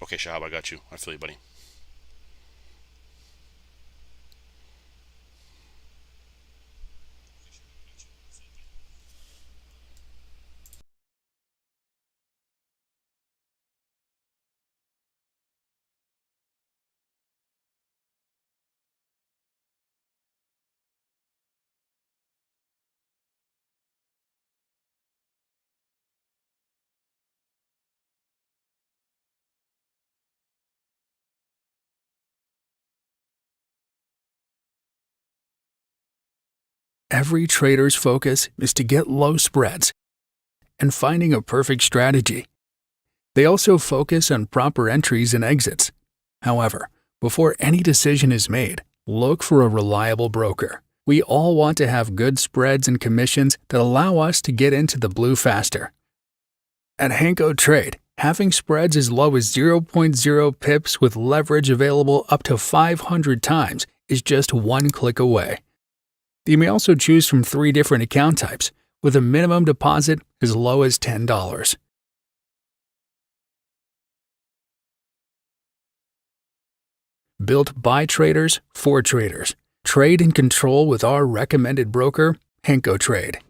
Okay, Shahab, I got you. I feel you, buddy. Every trader's focus is to get low spreads and finding a perfect strategy. They also focus on proper entries and exits. However, before any decision is made, look for a reliable broker. We all want to have good spreads and commissions that allow us to get into the blue faster. At HankoTrade, having spreads as low as zero point 0.0 pips with leverage available up to 500 times is just one click away. You may also choose from 3 different account types, with a minimum deposit as low as $10. Built by traders for traders. Trade and control with our recommended broker, HankoTrade.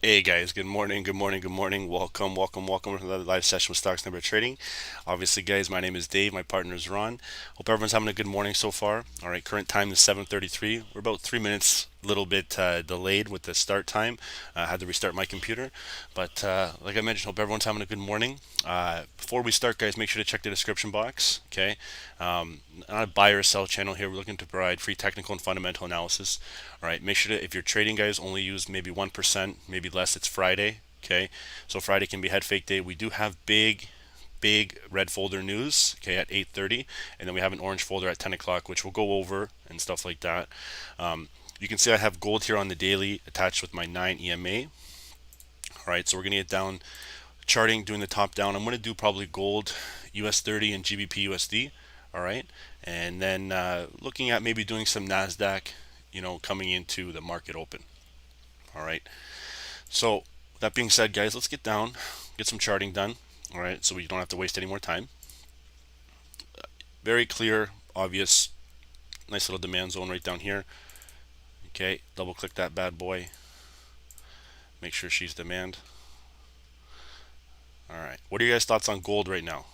Hey guys, good morning, good morning, good morning. Welcome to another live session with Stocks Number Trading. Obviously, guys, my name is Dave. My partner is Ron. Hope everyone's having a good morning so far. All right, current time is 7:33. We're about 3 minutes, a little bit delayed with the start time. I had to restart my computer, but like I mentioned, hope everyone's having a good morning. Before we start, guys, make sure to check the description box. Okay, not a buy or sell channel here. We're looking to provide free technical and fundamental analysis. All right, make sure that if you're trading, guys, only use maybe 1%, maybe less. It's Friday. Okay, so Friday can be head fake day. We do have big red folder news, okay, at 8:30, and then we have an orange folder at 10 o'clock, which we'll go over and stuff like that. You can see I have gold here on the daily attached with my 9 EMA. All right, so we're gonna get down charting, doing the top down. I'm gonna do probably gold, US 30, and GBP USD. All right, and then looking at maybe doing some Nasdaq, coming into the market open. All right, so that being said, guys, let's get down, get some charting done. All right, so we don't have to waste any more time. Very clear, obvious, nice little demand zone right down here. Okay, double click that bad boy. Make sure she's demand. All right, what are you guys' thoughts on gold right now?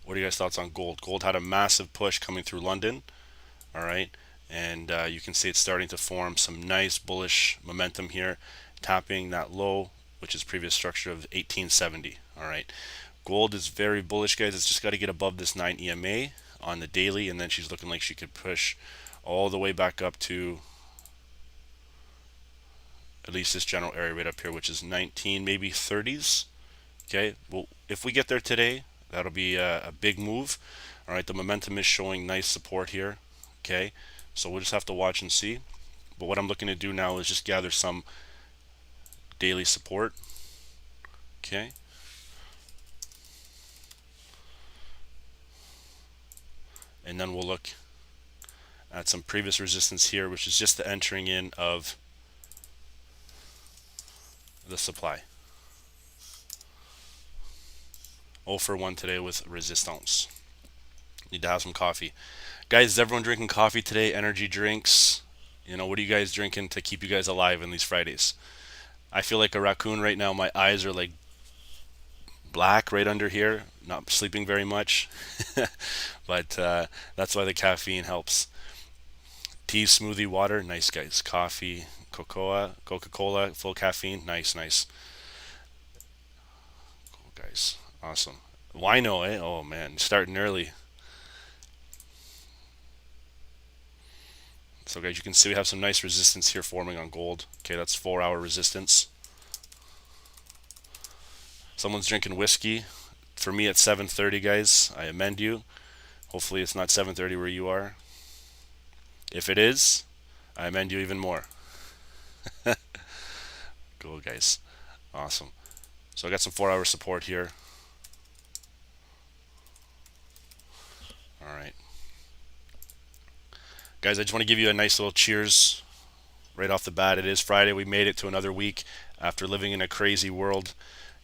What are you guys' thoughts on gold? Gold had a massive push coming through London. All right, and you can see it's starting to form some nice bullish momentum here, tapping that low, which is previous structure of 1870. All right, gold is very bullish, guys. It's just got to get above this 9 EMA on the daily, and then she's looking like she could push all the way back up to at least this general area right up here, which is 19, maybe 30s. Okay, well, if we get there today, that'll be a big move. All right, the momentum is showing nice support here. Okay, so we'll just have to watch and see. But what I'm looking to do now is just gather some daily support. Okay, and then we'll look at some previous resistance here, which is just the entering in of the supply. 0 for 1 today with resistance. Need to have some coffee. Guys, is everyone drinking coffee today? Energy drinks? What are you guys drinking to keep you guys alive on these Fridays? I feel like a raccoon right now. My eyes are like black right under here. Not sleeping very much. But that's why the caffeine helps. Tea, smoothie, water. Nice, guys. Coffee, Coca-Cola, full caffeine. Nice, nice. Cool, guys. Awesome. Wino, eh? Oh, man. Starting early. So guys, you can see we have some nice resistance here forming on gold. Okay, that's 4-hour resistance. Someone's drinking whiskey. For me, at 7:30, guys, I amend you. Hopefully, it's not 7:30 where you are. If it is, I amend you even more. Cool, guys. Awesome. So I got some 4-hour support here. All right, guys, I just want to give you a nice little cheers right off the bat. It is Friday. We made it to another week after living in a crazy world.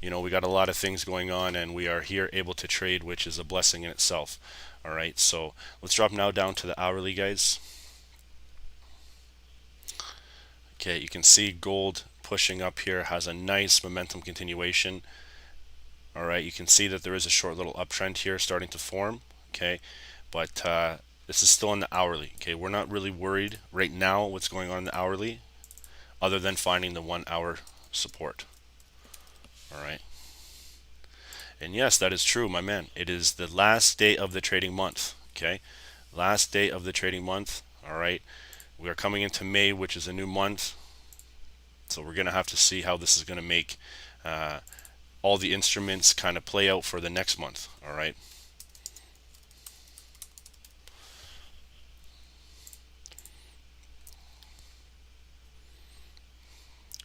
You know, we got a lot of things going on, and we are here able to trade, which is a blessing in itself. All right, so let's drop now down to the hourly, guys. Okay, you can see gold pushing up here has a nice momentum continuation. All right, you can see that there is a short little uptrend here starting to form. Okay, but this is still in the hourly. Okay, we're not really worried right now what's going on in the hourly, other than finding the 1 hour support. All right, and yes, that is true, my man. It is the last day of the trading month. Okay, last day of the trading month. All right, we are coming into May, which is a new month. So we're going to have to see how this is going to make all the instruments kind of play out for the next month. All right.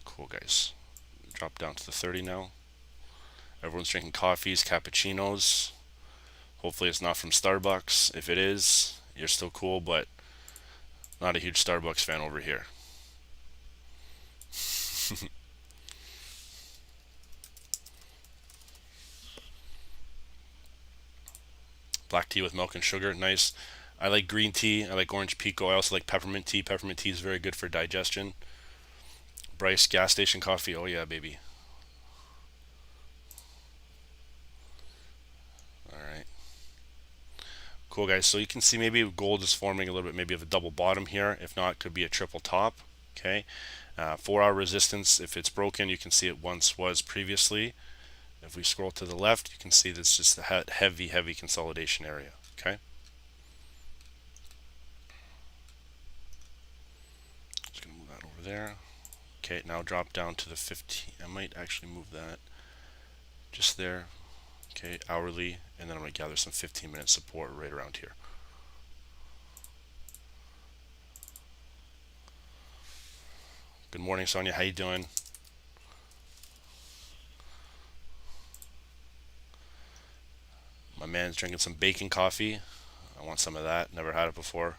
Cool, guys. Drop down to the 30 now. Everyone's drinking coffees, cappuccinos. Hopefully it's not from Starbucks. If it is, you're still cool, but not a huge Starbucks fan over here. Black tea with milk and sugar, nice. I like green tea. I like orange pico. I also like peppermint tea. Peppermint tea is very good for digestion. Bryce, gas station coffee. Oh yeah, baby. All right. Cool, guys. So you can see maybe gold is forming a little bit maybe of a double bottom here. If not, it could be a triple top. Okay. 4-hour resistance. If it's broken, you can see it once was previously. If we scroll to the left, you can see this is just a heavy consolidation area. Okay. Just gonna move that over there. Okay, now drop down to the 15. I might actually move that just there. Okay, hourly, and then I'm gonna gather some 15-minute support right around here. Good morning, Sonia. How you doing? My man's drinking some bacon coffee. I want some of that. Never had it before.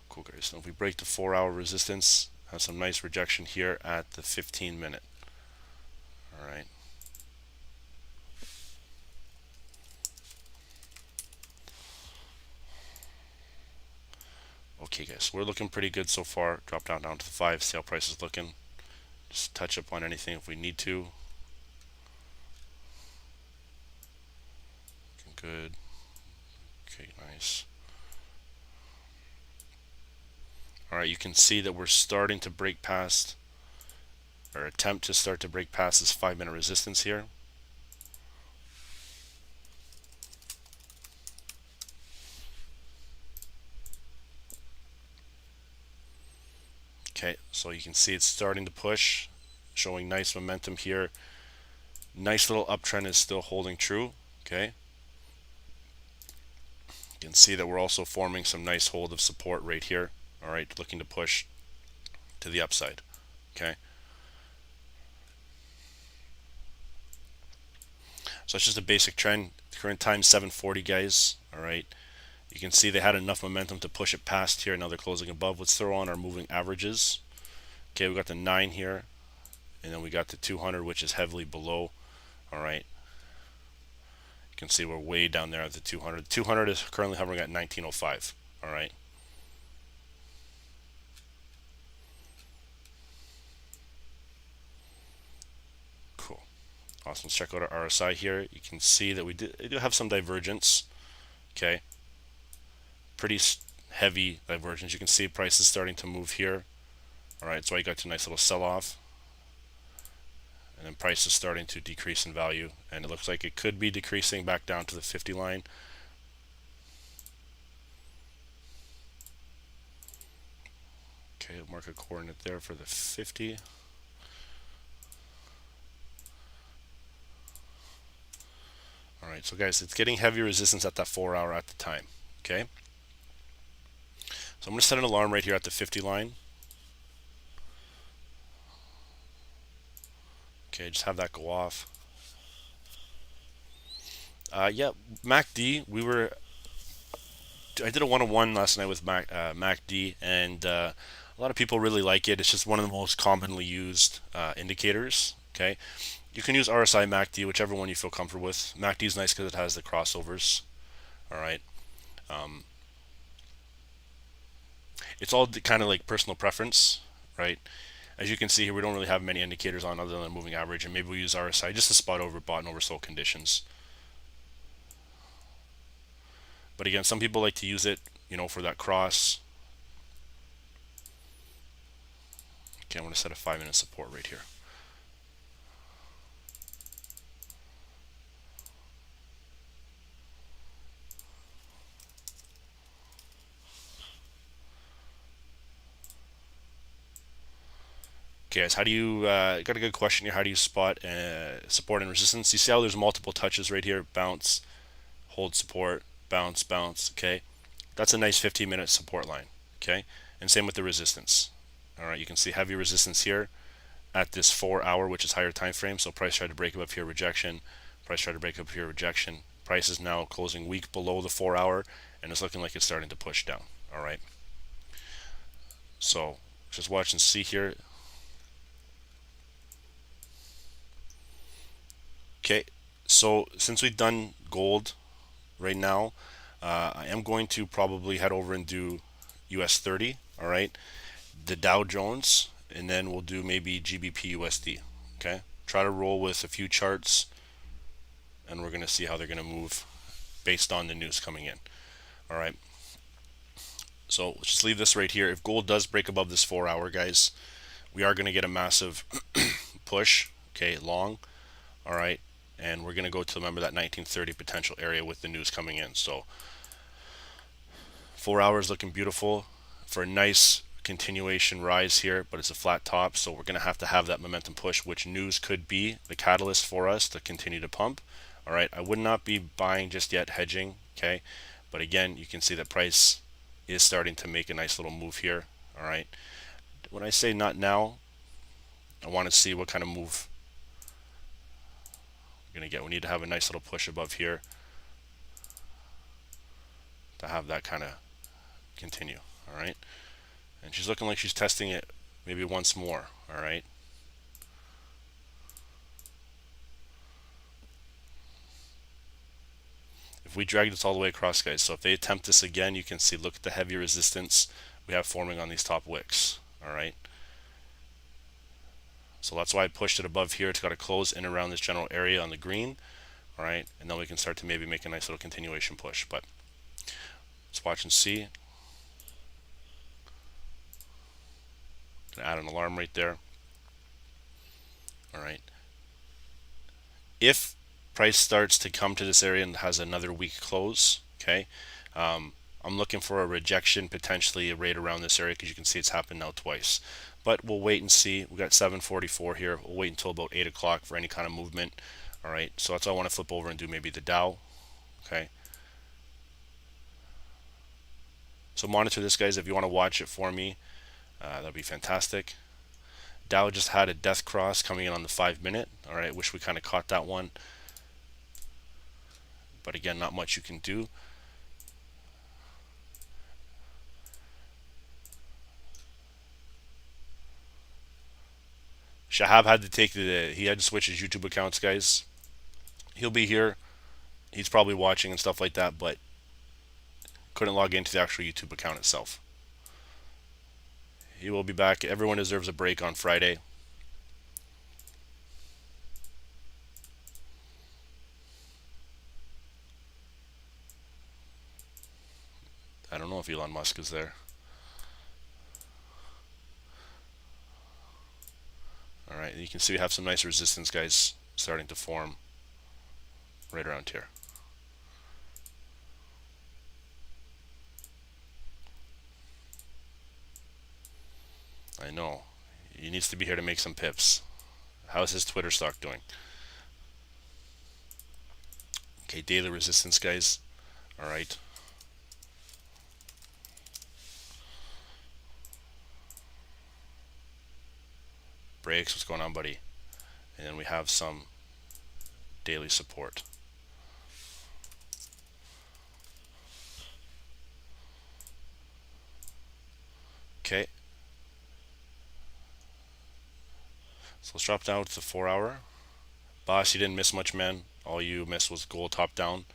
Cool, guys. So if we break the 4-hour resistance, have some nice rejection here at the 15-minute. All right. Okay, guys. We're looking pretty good so far. Drop down to the 5. See how price is looking. Just touch up on anything if we need to. Looking good. Okay, nice. Alright, you can see that we're starting to break past, or attempt to start to break past this 5-minute resistance here. Okay, so you can see it's starting to push, showing nice momentum here. Nice little uptrend is still holding true. Okay. You can see that we're also forming some nice hold of support right here. All right, looking to push to the upside. Okay. So it's just a basic trend. Current time 7:40, guys. All right. You can see they had enough momentum to push it past here. Now they're closing above. Let's throw on our moving averages. Okay, we got the 9 here, and then we got the 200, which is heavily below. All right. You can see we're way down there at the 200. 200 is currently hovering at 1905. All right. Cool. Awesome. Let's check out our RSI here. You can see that we do have some divergence. Okay. Pretty heavy divergence. You can see price is starting to move here. All right. So I got a nice little sell-off. And then price is starting to decrease in value, and it looks like it could be decreasing back down to the 50 line. Okay, mark a coordinate there for the 50. All right, so guys, it's getting heavy resistance at that 4-hour at the time. Okay, so I'm going to set an alarm right here at the 50 line. Okay, just have that go off. Yeah, MACD. I did a one-on-one last night with MACD, and a lot of people really like it. It's just one of the most commonly used indicators. Okay, you can use RSI, MACD, whichever one you feel comfortable with. MACD is nice because it has the crossovers. All right, it's all kind of like personal preference, right? As you can see here, we don't really have many indicators on other than the moving average, and maybe we use RSI just to spot over bought and oversold conditions. But again, some people like to use it, for that cross. Okay, I'm going to set a 5-minute support right here. Okay, guys, how do you got a good question here? How do you spot support and resistance? You see how there's multiple touches right here? Bounce, hold support, bounce, bounce. Okay, that's a nice 15-minute support line. Okay, and same with the resistance. All right, you can see heavy resistance here at this 4-hour, which is higher time frame. So price tried to break above here, rejection. Price tried to break up here, rejection. Price is now closing weak below the 4-hour, and it's looking like it's starting to push down. All right, so just watch and see here. Okay, so since we've done gold right now, I am going to probably head over and do US 30, all right, the Dow Jones, and then we'll do maybe GBP USD. Okay, try to roll with a few charts, and we're going to see how they're going to move based on the news coming in. All right, so let's just leave this right here. If gold does break above this 4-hour, guys, we are going to get a massive push, okay, long. All right, and we're going to go to, remember, that 1930 potential area with the news coming in. So 4 hours looking beautiful for a nice continuation rise here, but it's a flat top, so we're going to have that momentum push, which news could be the catalyst for us to continue to pump. All right, I would not be buying just yet, hedging. Okay, but again, you can see that price is starting to make a nice little move here. All right, when I say not now, I want to see what kind of move we're going to get. We need to have a nice little push above here to have that kind of continue. All right, and she's looking like she's testing it maybe once more. All right, if we drag this all the way across, guys, so if they attempt this again, you can see, look at the heavy resistance we have forming on these top wicks. All right, so that's why I pushed it above here. It's got to close in around this general area on the green. All right, and then we can start to maybe make a nice little continuation push. But let's watch and see. Gonna add an alarm right there. All right, if price starts to come to this area and has another weak close, okay, I'm looking for a rejection potentially right around this area, because you can see it's happened now twice. But we'll wait and see. We got 7:44 here. We'll wait until about 8 o'clock for any kind of movement. All right, so that's all I want to flip over and do, maybe the Dow. Okay, so monitor this, guys, if you want to watch it for me. That'd be fantastic. Dow just had a death cross coming in on the 5-minute. All right, wish we kind of caught that one, but again, not much you can do. Shahab had to he had to switch his YouTube accounts, guys. He'll be here. He's probably watching and stuff like that, but couldn't log into the actual YouTube account itself. He will be back. Everyone deserves a break on Friday. I don't know if Elon Musk is there. All right, you can see we have some nice resistance, guys, starting to form right around here. I know. He needs to be here to make some pips. How's his Twitter stock doing? Okay, daily resistance, guys. All right. Breaks, what's going on, buddy? And then we have some daily support. Okay, so let's drop down to the 4 hour. Boss, you didn't miss much, man. All you missed was gold top down.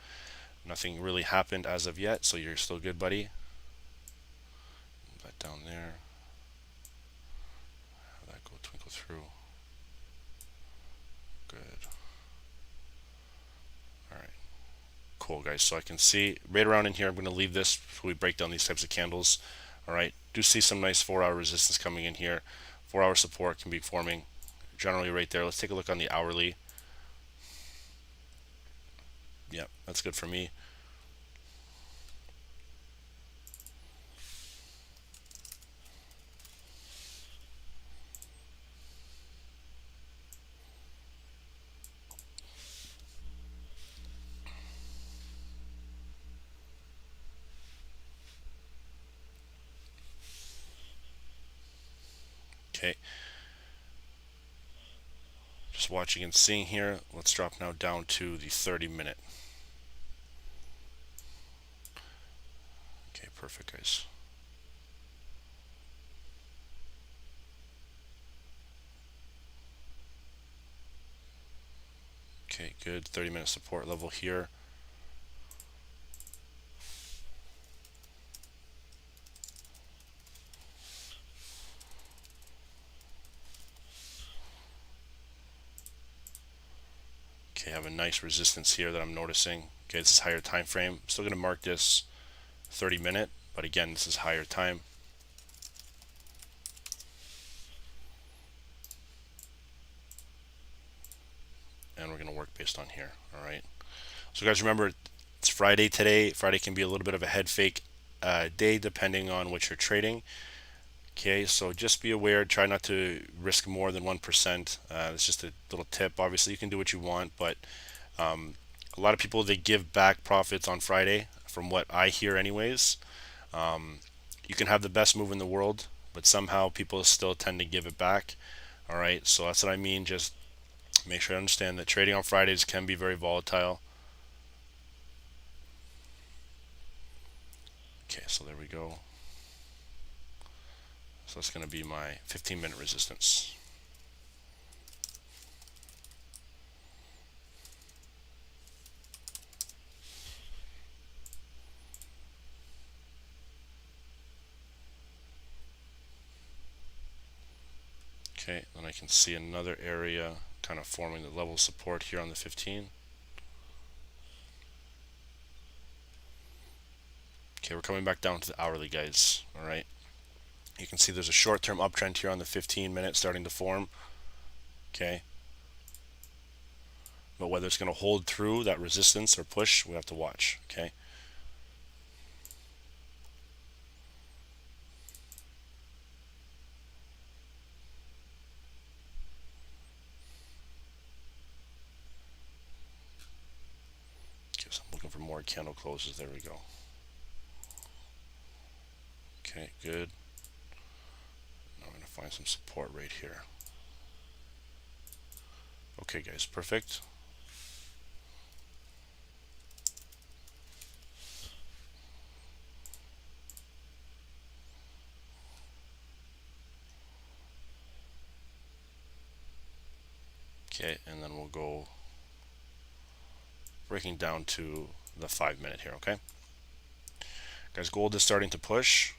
Nothing really happened as of yet, so you're still good, buddy. Move that down there. Have that go twinkle through. Good. All right. Cool, guys. So I can see right around in here. I'm going to leave this before we break down these types of candles. All right. Do see some nice 4 hour resistance coming in here. 4 hour support can be forming generally right there. Let's take a look on the hourly. Yep, that's good for me. Okay. Just watching and seeing here. Let's drop now down to the 30-minute. Okay, perfect, guys. Okay, good. 30-minute support level here. Okay, I have a nice resistance here that I'm noticing. Okay, this is higher time frame. I'm still going to mark this 30-minute, but again, this is higher time. And we're going to work based on here. All right. So guys, remember it's Friday today. Friday can be a little bit of a head fake day depending on what you're trading. Okay, so just be aware. Try not to risk more than 1%. It's just a little tip. Obviously, you can do what you want, but a lot of people, they give back profits on Friday, from what I hear, anyways. You can have the best move in the world, but somehow people still tend to give it back. All right, so that's what I mean. Just make sure you understand that trading on Fridays can be very volatile. Okay, so there we go. So that's going to be my 15-minute resistance. Okay, then I can see another area kind of forming the level of support here on the 15. Okay, we're coming back down to the hourly, guys. All right. You can see there's a short-term uptrend here on the 15-minute starting to form. Okay. But whether it's going to hold through that resistance or push, we have to watch. Okay. Okay, so I'm looking for more candle closes. There we go. Okay, good. Now I'm going to find some support right here. Okay, guys, perfect. Okay, and then we'll go breaking down to the 5-minute here, okay? Guys, gold is starting to push.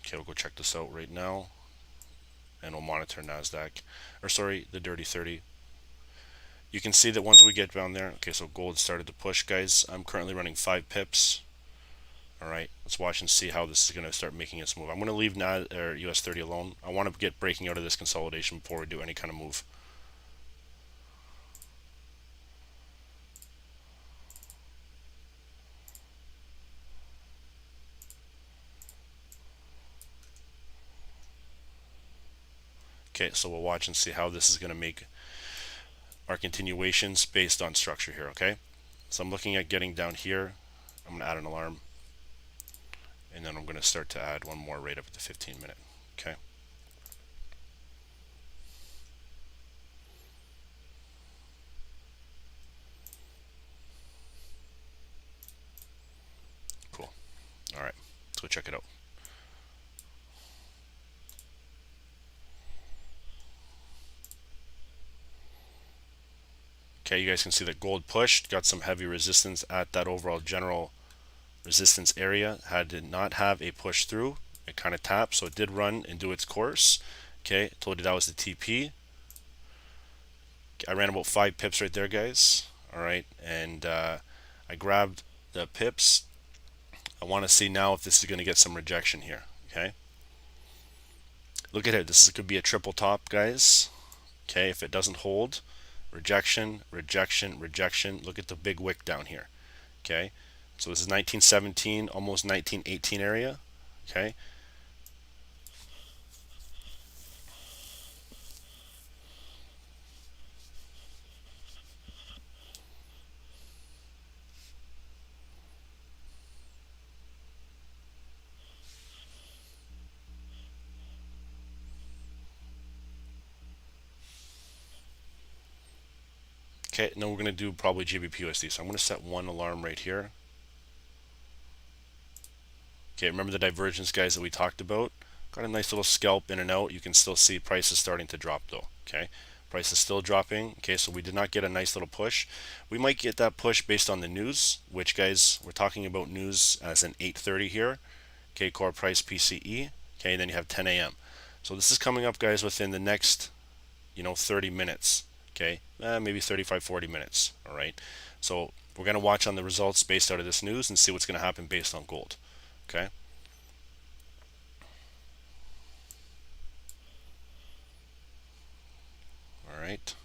Okay, we'll go check this out right now. And we'll monitor Nasdaq, or sorry, the dirty 30. You can see that once we get down there, okay, so gold started to push, guys. I'm currently running 5 pips. All right, let's watch and see how this is going to start making its move. I'm going to leave US 30 alone. I want to get breaking out of this consolidation before we do any kind of move. Okay, so we'll watch and see how this is going to make our continuations based on structure here, okay? So I'm looking at getting down here. I'm going to add an alarm. And then I'm going to start to add one more right up at the 15-minute, okay? check it out. Okay, you guys can see that gold pushed, got some heavy resistance at that overall general resistance area. Did not have a push through. It kind of tapped, so it did run and do its course. Okay, told you that was the TP. I ran about 5 pips right there, guys. All right, and I grabbed the pips. I want to see now if this is going to get some rejection here. Okay, look at it. This could be a triple top, guys. Okay, if it doesn't hold, rejection, rejection, rejection. Look at the big wick down here. Okay, so this is 1917, almost 1918 area. Okay. Okay, now we're going to do probably GBP/USD. So I'm going to set one alarm right here. Okay, remember the divergence, guys, that we talked about? Got a nice little scalp in and out. You can still see prices starting to drop though. Okay, price is still dropping. Okay, so we did not get a nice little push. We might get that push based on the news, which, guys, we're talking about news as an 8:30 here. Okay, core price PCE. Okay, and then you have 10 a.m. So this is coming up, guys, within the next 30 minutes. Okay, maybe 35-40 minutes. All right, so we're going to watch on the results based out of this news and see what's going to happen based on gold. Okay, all right,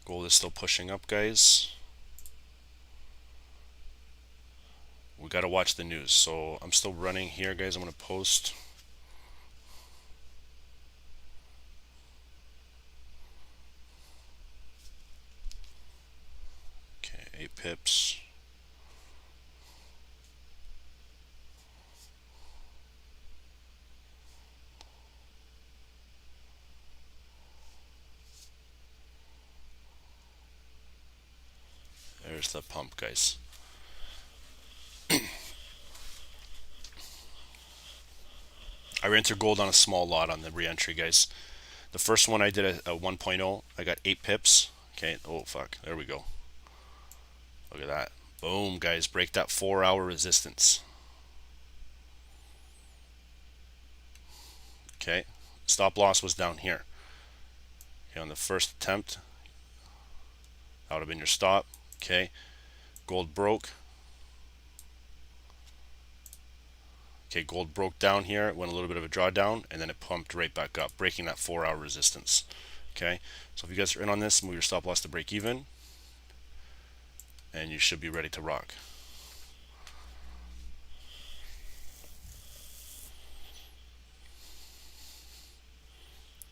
gold is still pushing up, guys. We got to watch the news. So I'm still running here, guys. I'm going to post. Okay, 8 pips. There's the pump, guys. I ran through gold on a small lot on the re-entry, guys. The first one I did a 1.0. I got 8 pips. Okay, oh fuck, there we go. Look at that. Boom, guys, break that 4-hour resistance. Okay, stop loss was down here. Okay, on the first attempt, that would have been your stop. Okay, gold broke. Okay, gold broke down here, went a little bit of a drawdown, and then it pumped right back up, breaking that 4-hour resistance. Okay, so if you guys are in on this, move your stop loss to break even, and you should be ready to rock.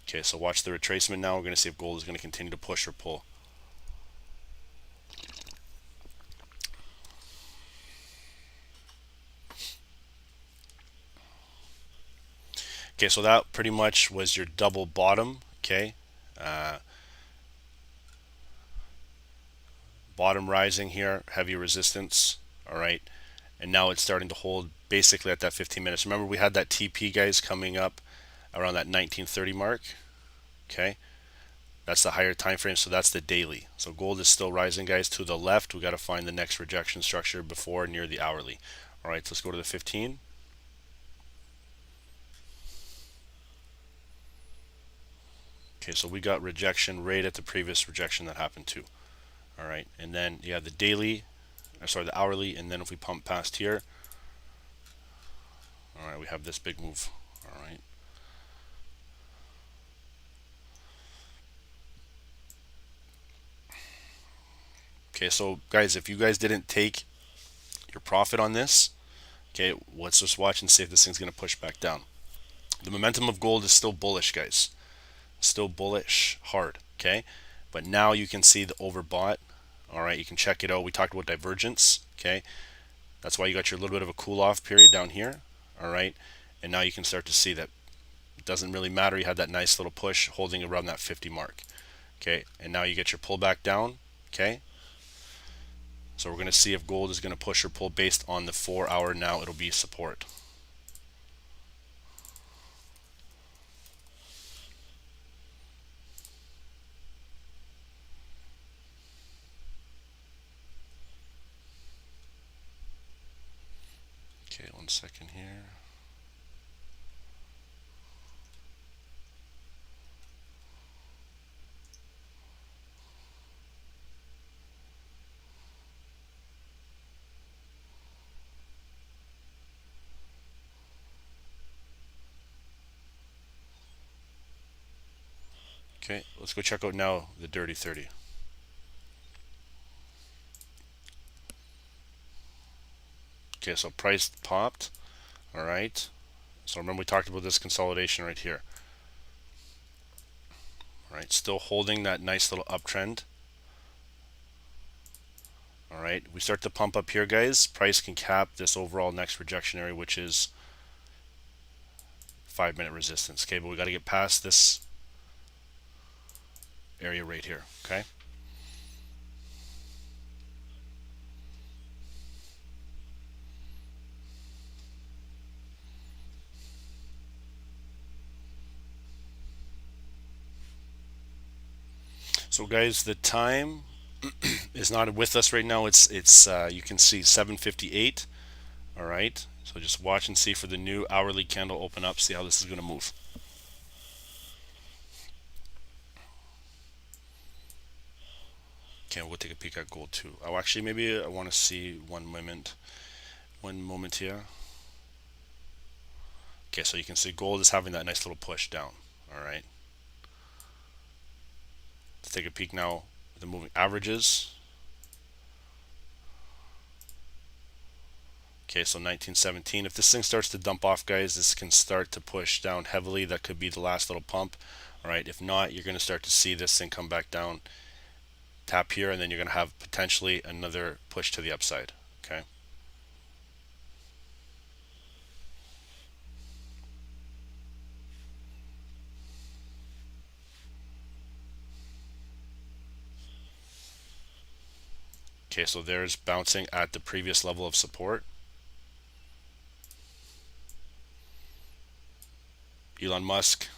Okay, so watch the retracement now. We're going to see if gold is going to continue to push or pull. Okay, so that pretty much was your double bottom. Okay, bottom rising here, heavy resistance. All right, and now it's starting to hold basically at that 15 minutes. Remember, we had that TP, guys, coming up around that 1930 mark. Okay, that's the higher time frame, so that's the daily. So gold is still rising, guys. To the left, we got to find the next rejection structure before near the hourly. All right, so let's go to the 15. Okay, so we got rejection right at the previous rejection that happened too. All right, and then you have the daily, the hourly, and then if we pump past here, all right, we have this big move. All right. Okay, so guys, if you guys didn't take your profit on this, okay, let's just watch and see if this thing's going to push back down. The momentum of gold is still bullish, guys. Still bullish hard, okay? But now you can see the overbought. All right, you can check it out. We talked about divergence, okay? That's why you got your little bit of a cool off period down here, all right? And now you can start to see that it doesn't really matter. You had that nice little push holding around that 50 mark, okay? And now you get your pullback down, okay? So we're going to see if gold is going to push or pull based on the 4-hour. Now it'll be support. 1 second here. Okay, let's go check out now the dirty 30. Okay, so price popped. All right. So remember we talked about this consolidation right here. All right, still holding that nice little uptrend. All right, we start to pump up here, guys. Price can cap this overall next rejection area, which is 5-minute resistance. Okay, but we got to get past this area right here. Okay. So guys, the time is not with us right now. It's you can see 7:58. All right. So just watch and see for the new hourly candle open up. See how this is going to move. Okay, we'll take a peek at gold too. Oh, actually, maybe I want to see one moment. One moment here. Okay, so you can see gold is having that nice little push down. All right. Let's take a peek now at the moving averages. Okay, so 1917. If this thing starts to dump off, guys, this can start to push down heavily. That could be the last little pump. All right, if not, you're going to start to see this thing come back down, tap here, and then you're going to have potentially another push to the upside. Okay. Okay, so there's bouncing at the previous level of support. Elon Musk,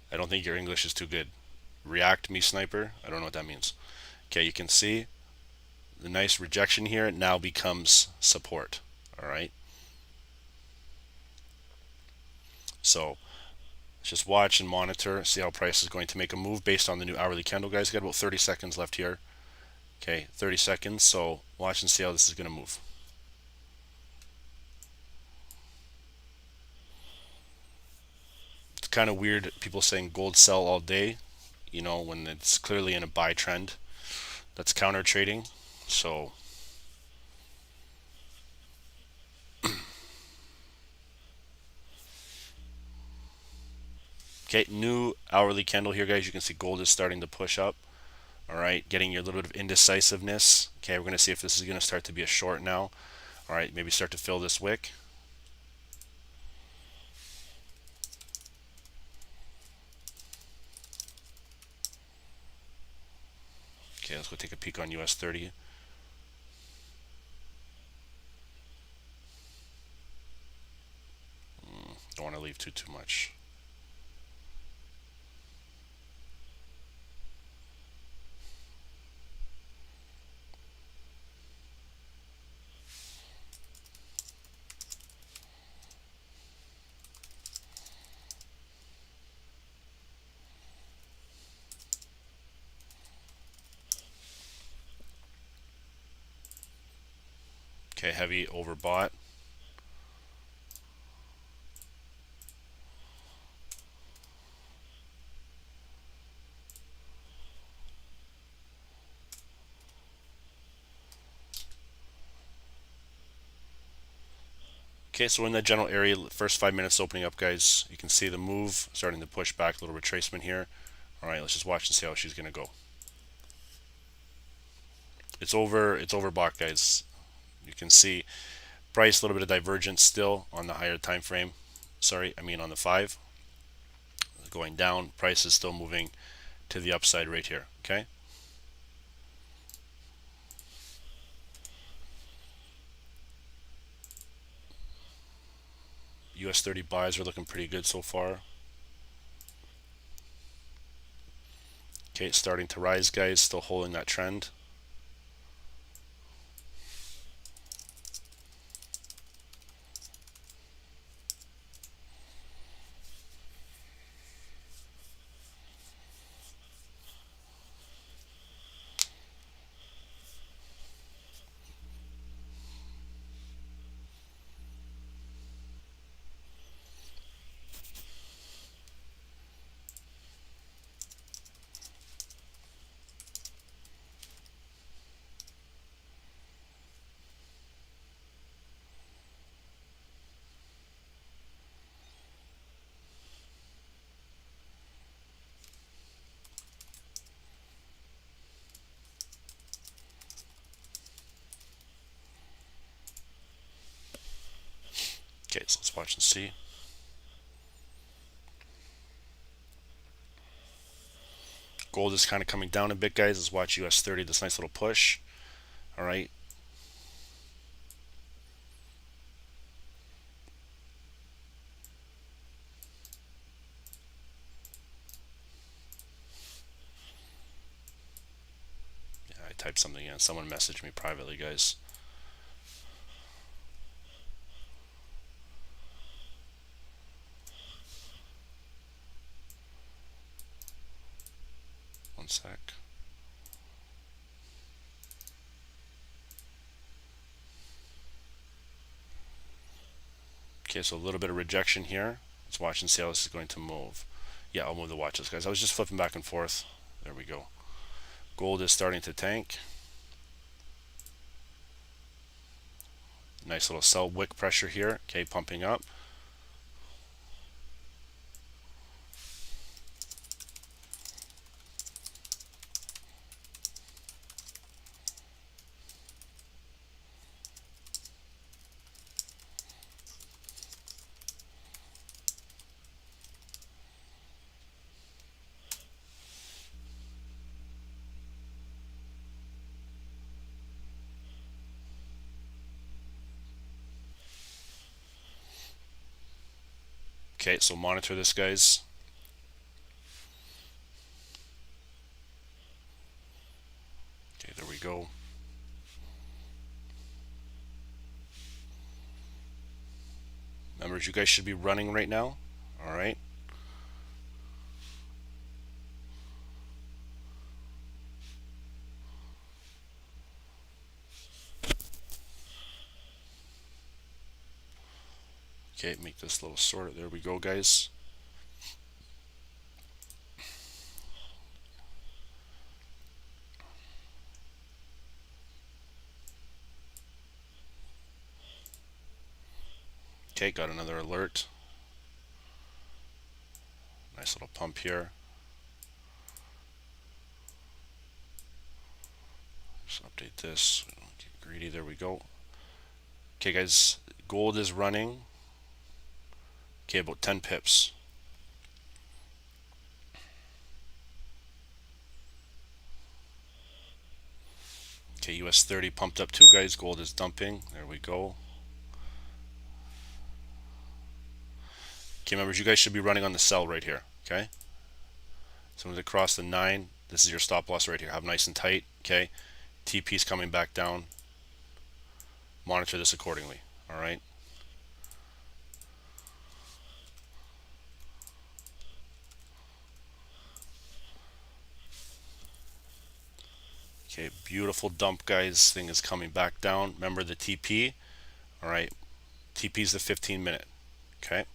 I don't think your English is too good. React me sniper, I don't know what that means. Okay, you can see the nice rejection here now becomes support. All right. So let's just watch and monitor, see how price is going to make a move based on the new hourly candle, guys. Got about 30 seconds left here. Okay, 30 seconds. So watch and see how this is going to move. It's kind of weird people saying gold sell all day, you know, when it's clearly in a buy trend. That's counter trading. So okay, new hourly candle here, guys. You can see gold is starting to push up. All right, getting your little bit of indecisiveness. Okay, we're going to see if this is going to start to be a short now. All right, maybe start to fill this wick. Okay, let's go take a peek on US 30. Don't want to leave too much. Okay, heavy overbought. Okay, so in that general area, first 5 minutes opening up, guys, you can see the move starting to push back, a little retracement here. All right, let's just watch and see how she's going to go. It's overbought, guys. You can see price, a little bit of divergence still on the higher time frame. Sorry, I mean on the 5. Going down, price is still moving to the upside right here, okay? US 30 buys are looking pretty good so far. Okay, it's starting to rise, guys, still holding that trend. Okay, so let's watch and see. Gold is kind of coming down a bit, guys. Let's watch US 30, this nice little push. All right. Yeah, I typed something in. Someone messaged me privately, guys. One sec. Okay, so a little bit of rejection here. Let's watch and see how this is going to move. Yeah, I'll move the watches, guys. I was just flipping back and forth. There we go. Gold is starting to tank. Nice little sell wick pressure here. Okay, pumping up. Okay, so monitor this, guys. Okay, there we go. Members, you guys should be running right now. All right. Okay, make this little sort of. There we go, guys. Okay, got another alert. Nice little pump here. Just update this. Don't get greedy. There we go. Okay, guys. Gold is running. Okay, about 10 pips. Okay, US 30 pumped up too, guys. Gold is dumping. There we go. Okay, members, you guys should be running on the sell right here. Okay. So to cross the 9, this is your stop loss right here. Have nice and tight. Okay. TP's coming back down. Monitor this accordingly. All right. Okay, beautiful dump, guys. Thing is coming back down. Remember the TP. All right. TP is the 15-minute. Okay.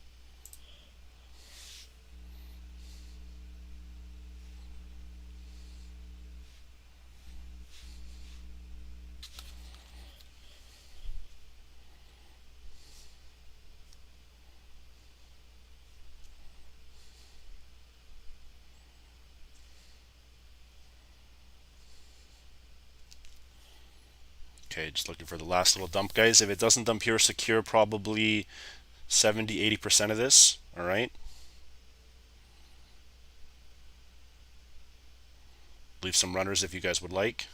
Okay, just looking for the last little dump, guys. If it doesn't dump here, secure probably 70-80% of this. All right. Leave some runners if you guys would like.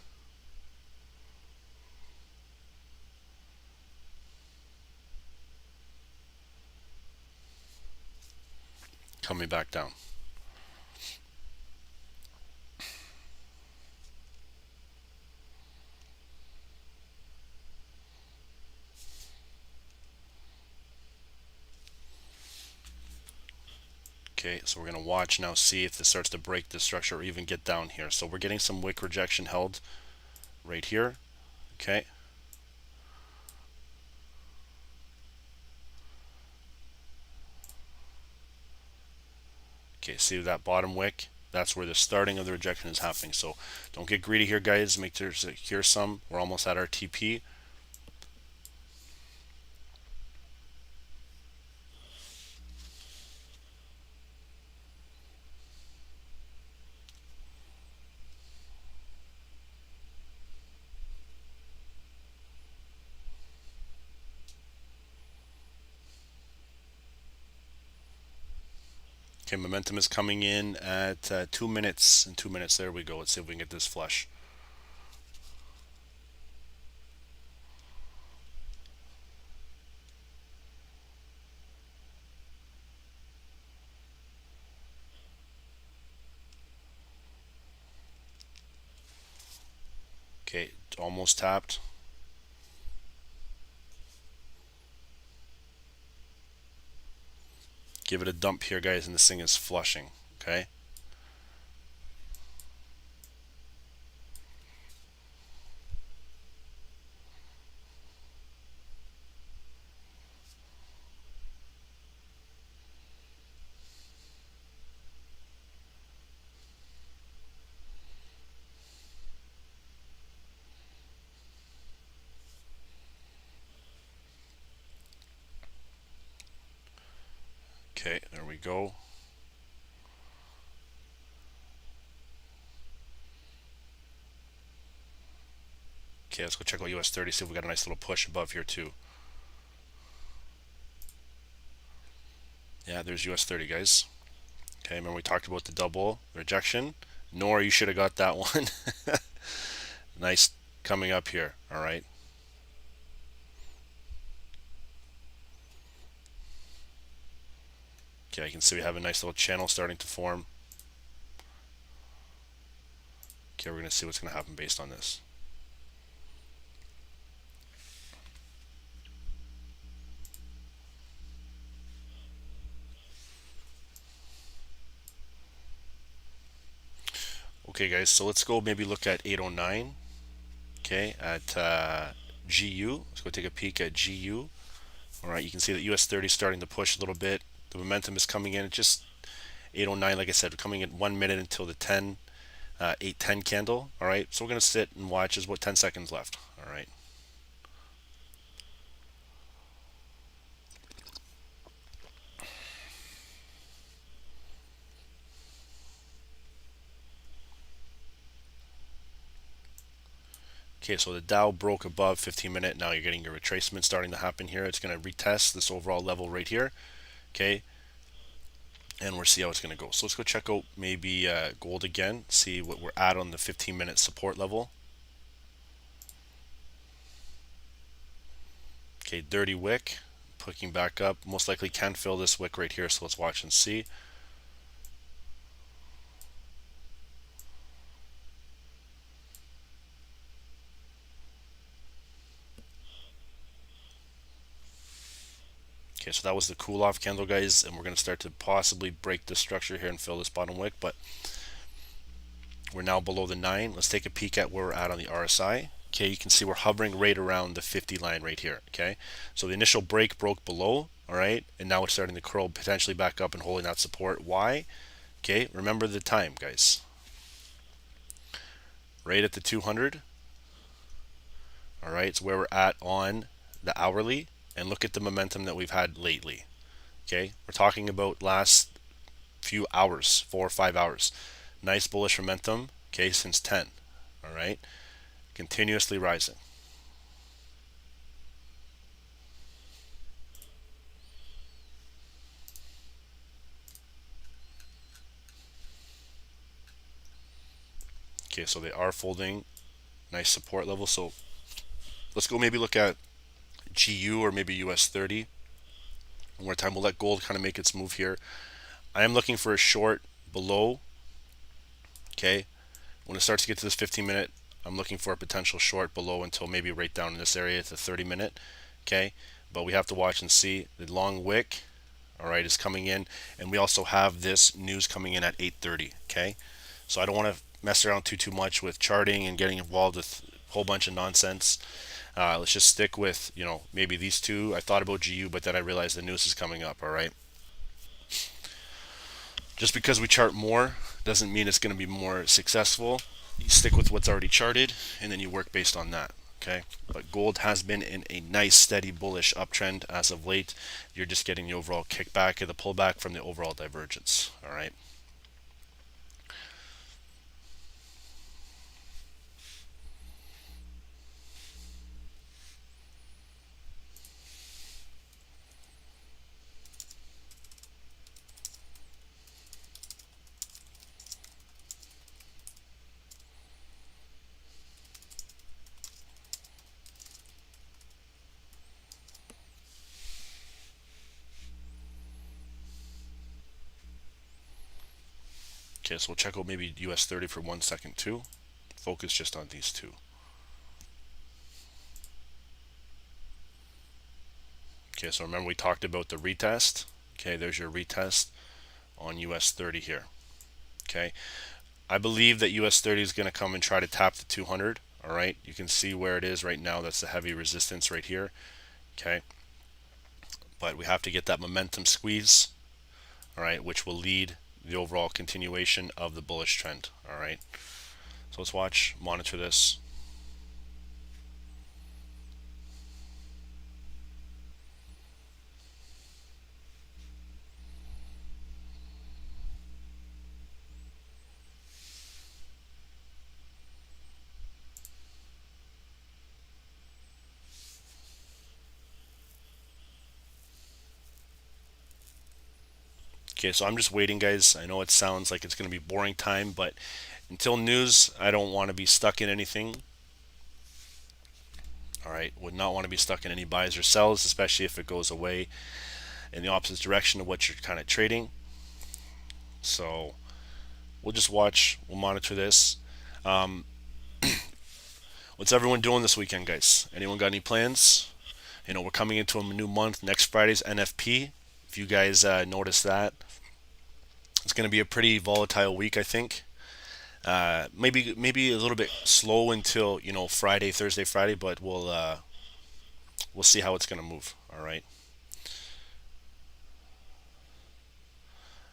Coming back down. Okay, so we're going to watch now, see if this starts to break this structure or even get down here. So we're getting some wick rejection held right here. Okay. Okay, see that bottom wick? That's where the starting of the rejection is happening. So don't get greedy here, guys. Make sure to secure some. We're almost at our TP. Okay, momentum is coming in at 2 minutes. In 2 minutes, there we go. Let's see if we can get this flush. Okay, almost tapped. Give it a dump here, guys, and this thing is flushing. Okay. Okay, there we go. Okay, let's go check out US 30, see if we got a nice little push above here too. Yeah, there's US 30, guys. Okay, remember we talked about the double rejection? Nor you should have got that one. Nice coming up here, all right? Okay, you can see we have a nice little channel starting to form. Okay, we're going to see what's going to happen based on this. Okay, guys, so let's go maybe look at 809. Okay, at GU. Let's go take a peek at GU. All right, you can see that US 30 is starting to push a little bit. The momentum is coming in at just 809, like I said, we're coming in 1 minute until the 810 candle. All right, so we're going to sit and watch. There's about 10 seconds left. All right. Okay, so the Dow broke above 15-minute. Now you're getting your retracement starting to happen here. It's going to retest this overall level right here. Okay, and we'll see how it's going to go. So let's go check out maybe gold again, see what we're at on the 15-minute support level. Okay, dirty wick, picking back up. Most likely can fill this wick right here, so let's watch and see. Okay, so that was the cool off candle, guys, and we're going to start to possibly break this structure here and fill this bottom wick, but we're now below the 9. Let's take a peek at where we're at on the RSI. Okay, you can see we're hovering right around the 50 line right here. Okay, so the initial break broke below, all right, and now it's starting to curl potentially back up and holding that support. Why? Okay, remember the time, guys. Right at the 200. All right, it's where we're at on the hourly, and look at the momentum that we've had lately. Okay, we're talking about last few hours, 4 or 5 hours. Nice bullish momentum, okay, since 10. All right, continuously rising. Okay, so they are folding nice support level. So let's go maybe look at GU or maybe US 30. One more time, we'll let gold kind of make its move here. I am looking for a short below. Okay, when it starts to get to this 15-minute, I'm looking for a potential short below until maybe right down in this area to 30-minute. Okay, but we have to watch and see. The long wick, all right, is coming in, and we also have this news coming in at 8:30. Okay, so I don't want to mess around too much with charting and getting involved with a whole bunch of nonsense. Let's just stick with, maybe these two. I thought about GU, but then I realized the news is coming up. All right, just because we chart more doesn't mean it's going to be more successful. You stick with what's already charted, and then you work based on that. Okay, but gold has been in a nice steady bullish uptrend as of late. You're just getting the overall kickback of the pullback from the overall divergence. All right. Okay, so we'll check out maybe US 30 for 1 second too. Focus just on these two. Okay, so remember we talked about the retest. Okay, there's your retest on US 30 here. Okay, I believe that US 30 is going to come and try to tap the 200. All right, you can see where it is right now. That's the heavy resistance right here. Okay, but we have to get that momentum squeeze. All right, which will lead the overall continuation of the bullish trend. All right, so let's watch, monitor this. Okay, so I'm just waiting, guys. I know it sounds like it's going to be boring time, but until news, I don't want to be stuck in anything. All right, would not want to be stuck in any buys or sells, especially if it goes away in the opposite direction of what you're kind of trading. So we'll just watch, we'll monitor this. What's everyone doing this weekend, guys? Anyone got any plans? You know, we're coming into a new month. Next Friday's NFP. If you guys notice that, it's going to be a pretty volatile week, I think. Maybe a little bit slow until Friday, Thursday, Friday, but we'll see how it's going to move. All right.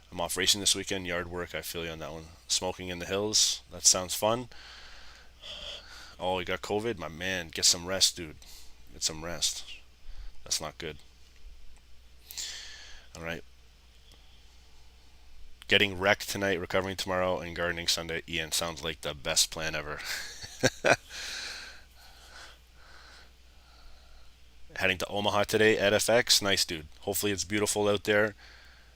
I'm off racing this weekend. Yard work. I feel you on that one. Smoking in the hills. That sounds fun. Oh, you got COVID, my man. Get some rest, dude. Get some rest. That's not good. All right. Getting wrecked tonight, recovering tomorrow, and gardening Sunday. Ian, sounds like the best plan ever. Heading to Omaha today at FX. Nice, dude. Hopefully it's beautiful out there.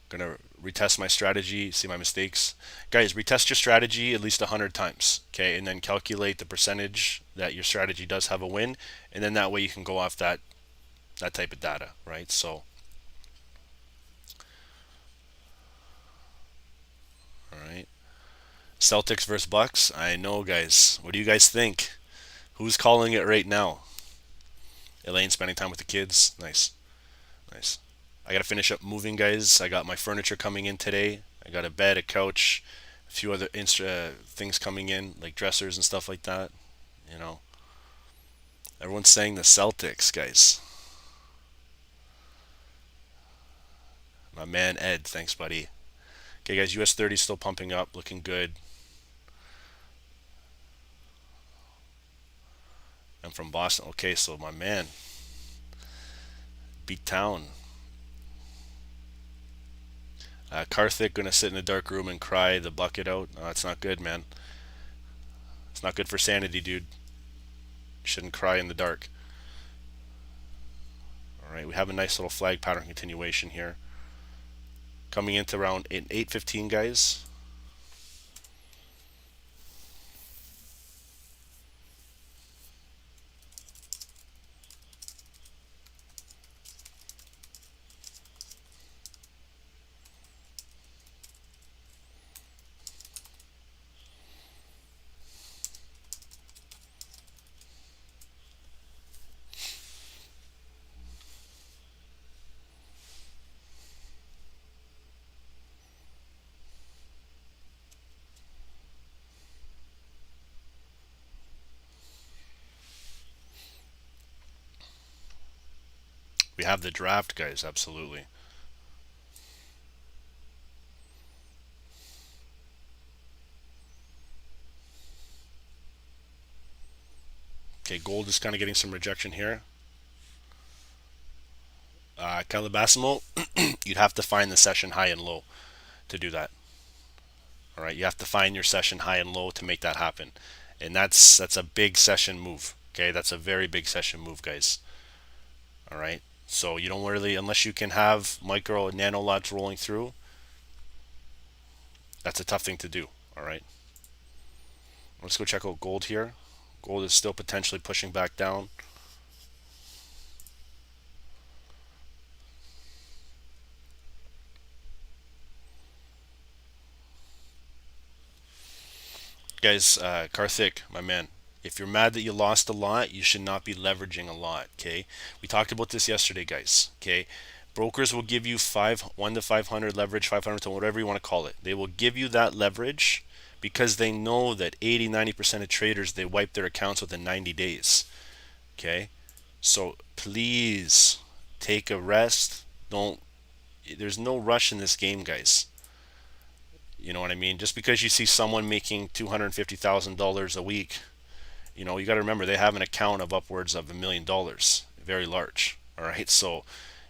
Gonna retest my strategy, see my mistakes. Guys, retest your strategy at least 100 times, okay? And then calculate the percentage that your strategy does have a win, and then that way you can go off that type of data, right? So, all right. Celtics versus Bucks. I know, guys. What do you guys think? Who's calling it right now? Elaine spending time with the kids. Nice, nice. I gotta finish up moving, guys. I got my furniture coming in today. I got a bed, a couch, a few other things coming in, like dressers and stuff like that. You know, everyone's saying the Celtics, guys. My man Ed, thanks, buddy. Okay, guys, US 30 still pumping up, looking good. I'm from Boston. Okay, so my man, beat town. Karthik gonna sit in a dark room and cry the bucket out. No, that's not good, man. It's not good for sanity, dude. You shouldn't cry in the dark. All right, we have a nice little flag pattern continuation here. Coming into around 8:15, guys. We have the draft, guys. Absolutely. Okay, gold is kind of getting some rejection here. Calabasimo, you'd have to find the session high and low to do that. All right, you have to find your session high and low to make that happen, and that's a big session move. Okay, that's a very big session move, guys. All right, so you don't really, unless you can have micro and nano lots rolling through, that's a tough thing to do. All right, let's go check out gold here. Gold is still potentially pushing back down. Guys, Karthik, my man, if you're mad that you lost a lot, you should not be leveraging a lot, okay? We talked about this yesterday, guys, okay? Brokers will give you 1 to 500 leverage, 500 to whatever you want to call it. They will give you that leverage because they know that 80-90% of traders, they wipe their accounts within 90 days, okay? So please take a rest. Don't There's no rush in this game, guys. You know what I mean? Just because you see someone making $250,000 a week, you got to remember they have an account of upwards of $1 million, very large. All right, so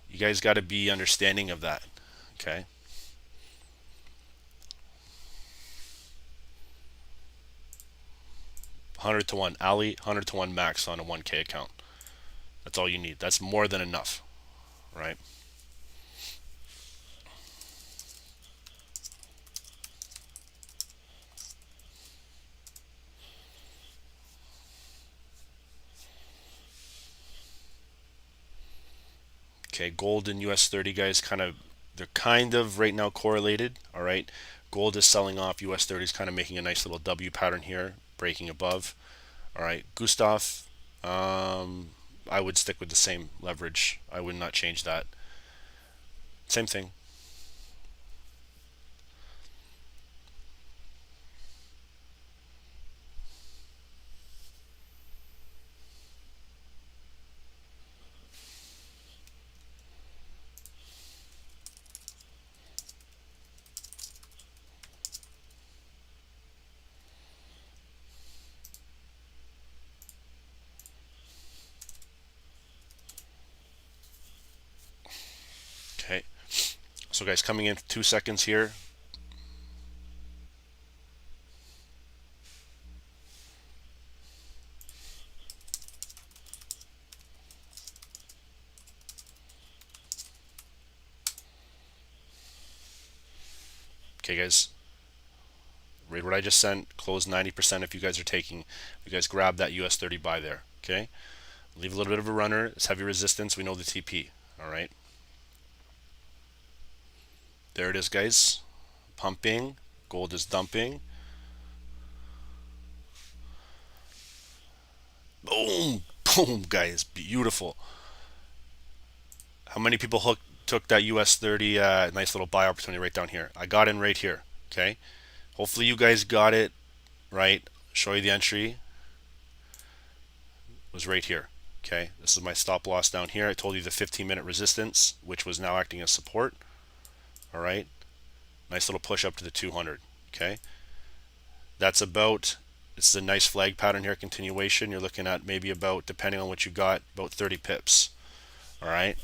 you guys got to be understanding of that. Okay. 100 to 1 Ali, 100 to 1 max on a 1K account. That's all you need. That's more than enough, right? Okay, gold and US 30, guys, they're kind of right now correlated. All right, gold is selling off, US 30 is kind of making a nice little W pattern here, breaking above. All right, Gustav, I would stick with the same leverage. I would not change that. Same thing. Okay, so guys, coming in 2 seconds here. Okay, guys, read what I just sent. Close 90% if you guys are taking. You guys grab that US 30 buy there. Okay, leave a little bit of a runner. It's heavy resistance. We know the TP. All right, there it is, guys. Pumping. Gold is dumping. Boom, boom, guys. Beautiful. How many people took that US 30 nice little buy opportunity right down here? I got in right here. Okay. Hopefully you guys got it right. Show you the entry. It was right here. Okay. This is my stop loss down here. I told you the 15-minute resistance, which was now acting as support. All right. Nice little push up to the 200. Okay. This is a nice flag pattern here, continuation. You're looking at maybe about, depending on what you got, about 30 pips. All right.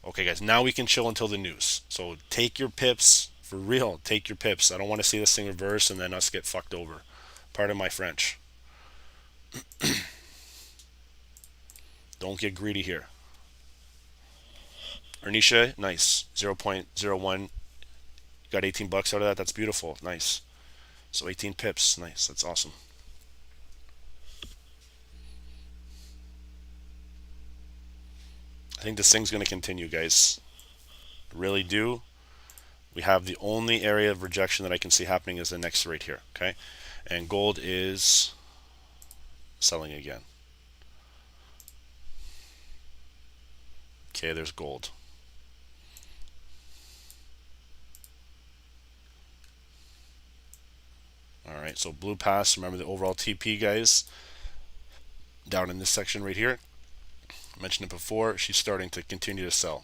Okay, guys, now we can chill until the news. So take your pips, for real. Take your pips. I don't want to see this thing reverse and then us get fucked over. Pardon my French. Don't get greedy here. Ernisha, nice. 0.01. Got 18 bucks out of that. That's beautiful. Nice. So 18 pips. Nice. That's awesome. I think this thing's going to continue, guys. I really do. We have the only area of rejection that I can see happening is the next right here. Okay. And gold is selling again. Okay, there's gold. All right, so blue pass. Remember the overall TP, guys. Down in this section right here. I mentioned it before. She's starting to continue to sell.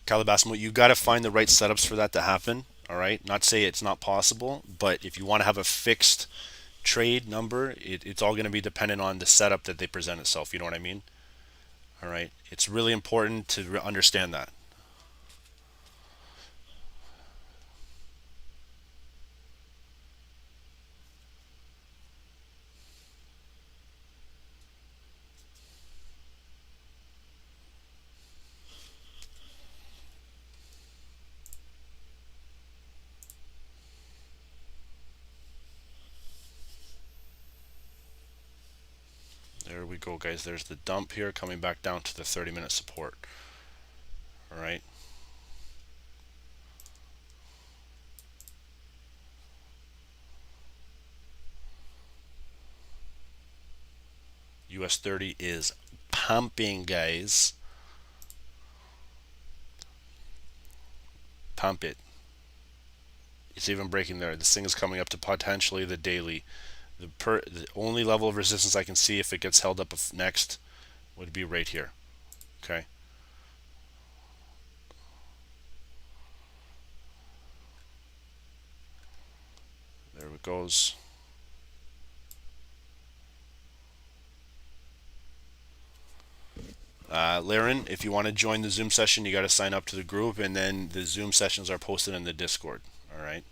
Calabasmo, you got to find the right setups for that to happen. All right, not say it's not possible, but if you want to have a fixed trade number, it's all going to be dependent on the setup that they present itself. You know what I mean? All right, it's really important to understand that. go, guys. There's the dump here coming back down to the 30-minute support. All right. US 30 is pumping, guys. Pump it. It's even breaking there. This thing is coming up to potentially the daily. The only level of resistance I can see if it gets held up next would be right here. Okay. There it goes. Laren, if you want to join the Zoom session, you got to sign up to the group, and then the Zoom sessions are posted in the Discord. All right.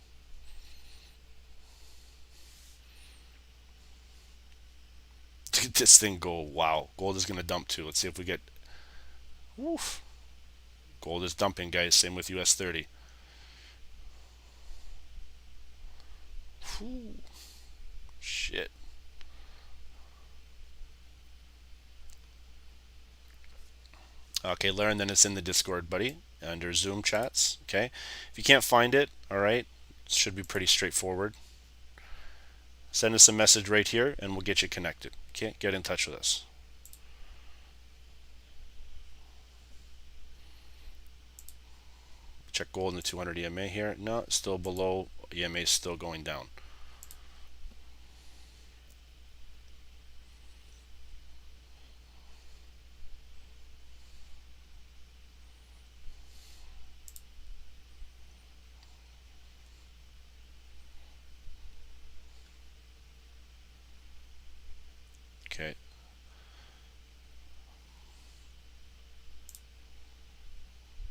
This thing go, wow. Gold is going to dump too. Let's see if we get. Woof. Gold is dumping, guys. Same with US 30. Whew. Shit. Okay, Laren, then it's in the Discord, buddy, under Zoom chats. Okay. If you can't find it, all right, it should be pretty straightforward. Send us a message right here, and we'll get you connected. Okay, get in touch with us. Check gold in the 200 EMA here. No, it's still below. EMA is still going down. Okay.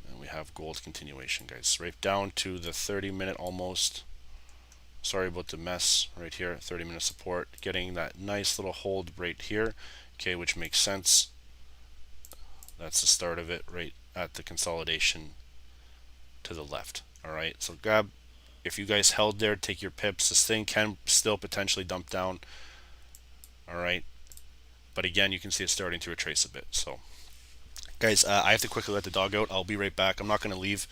And we have gold continuation, guys. Right down to the 30-minute almost. Sorry about the mess right here. 30-minute support. Getting that nice little hold right here. Okay, which makes sense. That's the start of it right at the consolidation to the left. All right, so grab, if you guys held there, take your pips. This thing can still potentially dump down. All right, but again, you can see it starting to retrace a bit. So guys, I have to quickly let the dog out. I'll be right back. I'm not going to leave.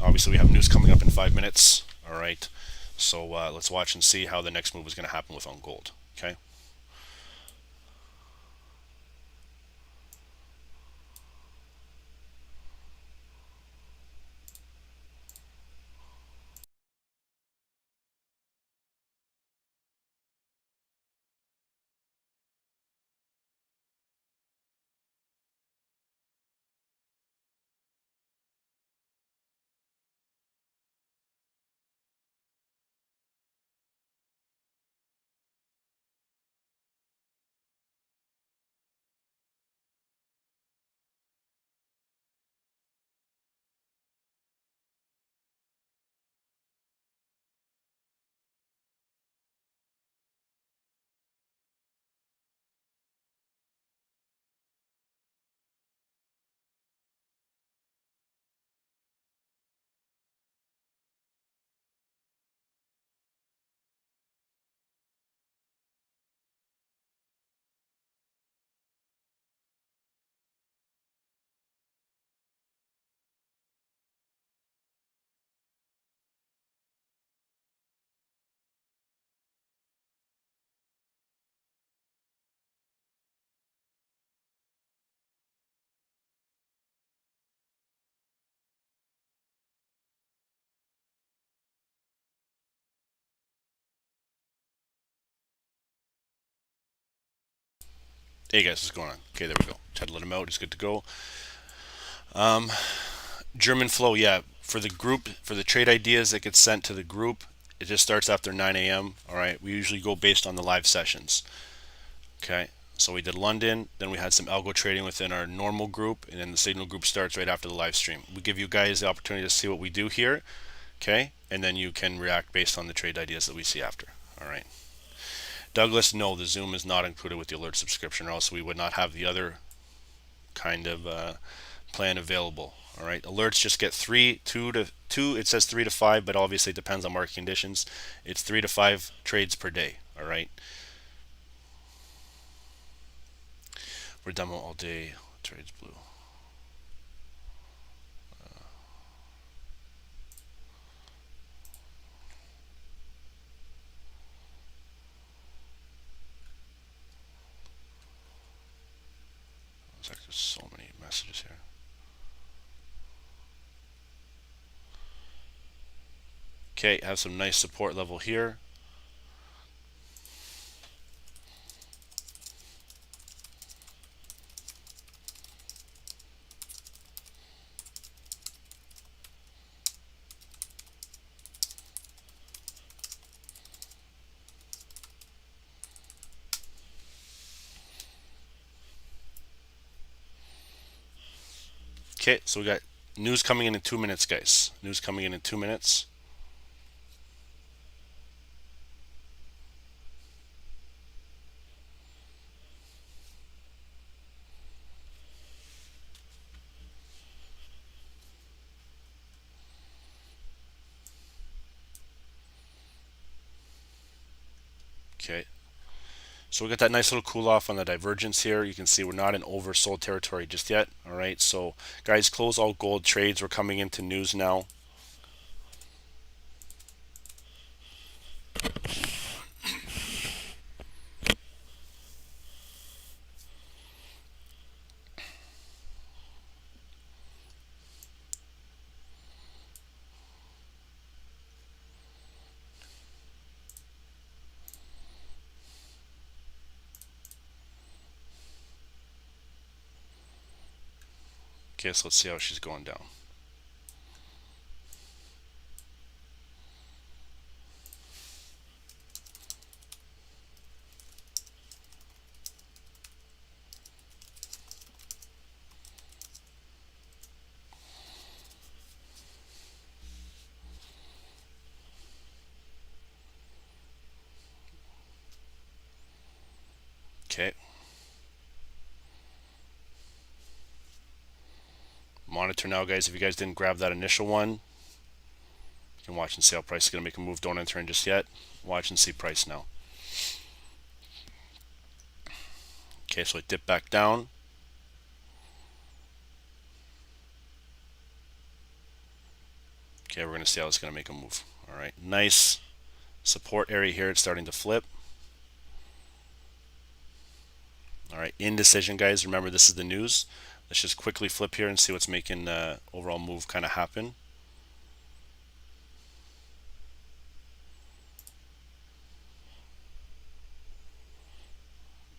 Obviously, we have news coming up in 5 minutes. All right, so let's watch and see how the next move is going to happen with on gold. Okay. Hey guys, what's going on? Okay, there we go. Tried to let him out. He's good to go. German flow, yeah. For the group, for the trade ideas that get sent to the group, it just starts after 9 a.m. All right. We usually go based on the live sessions. Okay. So we did London, then we had some algo trading within our normal group, and then the signal group starts right after the live stream. We give you guys the opportunity to see what we do here, okay? And then you can react based on the trade ideas that we see after. All right. Douglas, no, the Zoom is not included with the alert subscription, or else we would not have the other kind of plan available. All right, alerts just get 2 to 2. It says 3 to 5, but obviously it depends on market conditions. It's 3 to 5 trades per day. All right. We're demo all day. Trades blue. There's so many messages here. Okay, have some nice support level here. Okay, so we got news coming in 2 minutes, guys. News coming in 2 minutes. Okay, so we got that nice little cool off on the divergence here. You can see we're not in oversold territory just yet. All right, so guys, close all gold trades. We're coming into news now. Okay, so let's see how she's going down. Okay. Monitor now, guys. If you guys didn't grab that initial one, you can watch and see how price is going to make a move. Don't enter in just yet. Watch and see price now. Okay, so it dipped back down. Okay, we're going to see how it's going to make a move. All right, nice support area here. It's starting to flip. All right, indecision, guys. Remember, this is the news. Let's just quickly flip here and see what's making the overall move kind of happen.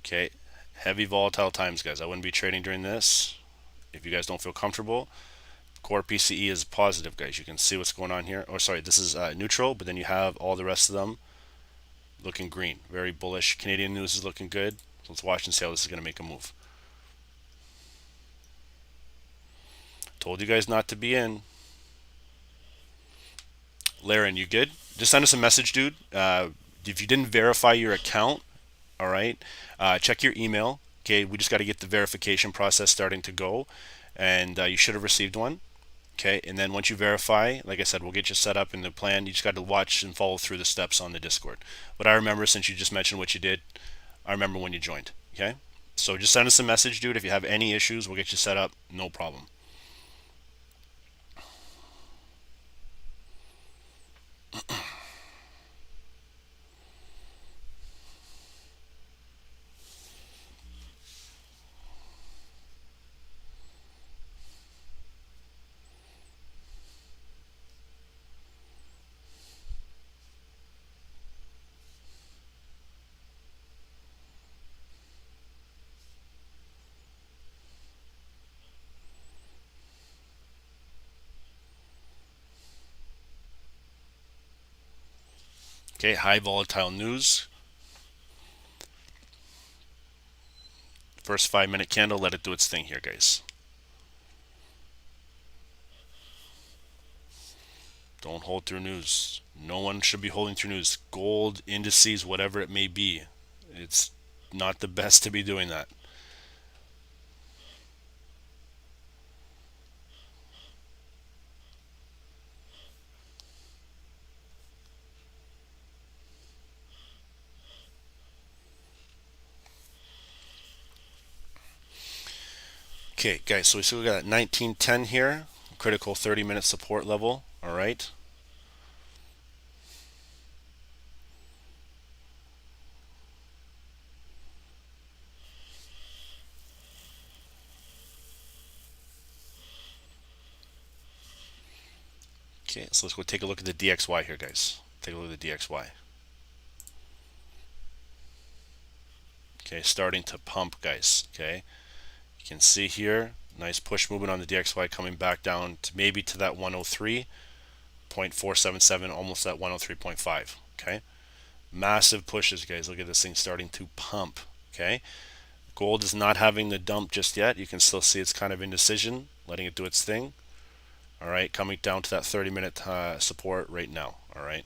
Okay, heavy volatile times, guys. I wouldn't be trading during this if you guys don't feel comfortable. Core PCE is positive, guys. You can see what's going on here. Oh, sorry, this is neutral, but then you have all the rest of them looking green. Very bullish. Canadian news is looking good. So let's watch and see how this is going to make a move. Told you guys not to be in. Laren, you good? Just send us a message, dude. If you didn't verify your account, all right, check your email. Okay, we just got to get the verification process starting to go, and you should have received one. Okay, and then once you verify, like I said, we'll get you set up in the plan. You just got to watch and follow through the steps on the Discord. But I remember, since you just mentioned what you did, I remember when you joined. Okay, so just send us a message, dude. If you have any issues, we'll get you set up. No problem. Okay, high volatile news. First 5 minute candle, let it do its thing here, guys. Don't hold through news. No one should be holding through news. Gold, indices, whatever it may be. It's not the best to be doing that. Okay, guys, so we still got 1910 here, critical 30-minute support level. All right. Okay, so let's go take a look at the DXY here, guys. Take a look at the DXY. Okay, starting to pump, guys. Okay, you can see here, nice push movement on the DXY coming back down to maybe to that 103.477, almost at 103.5. Okay, massive pushes, guys. Look at this thing starting to pump. Okay, gold is not having the dump just yet. You can still see it's kind of indecision, letting it do its thing. All right, coming down to that 30-minute support right now. All right.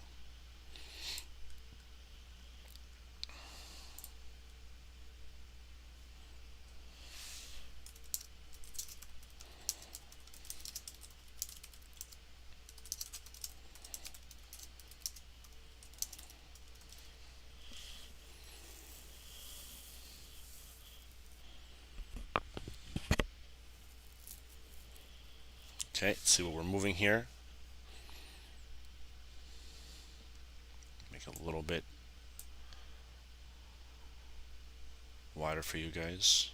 Okay, let's see what we're moving here. Make it a little bit wider for you guys.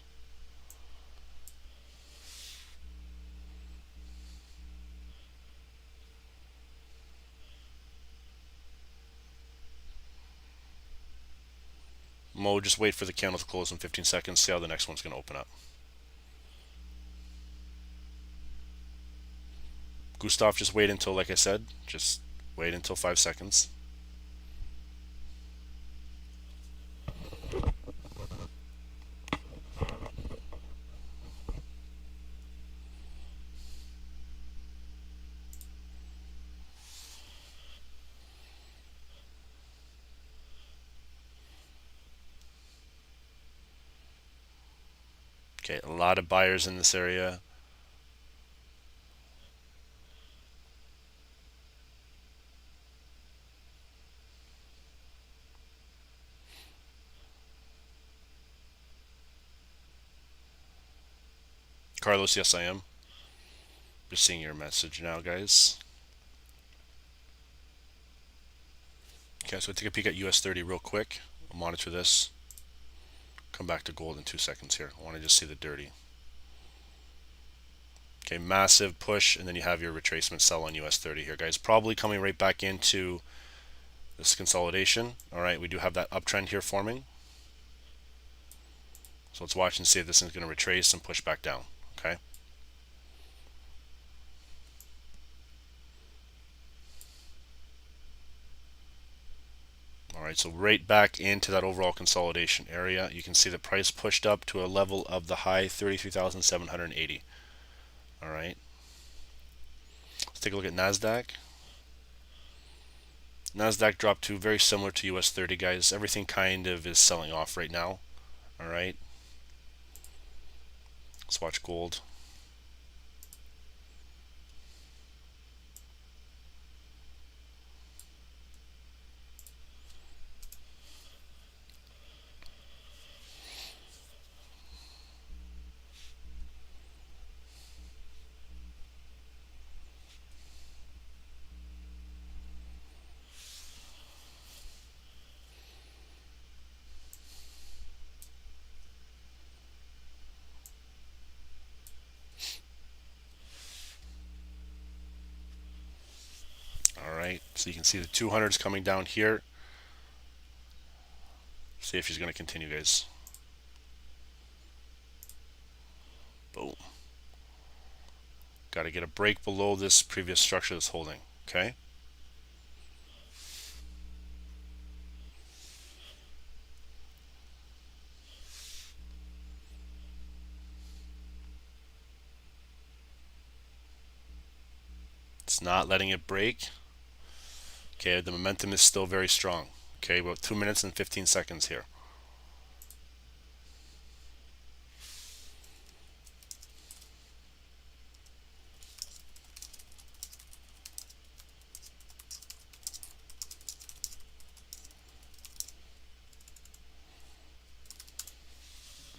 Mo, just wait for the candle to close in 15 seconds. See how the next one's going to open up. Gustav, just wait until, like I said, just wait until 5 seconds. Okay, a lot of buyers in this area. Carlos, yes, I am. Just seeing your message now, guys. Okay, so take a peek at US 30 real quick. I'll monitor this. Come back to gold in 2 seconds here. I want to just see the dirty. Okay, massive push, and then you have your retracement sell on US 30 here, guys. Probably coming right back into this consolidation. All right, we do have that uptrend here forming. So let's watch and see if this is going to retrace and push back down. Okay. All right, so right back into that overall consolidation area. You can see the price pushed up to a level of the high 33,780. All right. Let's take a look at Nasdaq. Nasdaq dropped to very similar to US 30, guys. Everything kind of is selling off right now. All right. Let's watch gold. All right, so you can see the 200s coming down here. See if she's going to continue, guys. Boom. Got to get a break below this previous structure that's holding. Okay. It's not letting it break. Okay, the momentum is still very strong. Okay, about 2 minutes and 15 seconds here.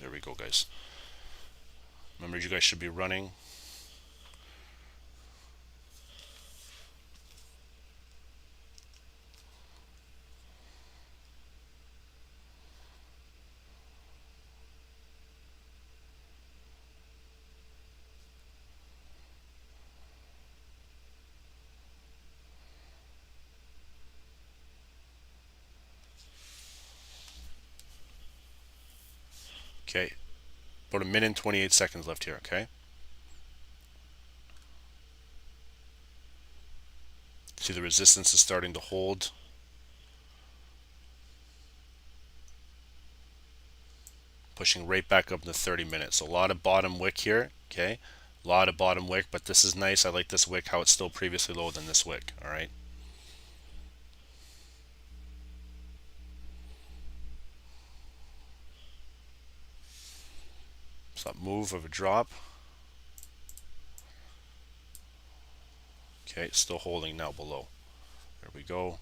There we go, guys. Remember, you guys should be running. Okay, about a minute and 28 seconds left here, okay? See, the resistance is starting to hold. Pushing right back up to 30 minutes. So a lot of bottom wick here, okay? A lot of bottom wick, but this is nice. I like this wick, how it's still previously lower than this wick, all right? So that move of a drop. Okay, still holding now below. There we go.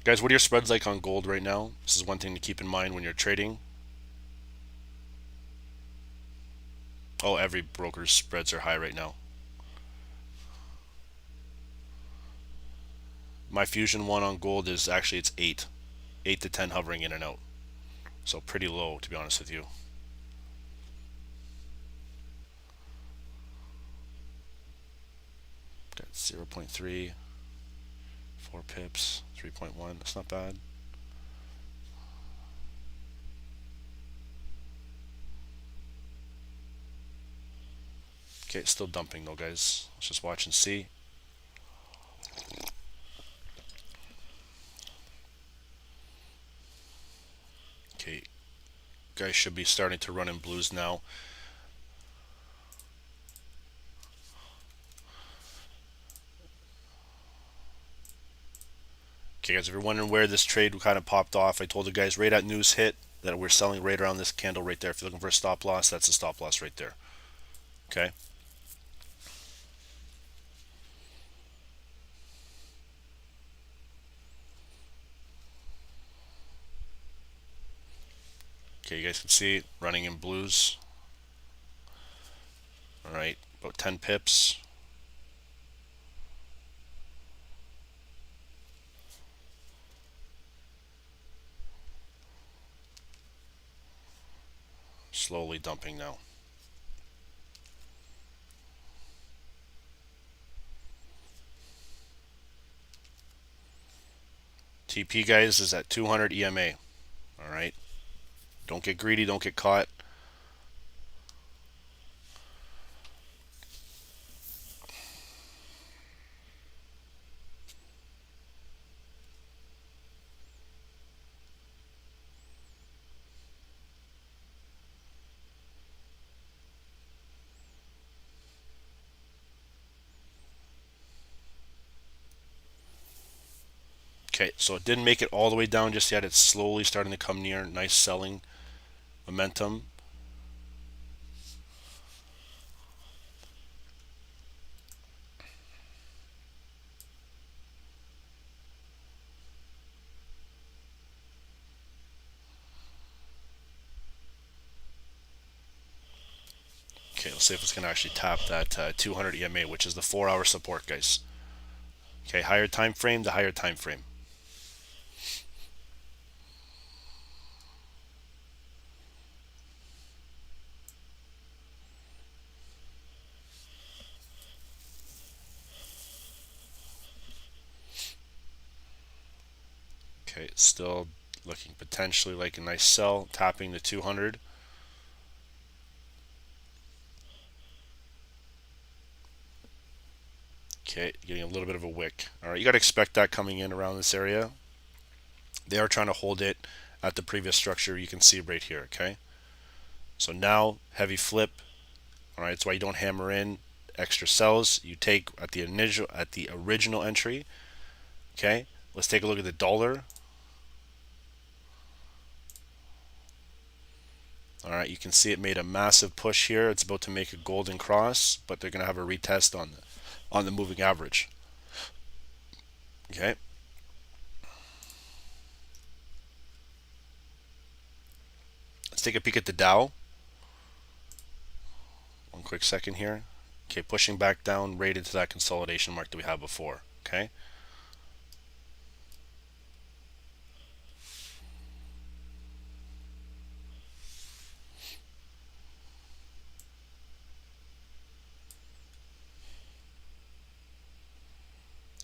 Guys, what are your spreads like on gold right now? This is one thing to keep in mind when you're trading. Oh, every broker's spreads are high right now. My Fusion one on gold is actually, it's 8. 8 to 10 hovering in and out. So pretty low, to be honest with you. Got 0.3, 4 pips, 3.1. That's not bad. Okay, it's still dumping though, guys. Let's just watch and see. Okay, guys should be starting to run in blues now. Okay, guys, if you're wondering where this trade kind of popped off, I told you guys right at news hit that we're selling right around this candle right there. If you're looking for a stop loss, that's a stop loss right there. Okay. Okay, you guys can see running in blues. All right, about 10 pips. Slowly dumping now. TP, guys, is at 200 EMA. All right. Don't get greedy. Don't get caught. Okay, so it didn't make it all the way down just yet. It's slowly starting to come near. Nice selling momentum. Okay, let's see if it's going to actually tap that 200 EMA, which is the 4-hour support, guys. Okay, higher time frame, the higher time frame. Okay, still looking potentially like a nice sell, tapping the 200. Okay, getting a little bit of a wick. All right, you got to expect that coming in around this area. They are trying to hold it at the previous structure you can see right here, okay? So now, heavy flip. All right, that's why you don't hammer in extra sells. You take at the original entry, okay? Let's take a look at the dollar. All right, you can see it made a massive push here. It's about to make a golden cross, but they're going to have a retest on the moving average. Okay. take a peek at the Dow. One quick second here. Okay, pushing back down right into that consolidation mark that we had before. Okay.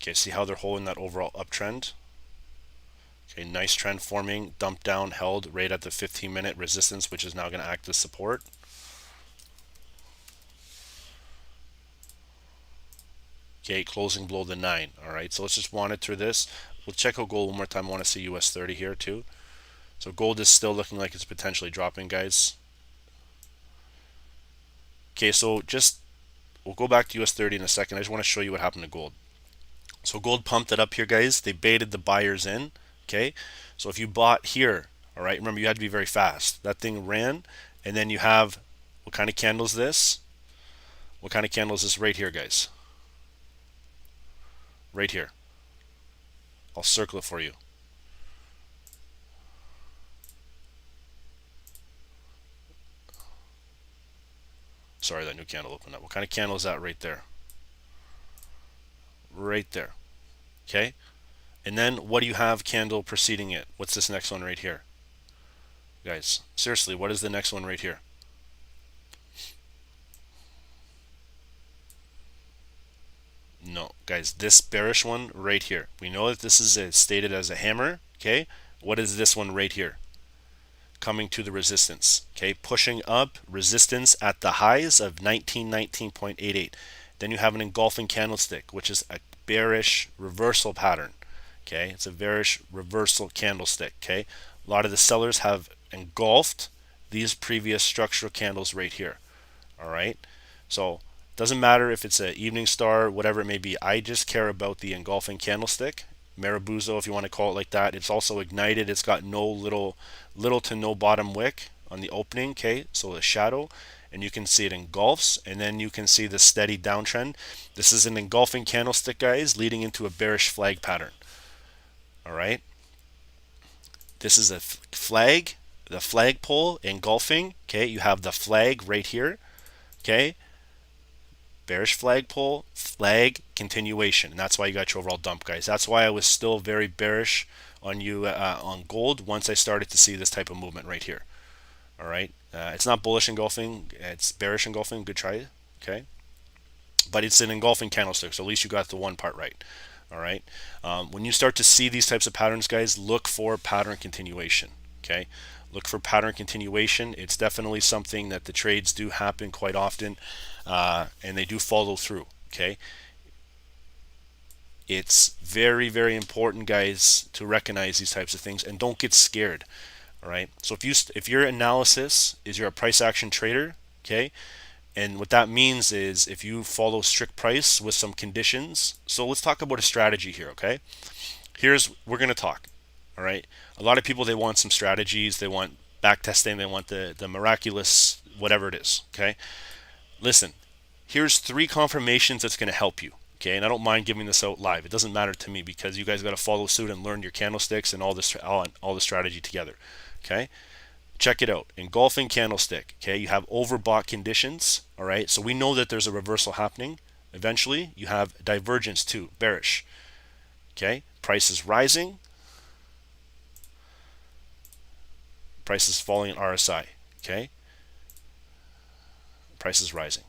Okay, see how they're holding that overall uptrend? Okay, nice trend forming, dumped down, held right at the 15-minute resistance, which is now going to act as support. Okay, closing below the 9. All right, so let's just monitor this. We'll check out gold one more time. I want to see US 30 here too. So gold is still looking like it's potentially dropping, guys. Okay, so we'll go back to US 30 in a second. I just want to show you what happened to gold. So gold pumped it up here, guys. They baited the buyers in. Okay, so if you bought here, all right, remember you had to be very fast. That thing ran, and then you have, what kind of candle is this? What kind of candle is this right here, guys? Right here. I'll circle it for you. Sorry, that new candle opened up. What kind of candle is that right there? Right there. Okay, and then what do you have candle preceding it? What's this next one right here? Guys, seriously, what is the next one right here? No, guys, this bearish one right here. We know that this is stated as a hammer. Okay, what is this one right here? Coming to the resistance. Okay, pushing up resistance at the highs of 1919.88. Then you have an engulfing candlestick, which is a bearish reversal pattern. Okay, it's a bearish reversal candlestick. Okay, a lot of the sellers have engulfed these previous structural candles right here. All right, so doesn't matter if it's an evening star, whatever it may be. I just care about the engulfing candlestick, Marabouzo, if you want to call it like that. It's also ignited. It's got no little to no bottom wick on the opening. Okay, so the shadow, and you can see it engulfs, and then you can see the steady downtrend. This is an engulfing candlestick, guys, leading into a bearish flag pattern. All right, this is a flag, the flagpole engulfing. Okay, you have the flag right here. Okay, bearish flagpole, flag continuation, and that's why you got your overall dump, guys. That's why I was still very bearish on you on gold once I started to see this type of movement right here. All right, it's not bullish engulfing, it's bearish engulfing. Good try. Okay, but it's an engulfing candlestick, so at least you got the one part right. All right, when you start to see these types of patterns, guys, look for pattern continuation. Okay, look for pattern continuation. It's definitely something that the trades do happen quite often, and they do follow through. Okay, it's very, very important, guys, to recognize these types of things and don't get scared. All right, so if your analysis is you're a price action trader, okay, and what that means is if you follow strict price with some conditions. So let's talk about a strategy here. Okay, we're going to talk. All right, a lot of people, they want some strategies, they want back testing, they want the miraculous whatever it is. Okay, listen, here's 3 confirmations that's going to help you. Okay, and I don't mind giving this out live. It doesn't matter to me because you guys got to follow suit and learn your candlesticks and all the strategy together. Okay, check it out. Engulfing candlestick. Okay, you have overbought conditions. All right, so we know that there's a reversal happening. Eventually, you have divergence too, bearish. Okay, price is rising, price is falling in RSI. Okay, price is rising.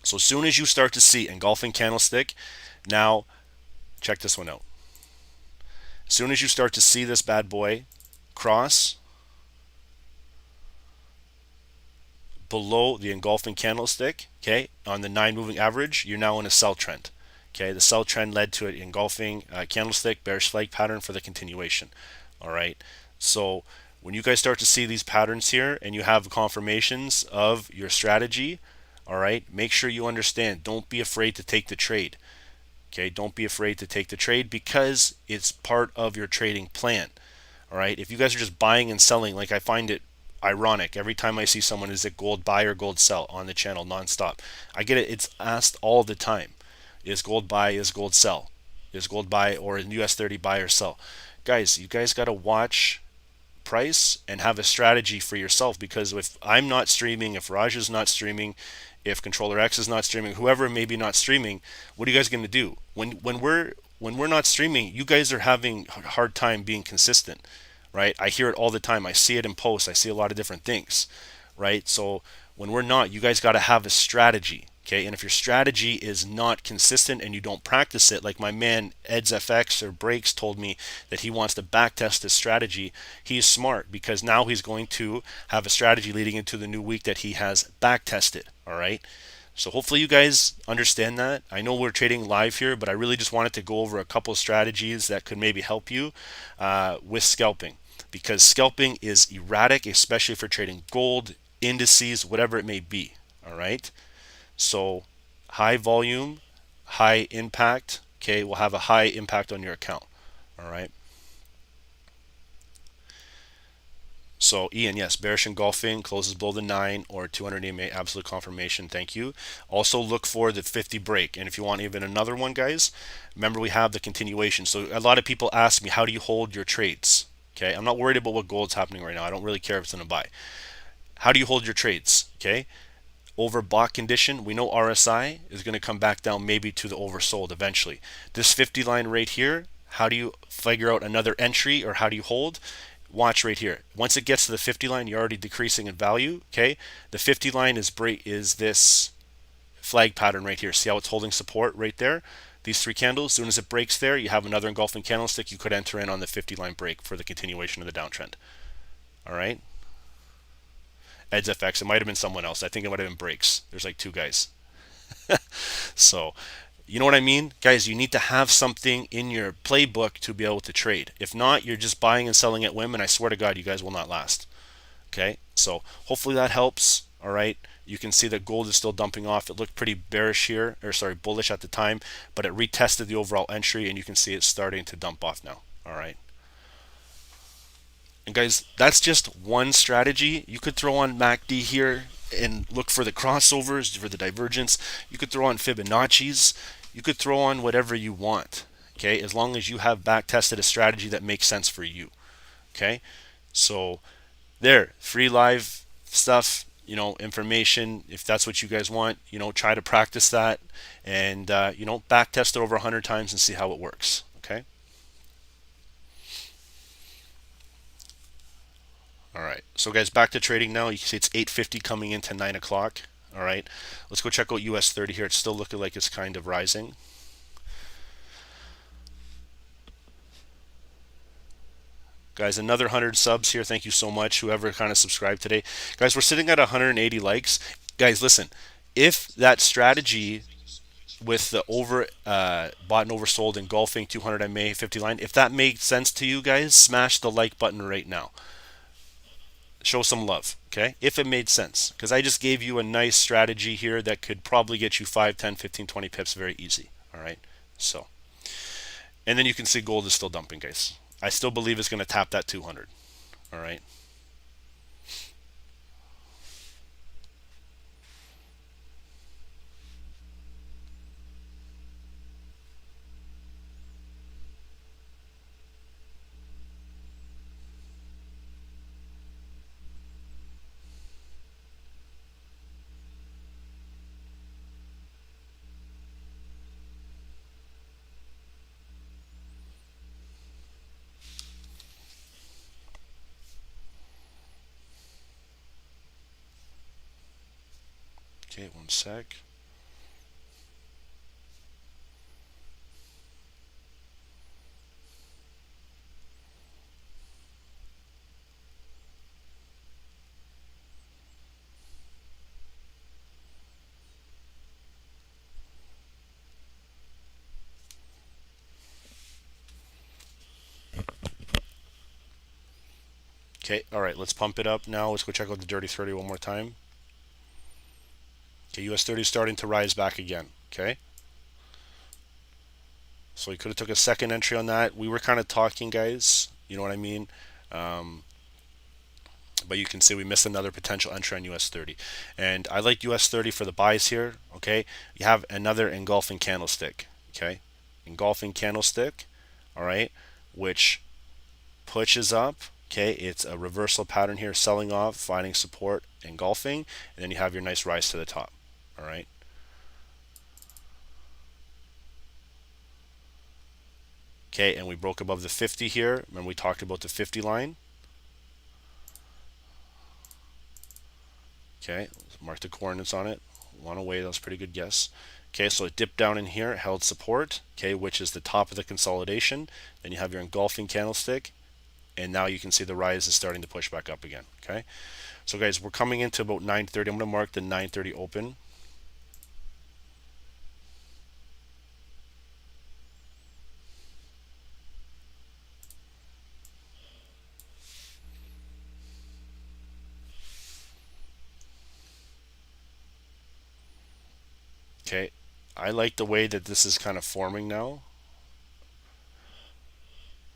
So as soon as you start to see engulfing candlestick, now check this one out. As soon as you start to see this bad boy cross below the engulfing candlestick, okay, on the 9 moving average, you're now in a sell trend. Okay, the sell trend led to an engulfing candlestick, bearish flag pattern for the continuation. All right, so when you guys start to see these patterns here and you have confirmations of your strategy, all right, make sure you understand. Don't be afraid to take the trade. Okay, don't be afraid to take the trade because it's part of your trading plan. All right, if you guys are just buying and selling, like I find it ironic every time I see someone, is it gold buy or gold sell on the channel nonstop. I get it, it's asked all the time. Is gold buy, is gold sell? Is gold buy or in US 30 buy or sell? Guys, you guys got to watch price and have a strategy for yourself. Because if I'm not streaming, if Raj is not streaming, if Controller X is not streaming, whoever may be not streaming, what are you guys going to do when we're not streaming? You guys are having a hard time being consistent, right? I hear it all the time. I see it in posts. I see a lot of different things, right? So when we're not, you guys got to have a strategy. Okay, and if your strategy is not consistent and you don't practice it, like my man Ed's FX or Breaks told me that he wants to backtest his strategy, he's smart because now he's going to have a strategy leading into the new week that he has backtested. All right. So hopefully you guys understand that. I know we're trading live here, but I really just wanted to go over a couple of strategies that could maybe help you with scalping, because scalping is erratic, especially for trading gold, indices, whatever it may be. All right. So high volume, high impact, okay, will have a high impact on your account. All right. So Ian, yes, bearish engulfing closes below the 9 or 200 EMA, absolute confirmation. Thank you. Also look for the 50 break. And if you want even another one, guys, remember we have the continuation. So a lot of people ask me, how do you hold your trades? Okay, I'm not worried about what gold's happening right now. I don't really care if it's in a buy. How do you hold your trades? Okay, overbought condition, we know RSI is going to come back down maybe to the oversold eventually. This 50 line right here, how do you figure out another entry, or how do you hold? Watch right here. Once it gets to the 50 line, you're already decreasing in value. Okay, the 50 line is this flag pattern right here. See how it's holding support right there? These three candles, as soon as it breaks there, you have another engulfing candlestick. You could enter in on the 50 line break for the continuation of the downtrend. All right. Ed's FX. It might have been someone else. I think it might have been Breaks. There's like two guys. So, you know what I mean? Guys, you need to have something in your playbook to be able to trade. If not, you're just buying and selling at whim, and I swear to God, you guys will not last. Okay? So, hopefully that helps. All right? You can see that gold is still dumping off. It looked pretty bearish here, or sorry, bullish at the time, but it retested the overall entry, and you can see it's starting to dump off now. All right? And guys, that's just one strategy. You could throw on MACD here and look for the crossovers, for the divergence. You could throw on Fibonacci's. You could throw on whatever you want, okay, as long as you have back tested a strategy that makes sense for you. Okay, so there, free live stuff, information. If that's what you guys want, try to practice that, and back test it over 100 times and see how it works. Okay. All right, so guys, back to trading now. You can see it's 8:50 coming into 9 o'clock. All right, let's go check out US 30 here. It's still looking like it's kind of rising. Guys, another 100 subs here. Thank you so much, whoever kind of subscribed today. Guys, we're sitting at 180 likes. Guys, listen, if that strategy with the bought and oversold engulfing 200 MA 50 line, if that made sense to you guys, smash the like button right now. Show some love, okay, if it made sense, because I just gave you a nice strategy here that could probably get you 5, 10, 15, 20 pips very easy. All right, so, and then you can see gold is still dumping, guys. I still believe it's going to tap that 200. All right. Okay, one sec. Okay, all right, let's pump it up now. Let's go check out the dirty 30 one more time. Okay, US 30 is starting to rise back again. Okay, so you could have took a second entry on that. We were kind of talking, guys, you know what I mean? But you can see we missed another potential entry on US 30. And I like US 30 for the buys here. Okay, you have another engulfing candlestick. Okay, engulfing candlestick, all right, which pushes up. Okay, it's a reversal pattern here, selling off, finding support, engulfing, and then you have your nice rise to the top. All right. Okay, and we broke above the 50 here. Remember we talked about the 50 line. Okay, mark the coordinates on it. One away, that was a pretty good guess. Okay, so it dipped down in here, held support, okay, which is the top of the consolidation. Then you have your engulfing candlestick, and now you can see the rise is starting to push back up again. Okay, so guys, we're coming into about 9:30. I'm going to mark the 9:30 open. Okay, I like the way that this is kind of forming now.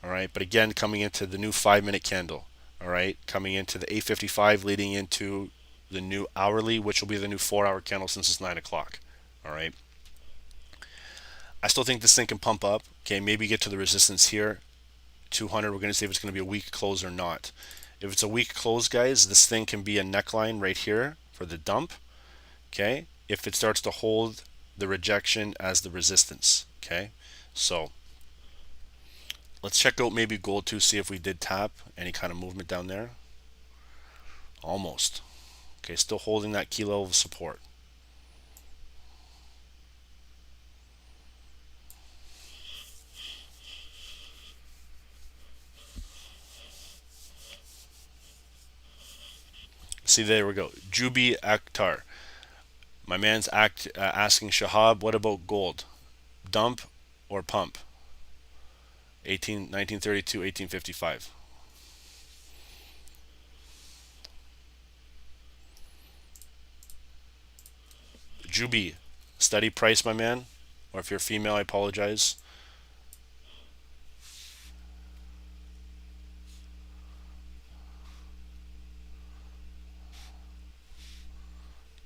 All right, but again, coming into the new 5-minute candle. All right, coming into the 8:55, leading into the new hourly, which will be the new 4-hour candle since it's 9 o'clock. All right, I still think this thing can pump up. Okay, maybe get to the resistance here, 200. We're going to see if it's going to be a weak close or not. If it's a weak close, guys, this thing can be a neckline right here for the dump. Okay, if it starts to hold the rejection as the resistance. Okay, so let's check out maybe gold too, see if we did tap any kind of movement down there. Almost. Okay, still holding that key level of support. See, there we go. Jubi Akhtar. My man's asking Shahab, what about gold? Dump or pump? 1932, 1855. Jubi, study price, my man. Or if you're female, I apologize.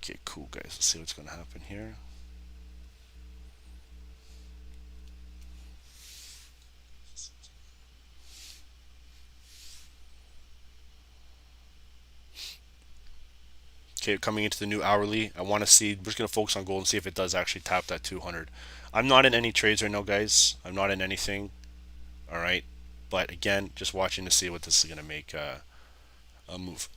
Okay, cool, guys. Let's see what's going to happen here. Okay, coming into the new hourly, I want to see, we're just going to focus on gold and see if it does actually tap that 200. I'm not in any trades right now, guys. I'm not in anything. All right. But again, just watching to see what this is going to make a move.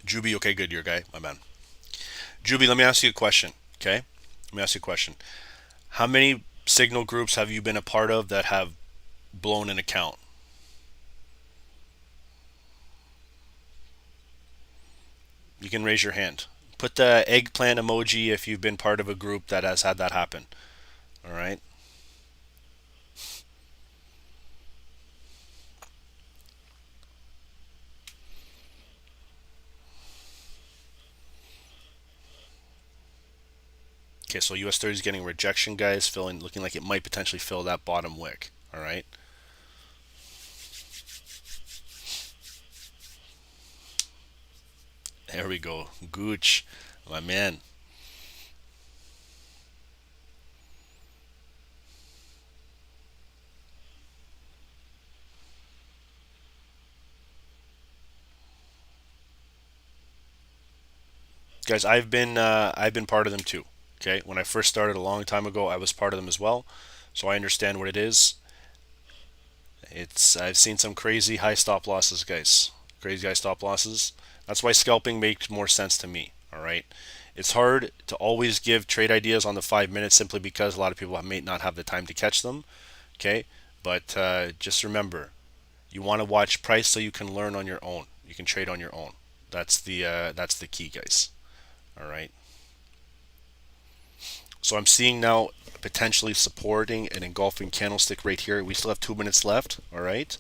Juby, okay, good, your guy, my man. Juby, let me ask you a question, okay? Let me ask you a question. How many signal groups have you been a part of that have blown an account? You can raise your hand. Put the eggplant emoji if you've been part of a group that has had that happen. All right. Okay, so US 30 is getting rejection, guys, looking like it might potentially fill that bottom wick. All right. There we go. Gooch, my man. Guys, I've been part of them too. Okay, when I first started a long time ago, I was part of them as well, so I understand what it is. I've seen some crazy high stop losses, guys. Crazy high stop losses. That's why scalping makes more sense to me. All right. It's hard to always give trade ideas on the 5 minutes simply because a lot of people may not have the time to catch them. Okay, but just remember, you want to watch price so you can learn on your own. You can trade on your own. That's the key, guys. All right. So I'm seeing now potentially supporting an engulfing candlestick right here. We still have 2 minutes left. All right.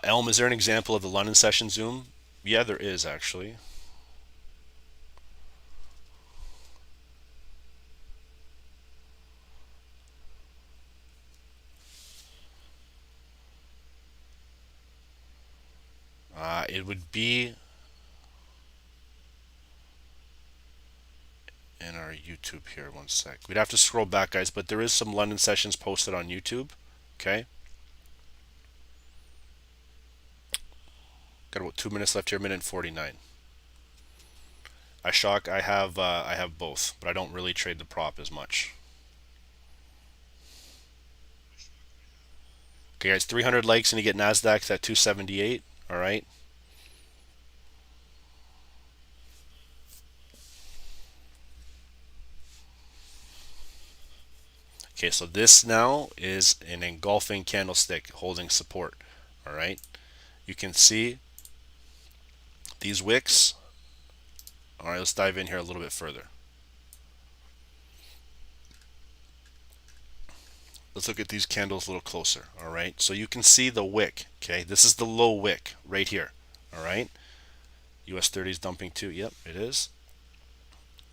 Elm, is there an example of the London session zoom? Yeah, there is actually. It would be in our YouTube here. One sec. We'd have to scroll back, guys, but there is some London sessions posted on YouTube. Okay. Got about 2 minutes left here, minute and 49. I have both, but I don't really trade the prop as much. Okay, guys, 300 likes and you get Nasdaq at 278. All right. Okay, so this now is an engulfing candlestick holding support. All right. You can see these wicks. All right, let's dive in here a little bit further. Let's look at these candles a little closer. All right, so you can see the wick. Okay, this is the low wick right here. All right, US 30 is dumping too. Yep, it is.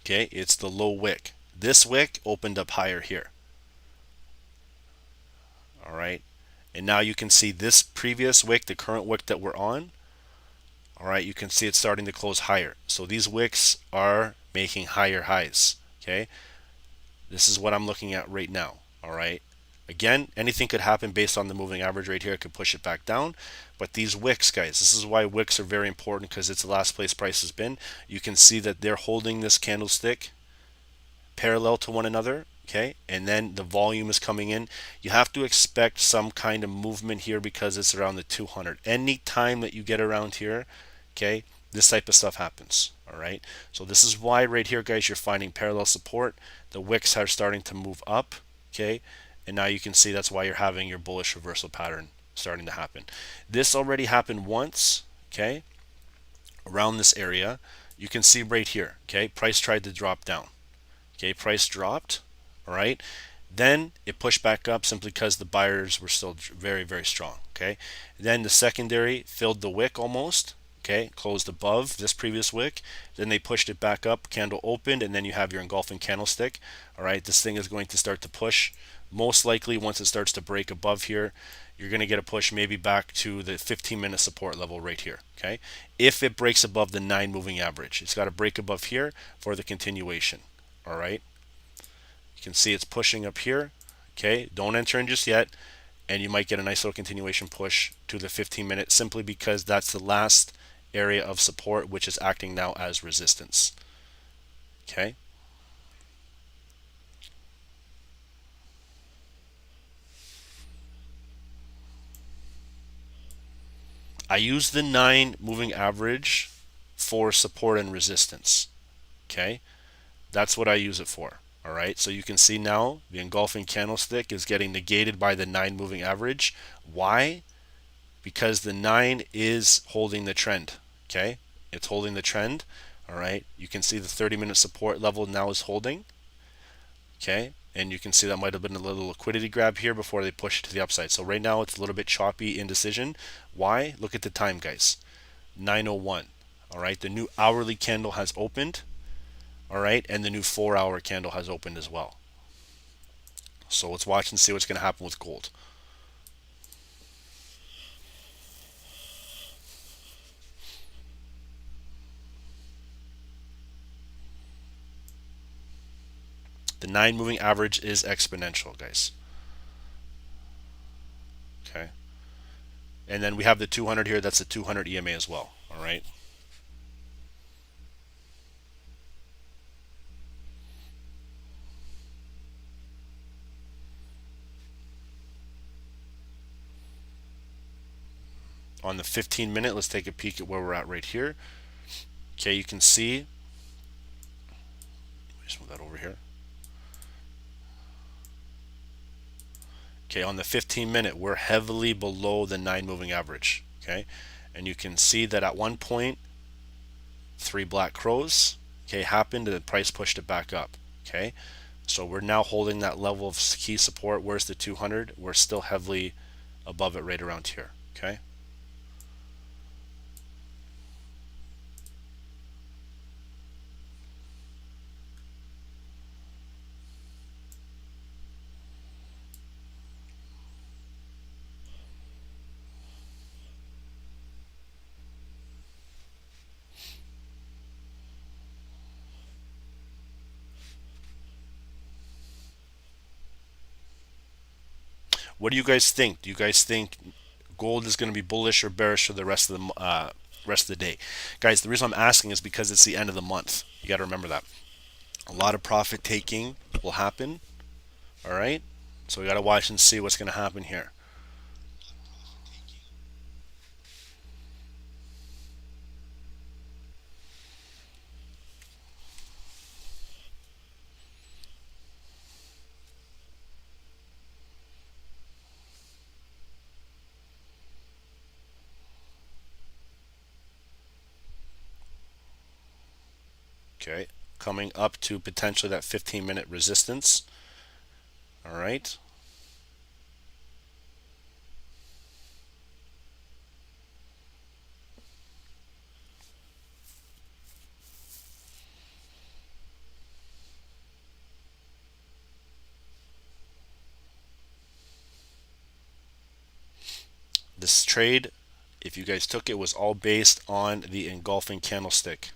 Okay, it's the low wick. This wick opened up higher here. All right, and now you can see this previous wick, the current wick that we're on. All right, you can see it's starting to close higher. So these wicks are making higher highs. Okay, this is what I'm looking at right now. All right, again, anything could happen based on the moving average right here. It could push it back down. But these wicks, guys, this is why wicks are very important, because it's the last place price has been. You can see that they're holding this candlestick parallel to one another. Okay, and then the volume is coming in. You have to expect some kind of movement here because it's around the 200. Any time that you get around here, okay, this type of stuff happens. All right, so this is why right here, guys, you're finding parallel support. The wicks are starting to move up. Okay, and now you can see that's why you're having your bullish reversal pattern starting to happen. This already happened once. Okay, around this area, you can see right here. Okay, price tried to drop down. Okay, price dropped. All right, then it pushed back up simply because the buyers were still very, very strong. Okay, then the secondary filled the wick almost. Okay, closed above this previous wick. Then they pushed it back up, candle opened, and then you have your engulfing candlestick. All right, this thing is going to start to push. Most likely, once it starts to break above here, you're going to get a push maybe back to the 15-minute support level right here. Okay, if it breaks above the 9 moving average, it's got to break above here for the continuation. All right, you can see it's pushing up here. Okay, don't enter in just yet, and you might get a nice little continuation push to the 15-minute simply because that's the last area of support, which is acting now as resistance. Okay, I use the 9 moving average for support and resistance. Okay, that's what I use it for. All right, so you can see now the engulfing candlestick is getting negated by the 9 moving average. Why? Because the 9 is holding the trend. Okay, it's holding the trend. All right, you can see the 30-minute support level now is holding. Okay, and you can see that might have been a little liquidity grab here before they push it to the upside. So right now it's a little bit choppy indecision. Why? Look at the time, guys. 9:01. All right, the new hourly candle has opened. All right, and the new 4-hour candle has opened as well. So let's watch and see what's going to happen with gold. The 9 moving average is exponential, guys. Okay, and then we have the 200 here. That's the 200 EMA as well. All right. On the 15-minute, let's take a peek at where we're at right here. Okay, you can see, just move that over here. Okay, on the 15-minute, we're heavily below the 9 moving average. Okay, and you can see that at one point, 3 black crows, okay, happened and the price pushed it back up. Okay, so we're now holding that level of key support. Where's the 200? We're still heavily above it right around here. Okay. What do you guys think? Do you guys think gold is going to be bullish or bearish for the rest of the day? Guys, the reason I'm asking is because it's the end of the month. You got to remember that. A lot of profit taking will happen. All right. So we got to watch and see what's going to happen here. Okay. Coming up to potentially that 15-minute resistance. All right. This trade, if you guys took it, was all based on the engulfing candlestick.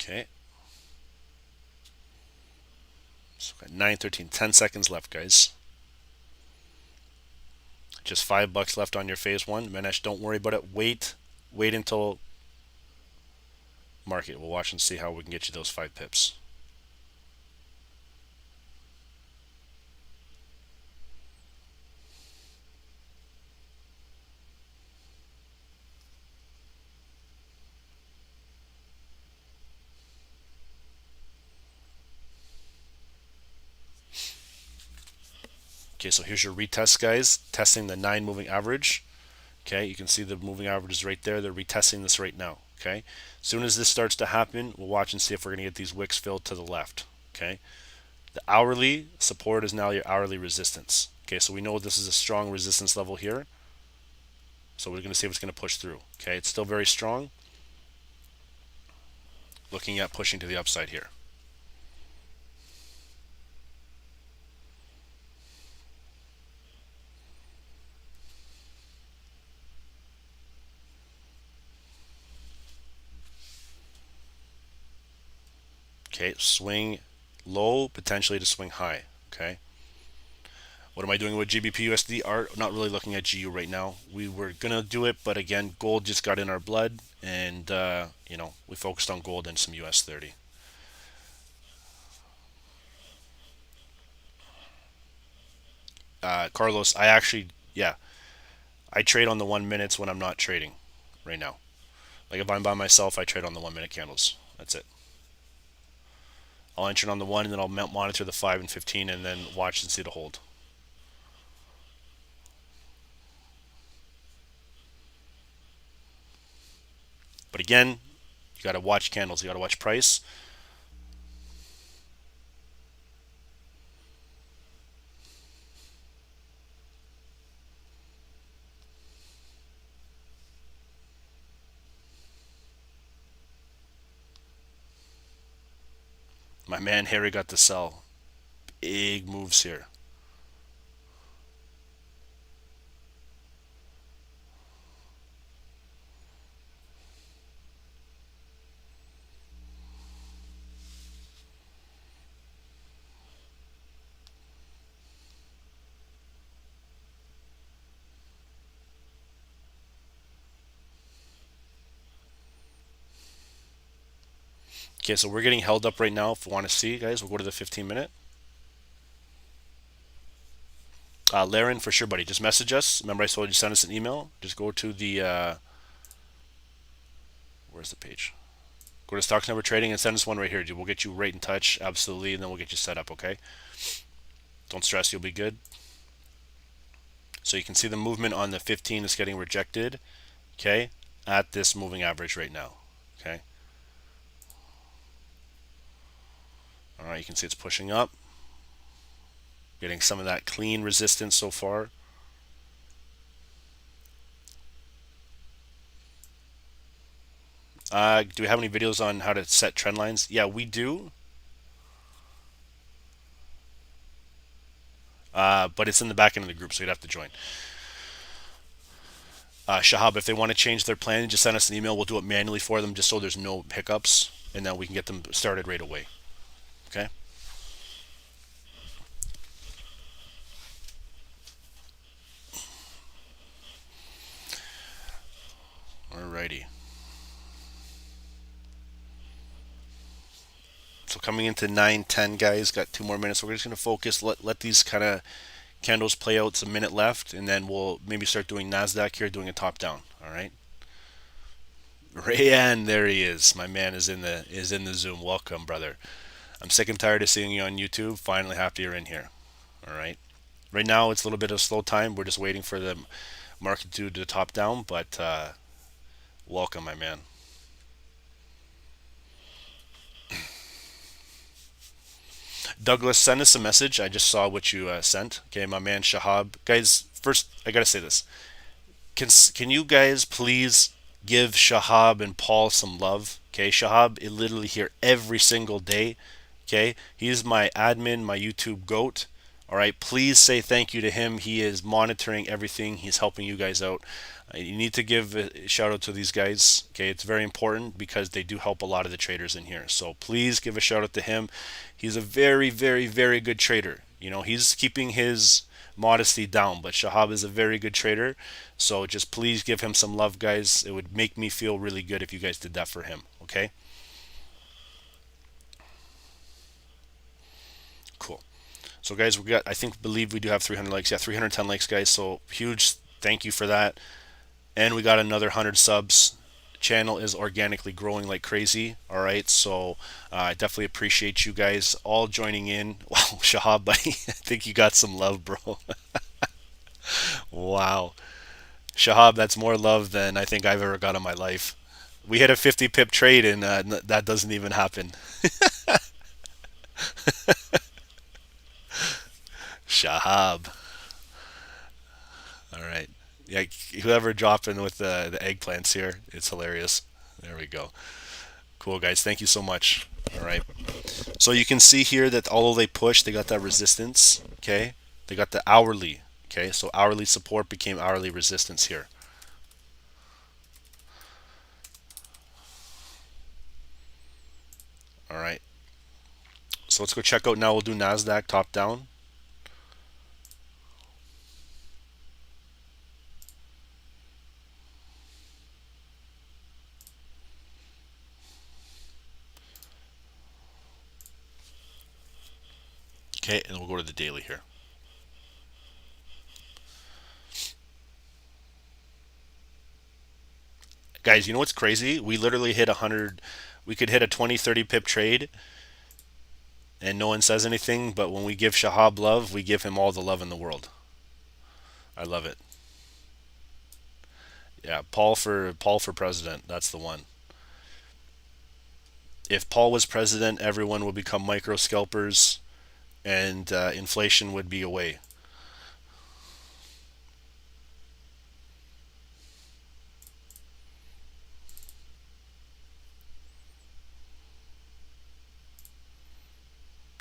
Okay. So 9:13, 10 seconds left, guys. Just $5 left on your phase one. Manesh, don't worry about it. Wait until market. We'll watch and see how we can get you those 5 pips. Okay, so here's your retest, guys. Testing the 9 moving average. Okay, you can see the moving average is right there. They're retesting this right now. Okay, as soon as this starts to happen, we'll watch and see if we're going to get these wicks filled to the left. Okay, the hourly support is now your hourly resistance. Okay, so we know this is a strong resistance level here. So we're going to see if it's going to push through. Okay, it's still very strong. Looking at pushing to the upside here. Okay, swing low, potentially to swing high. Okay. What am I doing with GBP USD? Not really looking at GU right now. We were gonna do it, but again, gold just got in our blood, and we focused on gold and some US 30. Carlos, yeah, I trade on the 1 minutes when I'm not trading right now. Like if I'm by myself, I trade on the 1 minute candles. That's it. I'll enter it on the one, and then I'll monitor the 5 and 15, and then watch and see the hold. But again, you got to watch candles. You got to watch price. My man Harry got to sell. Big moves here. Okay, so we're getting held up right now. If you want to see, guys, we'll go to the 15-minute. Laren, for sure, buddy. Just message us. Remember, I told you send us an email. Just go to the where's the page? Go to Stocks Number Trading and send us one right here, dude. We'll get you right in touch, absolutely, and then we'll get you set up. Okay? Don't stress. You'll be good. So you can see the movement on the 15 is getting rejected. Okay, at this moving average right now. Okay. All right, you can see it's pushing up. Getting some of that clean resistance so far. Do we have any videos on how to set trend lines? Yeah, we do. But it's in the back end of the group, so you'd have to join. Shahab, if they want to change their plan, just send us an email. We'll do it manually for them just so there's no hiccups, and then we can get them started right away. Okay? Alrighty. So coming into 9:10, guys, got 2 more minutes. We're just going to focus, let these kind of candles play out. It's a minute left, and then we'll maybe start doing Nasdaq here, doing a top down. All right. Rayan, there he is. My man is in the Zoom. Welcome, brother. I'm sick and tired of seeing you on YouTube. Finally happy you're in here. All right. Right now it's a little bit of slow time. We're just waiting for the market to do the top down, but welcome, my man. Douglas, send us a message. I just saw what you sent. Okay, my man Shahab. Guys, first I gotta say this. Can you guys please give Shahab and Paul some love? Okay, Shahab is literally here every single day. Okay, he's my admin, my YouTube goat. All right, please say thank you to him. He is monitoring everything. He's helping you guys out. You need to give a shout out to these guys. Okay, it's very important because they do help a lot of the traders in here. So please give a shout out to him. He's a very, very, very good trader. He's keeping his modesty down, but Shahab is a very good trader. So just please give him some love, guys. It would make me feel really good if you guys did that for him. Okay? Cool. So guys, believe we do have 300 likes. Yeah, 310 likes, guys. So huge thank you for that. And we got another 100 subs. Channel is organically growing like crazy. All right, so I definitely appreciate you guys all joining in. Wow, Shahab, buddy, I think you got some love, bro. Wow, Shahab, that's more love than I think I've ever got in my life. We hit a 50 pip trade, and that doesn't even happen. Shahab. All right. Yeah, whoever dropped in with the eggplants here, it's hilarious. There we go. Cool, guys. Thank you so much. All right. So you can see here that although they pushed, they got that resistance. Okay. They got the hourly. Okay. So hourly support became hourly resistance here. All right. So let's go check out now. We'll do Nasdaq top down. Okay, and we'll go to the daily here. Guys, you know what's crazy? We literally hit 100. We could hit a 20, 30 pip trade and no one says anything, but when we give Shahab love, we give him all the love in the world. I love it. Yeah, Paul for president. That's the one. If Paul was president, everyone would become micro scalpers and inflation would be away.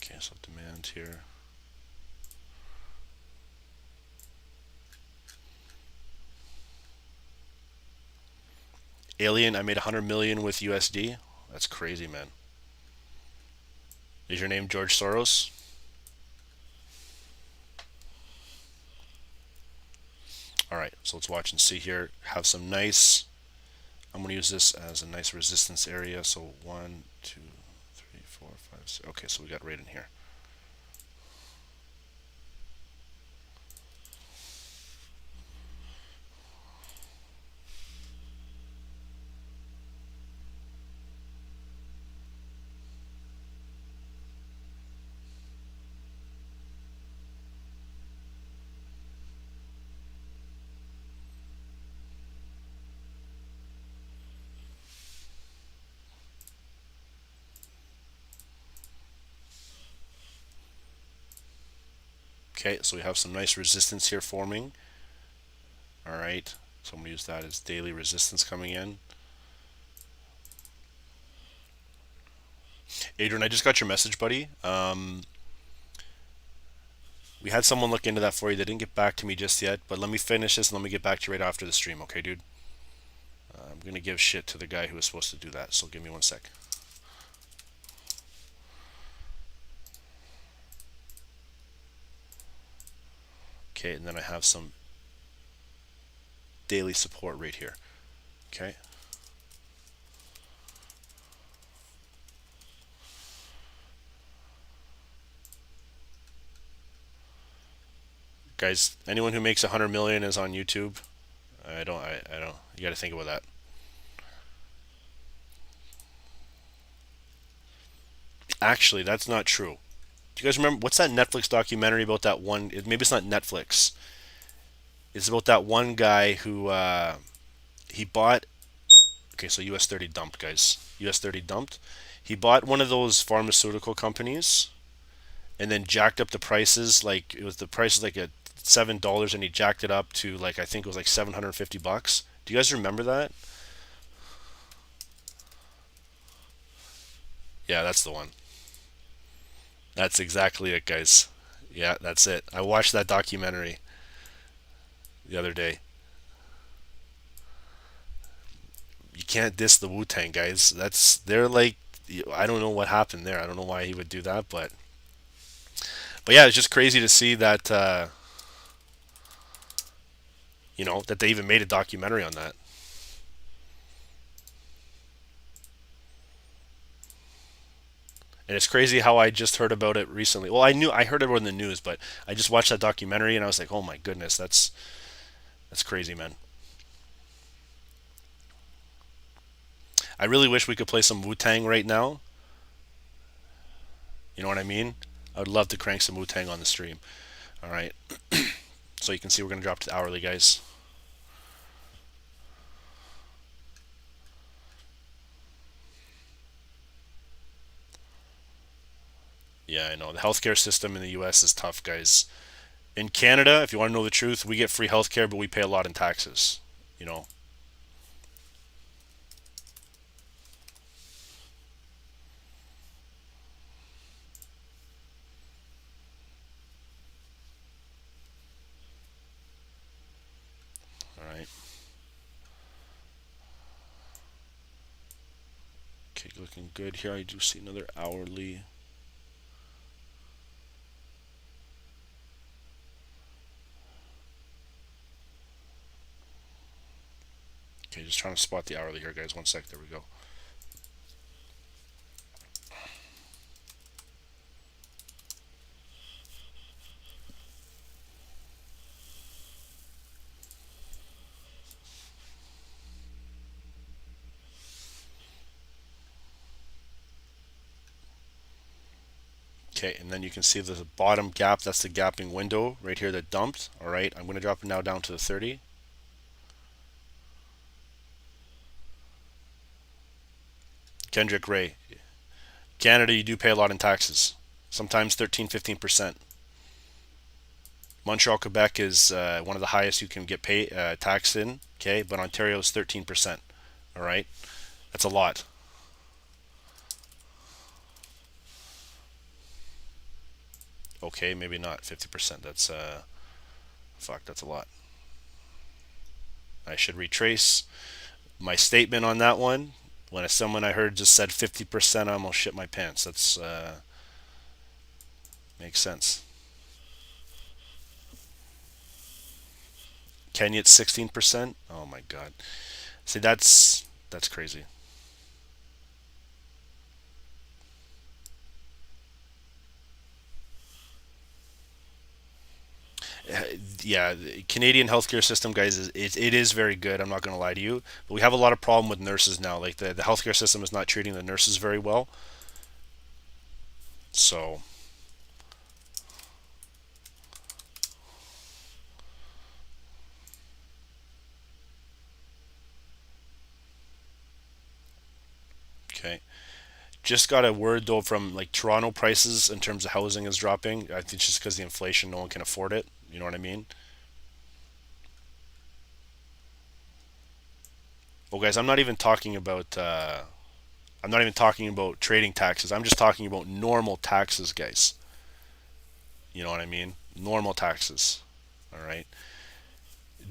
Okay, so demand here. Alien, I made 100 million with USD. That's crazy, man. Is your name George Soros? All right, so let's watch and see here. Have some nice. I'm going to use this as a nice resistance area. So 1, 2, 3, 4, 5, 6. Okay, so we got right in here. Okay, so we have some nice resistance here forming. All right, so I'm gonna use that as daily resistance coming in. Adrian, I just got your message, buddy. We had someone look into that for you. They didn't get back to me just yet, but let me finish this and let me get back to you right after the stream, okay, dude? I'm gonna give shit to the guy who was supposed to do that, so give me 1 sec. Okay, and then I have some daily support right here. Okay. Guys, anyone who makes 100 million is on YouTube. I don't. You got to think about that. Actually, that's not true. Do you guys remember what's that Netflix documentary about that one? Maybe it's not Netflix. It's about that one guy who he bought. Okay, so US 30 dumped, guys. US 30 dumped. He bought one of those pharmaceutical companies and then jacked up the prices. Like it was the price was like at $7, and he jacked it up to like I think it was like $750. Do you guys remember that? Yeah, that's the one. That's exactly it, guys. Yeah, that's it. I watched that documentary the other day. You can't diss the Wu-Tang guys. They're like I don't know what happened there. I don't know why he would do that, but yeah, it's just crazy to see that that they even made a documentary on that. And it's crazy how I just heard about it recently. Well, I heard it in the news, but I just watched that documentary and I was like, "Oh my goodness, that's crazy, man." I really wish we could play some Wu-Tang right now. You know what I mean? I would love to crank some Wu-Tang on the stream. All right. So you can see we're going to drop to the hourly, guys. Yeah, I know. The healthcare system in the US is tough, guys. In Canada, if you want to know the truth, we get free healthcare, but we pay a lot in taxes. You know. All right. Okay, looking good here. I do see another hourly. Okay, just trying to spot the hourly here, guys. 1 sec. There we go. Okay, and then you can see the bottom gap. That's the gapping window right here that dumped. All right, I'm going to drop it now down to the 30. Kendrick Ray. Canada, you do pay a lot in taxes. Sometimes 13, 15%. Montreal, Quebec is one of the highest you can get taxed in. Okay, but Ontario is 13%. All right, that's a lot. Okay, maybe not 50%. That's fuck. That's a lot. I should retrace my statement on that one. When someone I heard just said 50%, I almost shit my pants. That's makes sense. Kenya at 16%. Oh my god. See, that's crazy. Yeah, the Canadian healthcare system, guys, it is very good. I'm not going to lie to you, but we have a lot of problem with nurses now. Like the healthcare system is not treating the nurses very well. So okay, Just got a word though from like Toronto prices in terms of housing is dropping. I think it's just because the inflation, no one can afford it. You know what I mean? Well, guys, I'm not even talking about trading taxes. I'm just talking about normal taxes, guys. You know what I mean? Normal taxes. All right.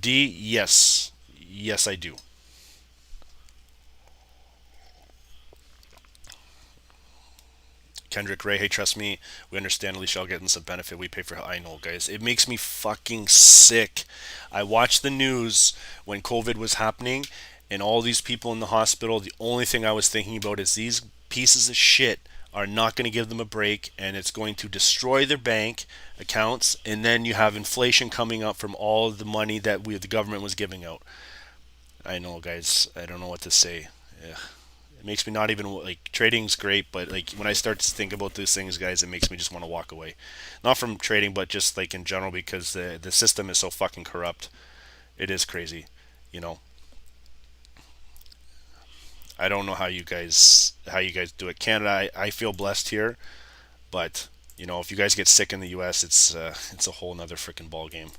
D, yes, yes, I do. Kendrick Ray, hey, trust me, we understand at least y'all getting some benefit. We pay for. I know, guys. It makes me fucking sick. I watched the news when COVID was happening, and all these people in the hospital. The only thing I was thinking about is these pieces of shit are not going to give them a break, and it's going to destroy their bank accounts. And then you have inflation coming up from all the money that the government was giving out. I know, guys. I don't know what to say. Yeah. It makes me not even like trading's great, but like when I start to think about these things, guys, it makes me just want to walk away. Not from trading, but just like in general because the system is so fucking corrupt. It is crazy, you know. I don't know how you guys do it. Canada, I feel blessed here, but you know if you guys get sick in the U.S., it's a whole nother freaking ball game.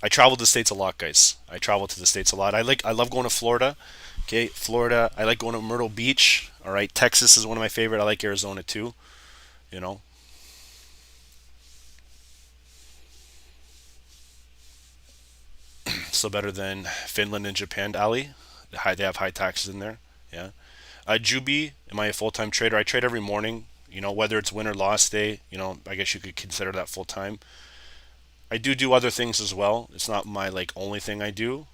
I travel to the states a lot, guys. I travel to the states a lot. I love going to Florida. Okay, Florida. I like going to Myrtle Beach. All right, Texas is one of my favorite. I like Arizona too. You know, still better than Finland and Japan. Ali, they have high taxes in there. Yeah. Juby, am I a full time trader? I trade every morning. You know, whether it's win or loss day. You know, I guess you could consider that full time. I do other things as well. It's not my like only thing I do.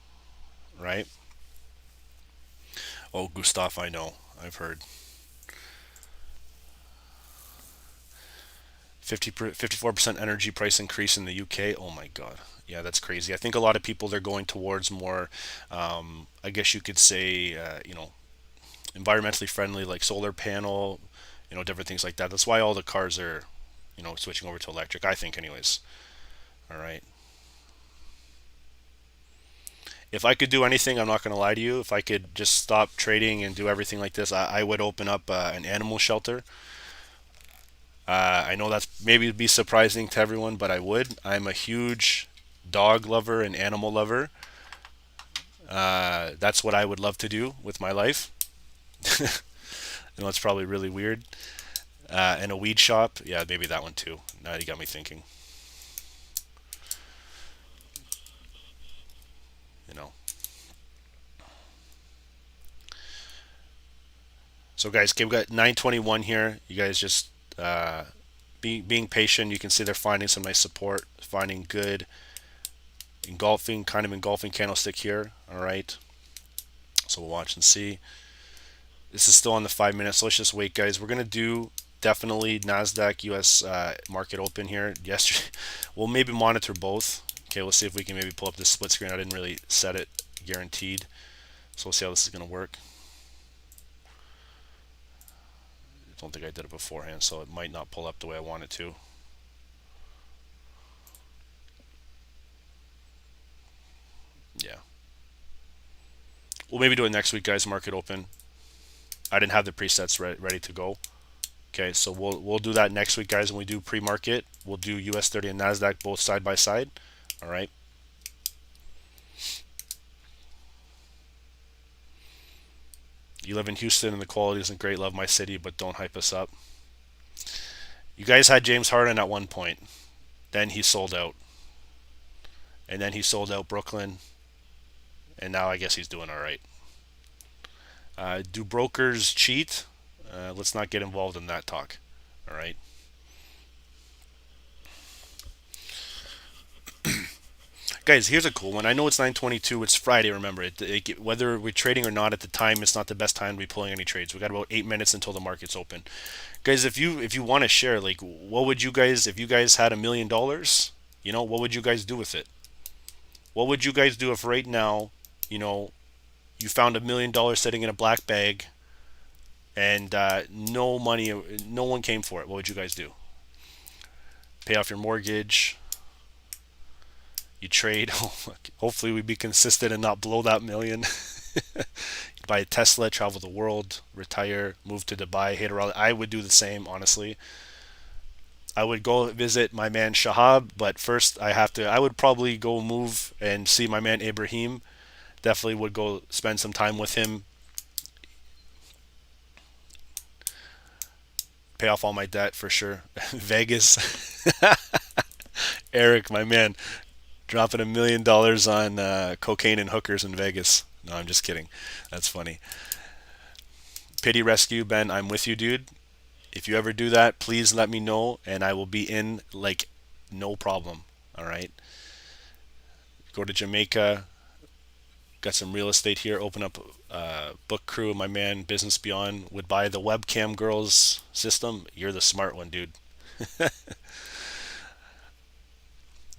Right. Oh, Gustav, I know. I've heard 54% energy price increase in the UK. Oh my God. Yeah, that's crazy. I think a lot of people they're going towards more, I guess you could say, environmentally friendly, like solar panel, different things like that. That's why all the cars are, switching over to electric. I think, anyways. All right. If I could do anything, I'm not going to lie to you. If I could just stop trading and do everything like this, I would open up an animal shelter. I know that's maybe be surprising to everyone, but I would. I'm a huge dog lover and animal lover. That's what I would love to do with my life. I know it's probably really weird. And a weed shop, yeah, maybe that one too. Now you got me thinking. You know. So guys, okay, we got 921 here. You guys just being patient. You can see they're finding some nice support, finding good engulfing candlestick here. All right. So we'll watch and see. This is still on the 5 minutes. So let's just wait, guys. We're gonna do definitely Nasdaq US market open here. Yesterday, we'll maybe monitor both. Okay, let's see if we can maybe pull up this split screen. I didn't really set it guaranteed, so we'll see how this is gonna work. I don't think I did it beforehand, so it might not pull up the way I want it to. Yeah, we'll maybe do it next week, guys. Market open. I didn't have the presets ready to go. Okay, so we'll do that next week, guys. When we do pre-market, we'll do US 30 and Nasdaq both side by side. All right. You live in Houston and the quality isn't great. Love my city, but don't hype us up. You guys had James Harden at one point. Then he sold out. And then he sold out Brooklyn. And now I guess he's doing all right. Do brokers cheat? Let's not get involved in that talk. All right. Guys, here's a cool one. I know it's 9:22. It's Friday. Remember whether we're trading or not at the time, it's not the best time to be pulling any trades. We got about 8 minutes until the market's open. Guys, if you want to share, like, what would you guys if you guys had $1 million? What would you guys do with it? What would you guys do if right now, you know, you found $1 million sitting in a black bag and no money, no one came for it? What would you guys do? Pay off your mortgage? You trade? Hopefully, we'd be consistent and not blow that million. buy a Tesla, travel the world, retire, move to Dubai, hit around. I would do the same, honestly. I would go visit my man Shahab, but first I would probably go move and see my man Ibrahim. Definitely would go spend some time with him, pay off all my debt for sure. Vegas, Eric, my man, dropping $1 million on cocaine and hookers in Vegas. No, I'm just kidding. That's funny. Pity rescue, Ben. I'm with you, dude. If you ever do that, please let me know, and I will be in like no problem. All right. Go to Jamaica. Got some real estate here. Open up book crew. My man, Business Beyond, would buy the webcam girls system. You're the smart one, dude.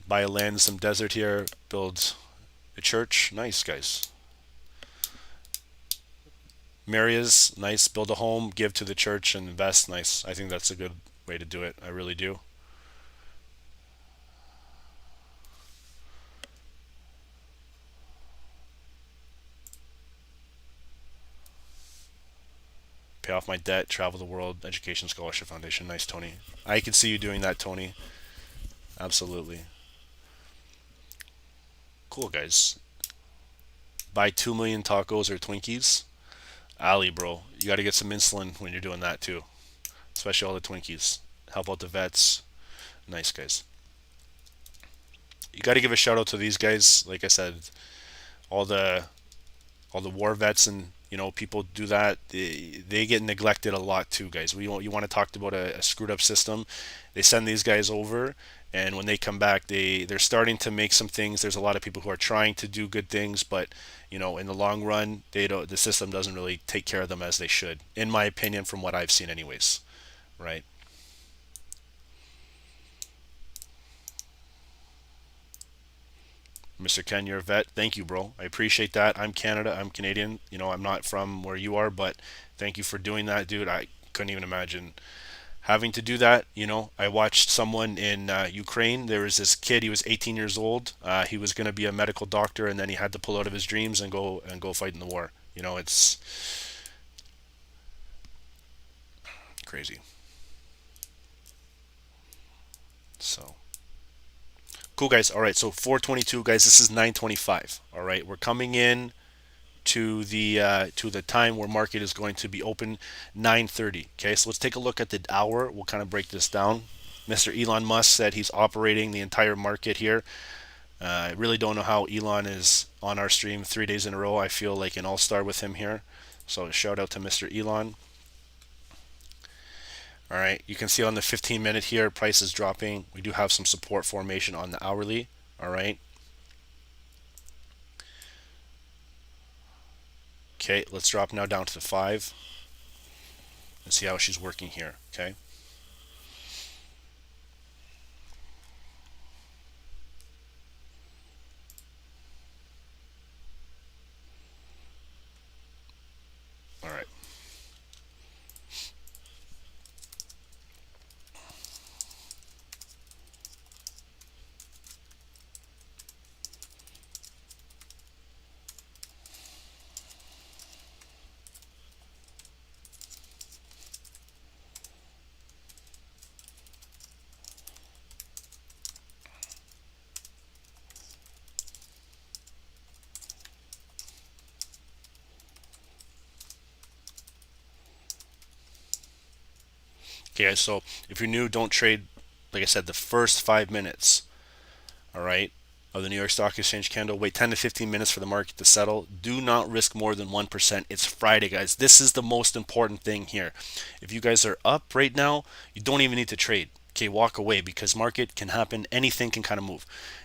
Buy a land, some desert here. Build a church. Nice, guys. Maria's nice. Build a home, give to the church, and invest. Nice. I think that's a good way to do it. I really do. Pay off my debt, travel the world, education scholarship foundation. Nice, Tony. I can see you doing that, Tony. Absolutely. Cool, guys. Buy 2 million tacos or Twinkies. Ali, bro, you got to get some insulin when you're doing that too, especially all the Twinkies. Help out the vets. Nice, guys. You got to give a shout out to these guys. Like I said, all the war vets and people do that. They get neglected a lot too, guys. You want to talk about a screwed up system? They send these guys over, and when they come back, they're starting to make some things. There's a lot of people who are trying to do good things, but in the long run, the system doesn't really take care of them as they should, in my opinion, from what I've seen, anyways. Right? Mr. Ken, you're a vet. Thank you, bro. I appreciate that. I'm Canada. I'm Canadian. I'm not from where you are, but thank you for doing that, dude. I couldn't even imagine having to do that. I watched someone in Ukraine. There was this kid. He was 18 years old. He was going to be a medical doctor, and then he had to pull out of his dreams and go fight in the war. It's crazy. So cool, guys. All right, so 422, guys. This is 925. All right, we're coming in to the time where market is going to be open, 9:30. Okay, so let's take a look at the hour. We'll kind of break this down. Mr. Elon Musk said he's operating the entire market here. I really don't know how Elon is on our stream 3 days in a row. I feel like an all-star with him here. So shout out to Mr. Elon. All right, you can see on the 15-minute here, price is dropping. We do have some support formation on the hourly. All right. Okay, let's drop now down to the 5 and see how she's working here. Okay. All right. Okay, guys, so if you're new, don't trade, like I said, the first 5 minutes, all right, of the New York Stock Exchange candle. Wait 10 to 15 minutes for the market to settle. Do not risk more than 1%. It's Friday, guys. This is the most important thing here. If you guys are up right now, you don't even need to trade. Okay, walk away because market can happen. Anything can kind of move.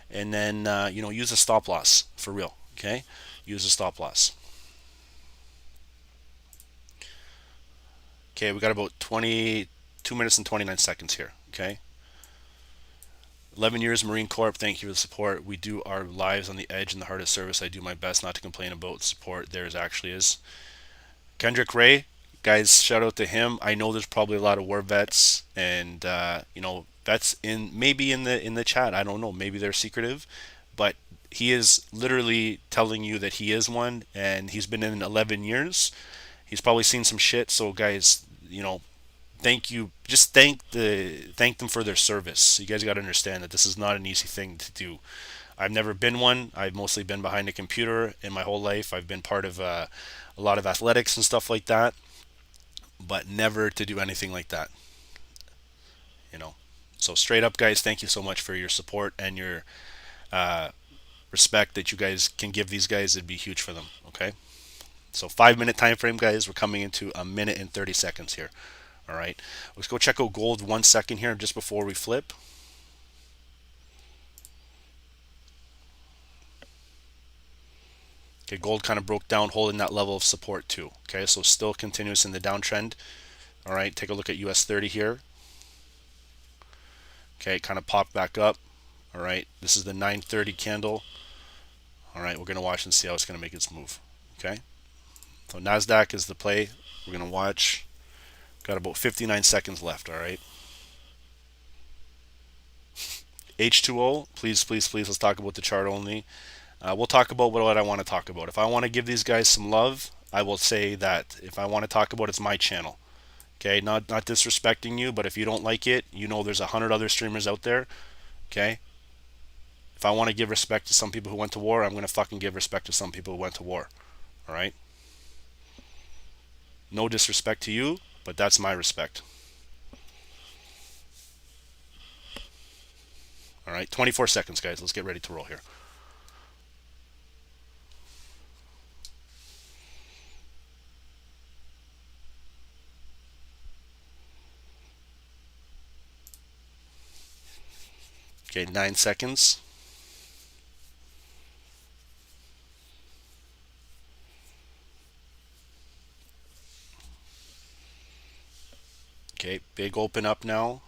And then, use a stop loss for real. Okay, use a stop loss. Okay, we got about 22 minutes and 29 seconds here. Okay. 11 years Marine Corps. Thank you for the support. We do our lives on the edge in the heart of service. I do my best not to complain about support. Theirs actually is. Kendrick Ray, guys, shout out to him. I know there's probably a lot of war vets and vets in maybe in the chat. I don't know. Maybe they're secretive, but he is literally telling you that he is one, and he's been in 11 years. He's probably seen some shit. So guys, thank you. Just thank them for their service. You guys got to understand that this is not an easy thing to do. I've never been one. I've mostly been behind a computer in my whole life. I've been part of a lot of athletics and stuff like that, but never to do anything like that. You know. So straight up, guys, thank you so much for your support and your uh, respect that you guys can give these guys. It'd be huge for them. Okay. So 5 minute time frame, guys. We're coming into a minute and 30 seconds here. All right. Let's go check out gold 1 second here just before we flip. Okay, gold kind of broke down, holding that level of support too. Okay, so still continuous in the downtrend. All right, take a look at US 30 here. Okay, it kind of popped back up. All right, this is the 930 candle. All right, we're going to watch and see how it's going to make its move. Okay, so Nasdaq is the play. We're going to watch. Got about 59 seconds left. All right. H2O, please, please, please, let's talk about the chart only. We'll talk about what I want to talk about. If I want to give these guys some love, I will say that. If I want to talk about it's my channel. Okay, not disrespecting you, but if you don't like it, there's 100 other streamers out there. Okay, if I want to give respect to some people who went to war, I'm going to fucking give respect to some people who went to war. All right, no disrespect to you, but that's my respect. All right, 24 seconds, guys. Let's get ready to roll here. Okay, 9 seconds. Okay, big open up now.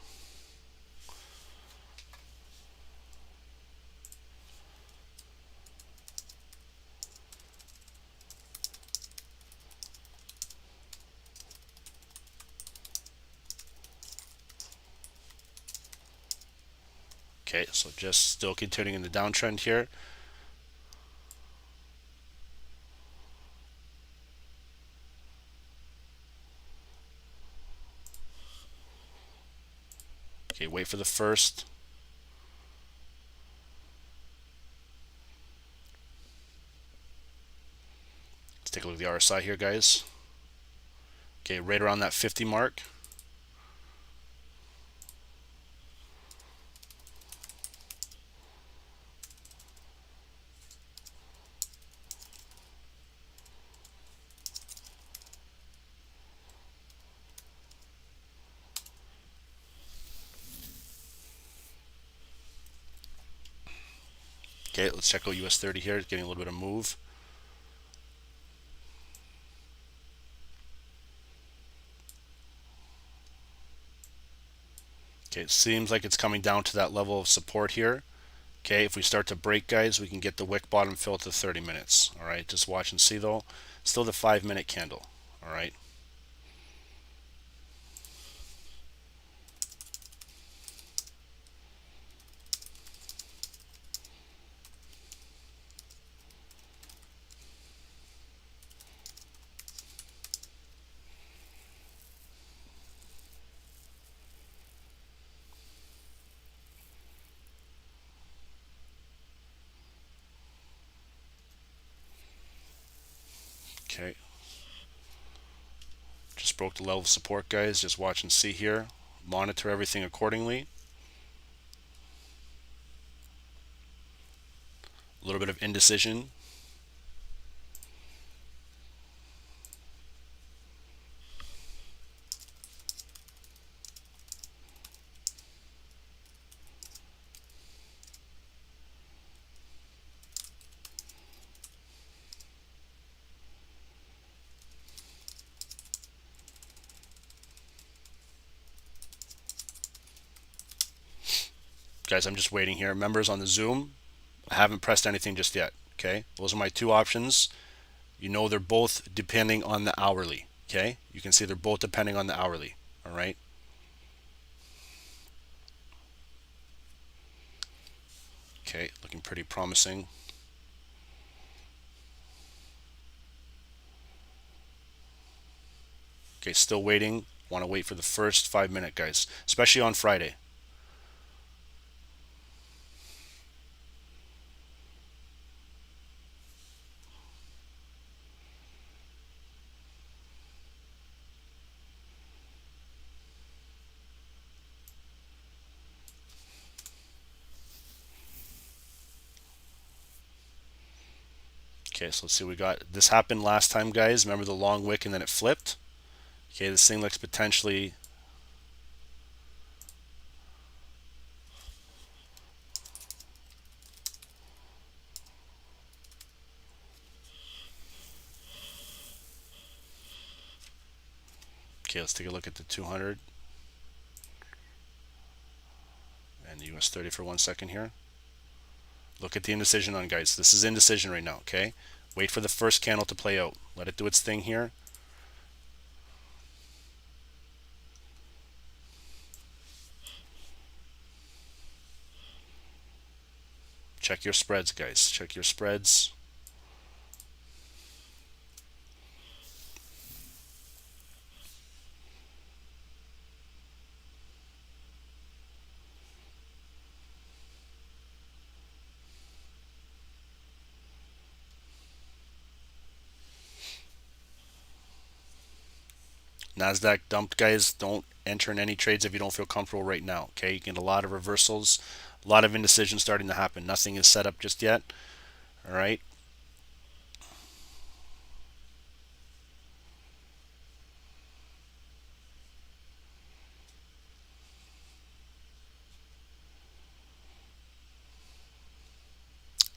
Okay, so just still continuing in the downtrend here. Okay, wait for the first. Let's take a look at the RSI here, guys. Okay, right around that 50 mark. Okay, let's check out US 30 here. It's getting a little bit of move. Okay, it seems like it's coming down to that level of support here. Okay, if we start to break, guys, we can get the wick bottom fill to 30 minutes. All right, just watch and see though. Still the 5 minute candle. All right. Okay. Just broke the level of support, guys. Just watch and see here. Monitor everything accordingly. A little bit of indecision. Guys, I'm just waiting here. Members on the Zoom, I haven't pressed anything just yet. Okay, those are my two options. They're both depending on the hourly. Okay, you can see they're both depending on the hourly. All right. Okay, looking pretty promising. Okay, still waiting. Want to wait for the first 5 minute, guys, especially on Friday. Okay, so let's see. We got this happened last time, guys. Remember the long wick and then it flipped. Okay, this thing looks potentially. Okay, let's take a look at the 200 and the US 30 for 1 second here. Look at the indecision on, guys. This is indecision right now, okay? Wait for the first candle to play out. Let it do its thing here. Check your spreads, guys. Check your spreads. Nasdaq dumped, guys. Don't enter in any trades if you don't feel comfortable right now. Okay, you get a lot of reversals, a lot of indecision starting to happen. Nothing is set up just yet. All right.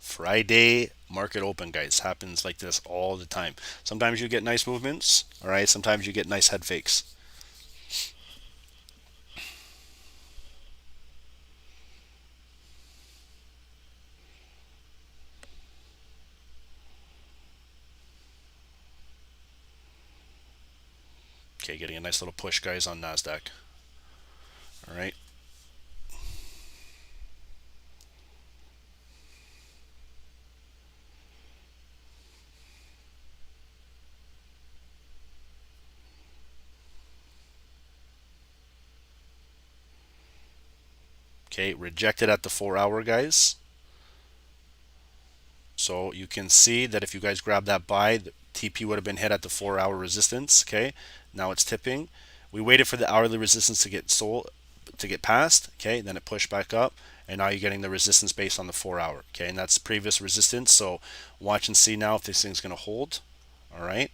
Friday market open, guys. Happens like this all the time. Sometimes you get nice movements. All right. Sometimes you get nice head fakes. Okay, getting a nice little push, guys, on Nasdaq. All right. Okay, rejected at the 4 hour, guys. So you can see that if you guys grab that buy, the TP would have been hit at the 4 hour resistance. Okay, now it's tipping. We waited for the hourly resistance to get sold, to get passed. Okay, then it pushed back up, and now you're getting the resistance based on the 4 hour. Okay, and that's previous resistance. So watch and see now if this thing's going to hold. All right.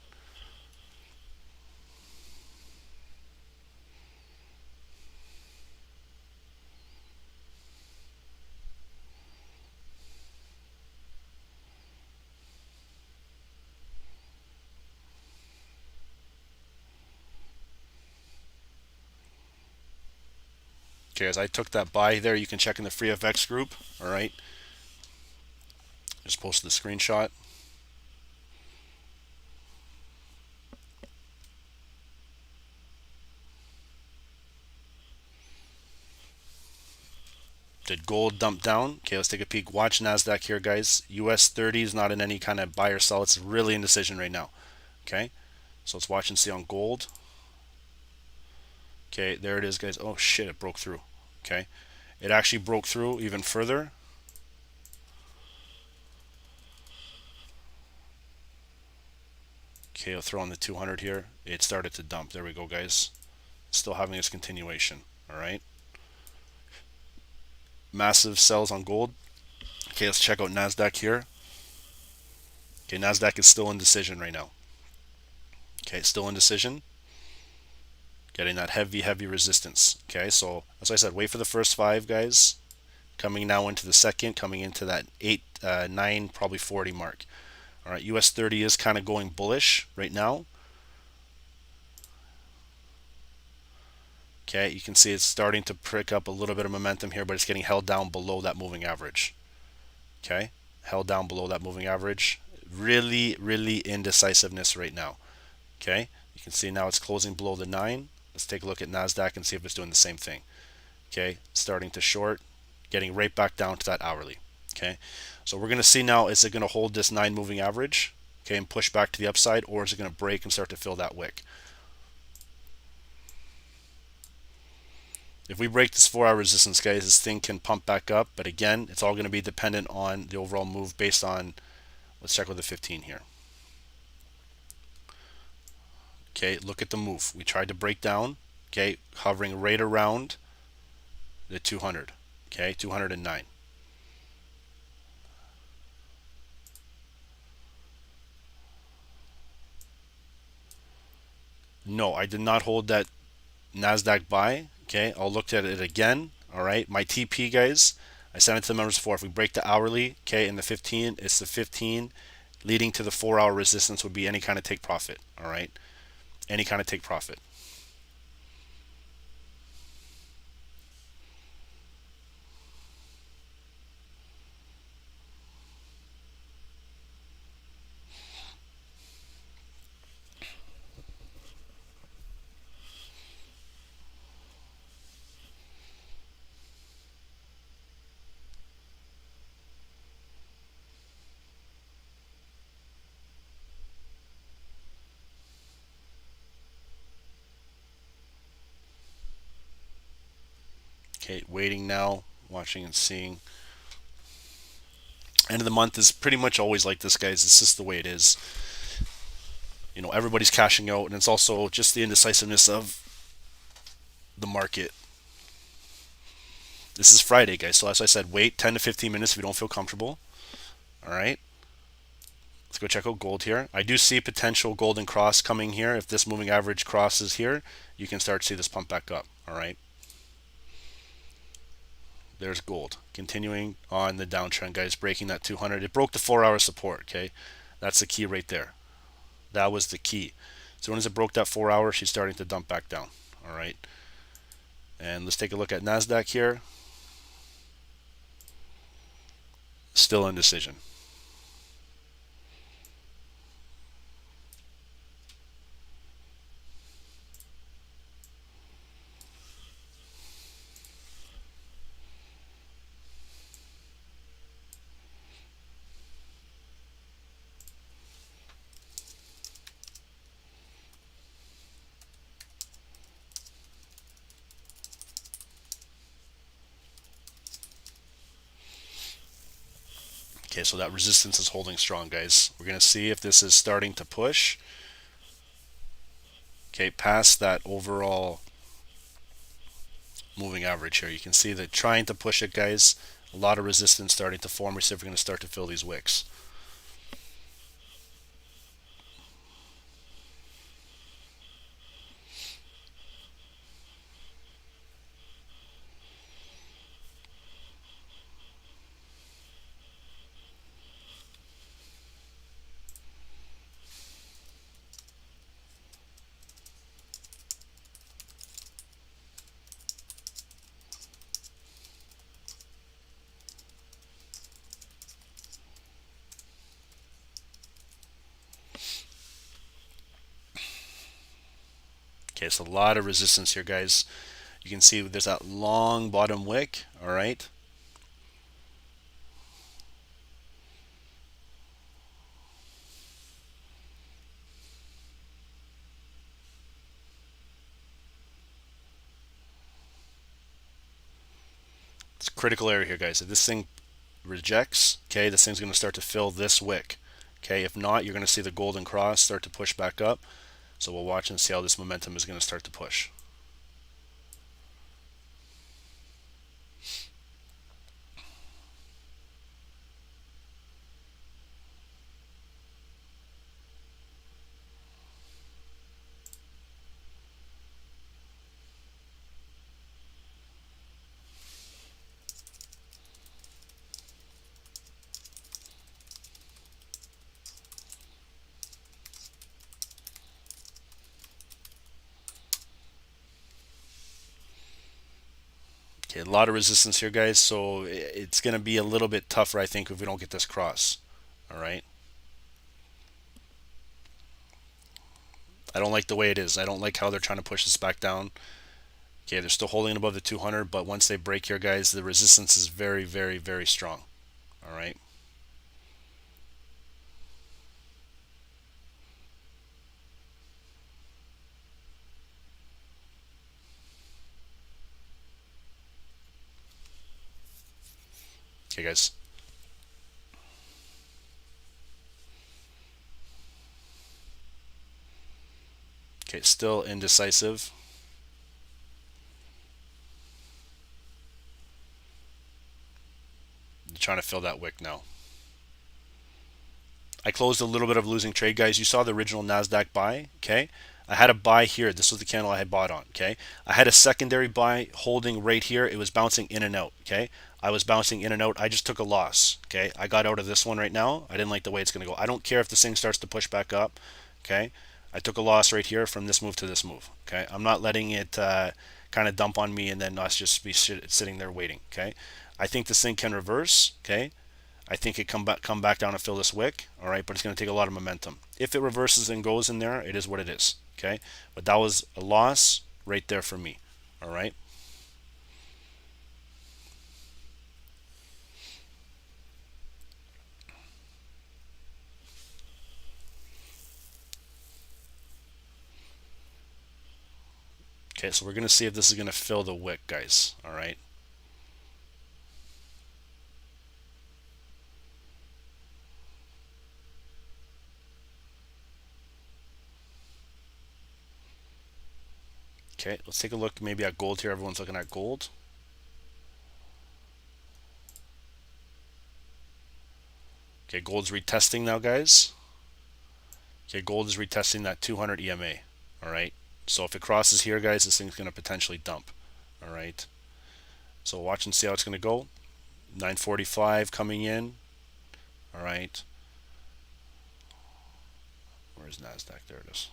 Okay, as I took that buy there, you can check in the free FX group. All right. Just posted the screenshot. Did gold dump down? Okay, let's take a peek. Watch Nasdaq here, guys. US 30 is not in any kind of buy or sell. It's really indecision right now. Okay, so let's watch and see on gold. Okay, there it is, guys. Oh shit, it broke through. Okay, it actually broke through even further. Okay, I'll throw on the 200 here. It started to dump. There we go, guys. Still having its continuation. All right. Massive sells on gold. Okay, let's check out Nasdaq here. Okay, Nasdaq is still in decision right now. Okay, still in decision. Getting that heavy resistance. Okay, so as I said, wait for the first 5, guys. Coming now into the second, coming into that 8, 9, probably 40 mark. All right, US 30 is kind of going bullish right now. Okay, you can see it's starting to pick up a little bit of momentum here, but it's getting held down below that moving average. Okay, held down below that moving average. Really indecisiveness right now. Okay, you can see now it's closing below the 9. Let's take a look at Nasdaq and see if it's doing the same thing. Okay, starting to short, getting right back down to that hourly. Okay, so we're going to see now, is it going to hold this 9 moving average, okay, and push back to the upside, or is it going to break and start to fill that wick? If we break this 4-hour resistance, guys, this thing can pump back up. But again, it's all going to be dependent on the overall move based on, let's check with the 15 here. Okay, look at the move. We tried to break down, okay, hovering right around the 200, okay, 209. No, I did not hold that Nasdaq buy. Okay, I'll look at it again. All right, my TP, guys, I sent it to the members before. If we break the hourly, okay, in the 15, it's the 15 leading to the 4-hour resistance would be any kind of take profit. All right, any kind of take profit. Okay, waiting now, watching and seeing. End of the month is pretty much always like this, guys. It's just the way it is. You know, everybody's cashing out, and it's also just the indecisiveness of the market. This is Friday, guys. So as I said, wait 10 to 15 minutes if you don't feel comfortable. All right. Let's go check out gold here. I do see potential golden cross coming here. If this moving average crosses here, you can start to see this pump back up. All right. There's gold. Continuing on the downtrend, guys. Breaking that 200. It broke the 4-hour support, okay? That's the key right there. That was the key. So when it broke that 4-hour, she's starting to dump back down. All right. And let's take a look at Nasdaq here. Still indecision. Okay, so that resistance is holding strong, guys. We're going to see if this is starting to push. Okay, past that overall moving average here. You can see that trying to push it, guys. A lot of resistance starting to form. We see if we're going to start to fill these wicks. Okay, so a lot of resistance here, guys. You can see there's that long bottom wick, all right? It's a critical area here, guys. If this thing rejects, okay, this thing's going to start to fill this wick. Okay, if not, you're going to see the golden cross start to push back up. So we'll watch and see how this momentum is going to start to push. Okay, a lot of resistance here, guys. So it's going to be a little bit tougher, I think, if we don't get this cross. All right. I don't like the way it is. I don't like how they're trying to push this back down. Okay, they're still holding above the 200, but once they break here, guys, the resistance is very, very, very strong. All right. Okay, guys. Okay, still indecisive. Trying to fill that wick now. I closed a little bit of losing trade, guys. You saw the original Nasdaq buy, okay? I had a buy here. This was the candle I had bought on, okay? I had a secondary buy holding right here. It was bouncing in and out, okay? I was bouncing in and out. I just took a loss, okay? I got out of this one right now. I didn't like the way it's going to go. I don't care if this thing starts to push back up, okay? I took a loss right here from this move to this move, okay? I'm not letting it kind of dump on me and then us just be sitting there waiting, okay? I think this thing can reverse, okay? I think it come back down and fill this wick, all right, but it's going to take a lot of momentum. If it reverses and goes in there, it is what it is, okay? But that was a loss right there for me, all right? Okay, so we're going to see if this is going to fill the wick, guys, all right? Okay, let's take a look maybe at gold here. Everyone's looking at gold. Okay, gold's retesting now, guys. Okay, gold is retesting that 200 EMA, all right? So if it crosses here, guys, this thing's going to potentially dump, all right? So watch and see how it's going to go. 945 coming in, all right? Where's Nasdaq? There it is.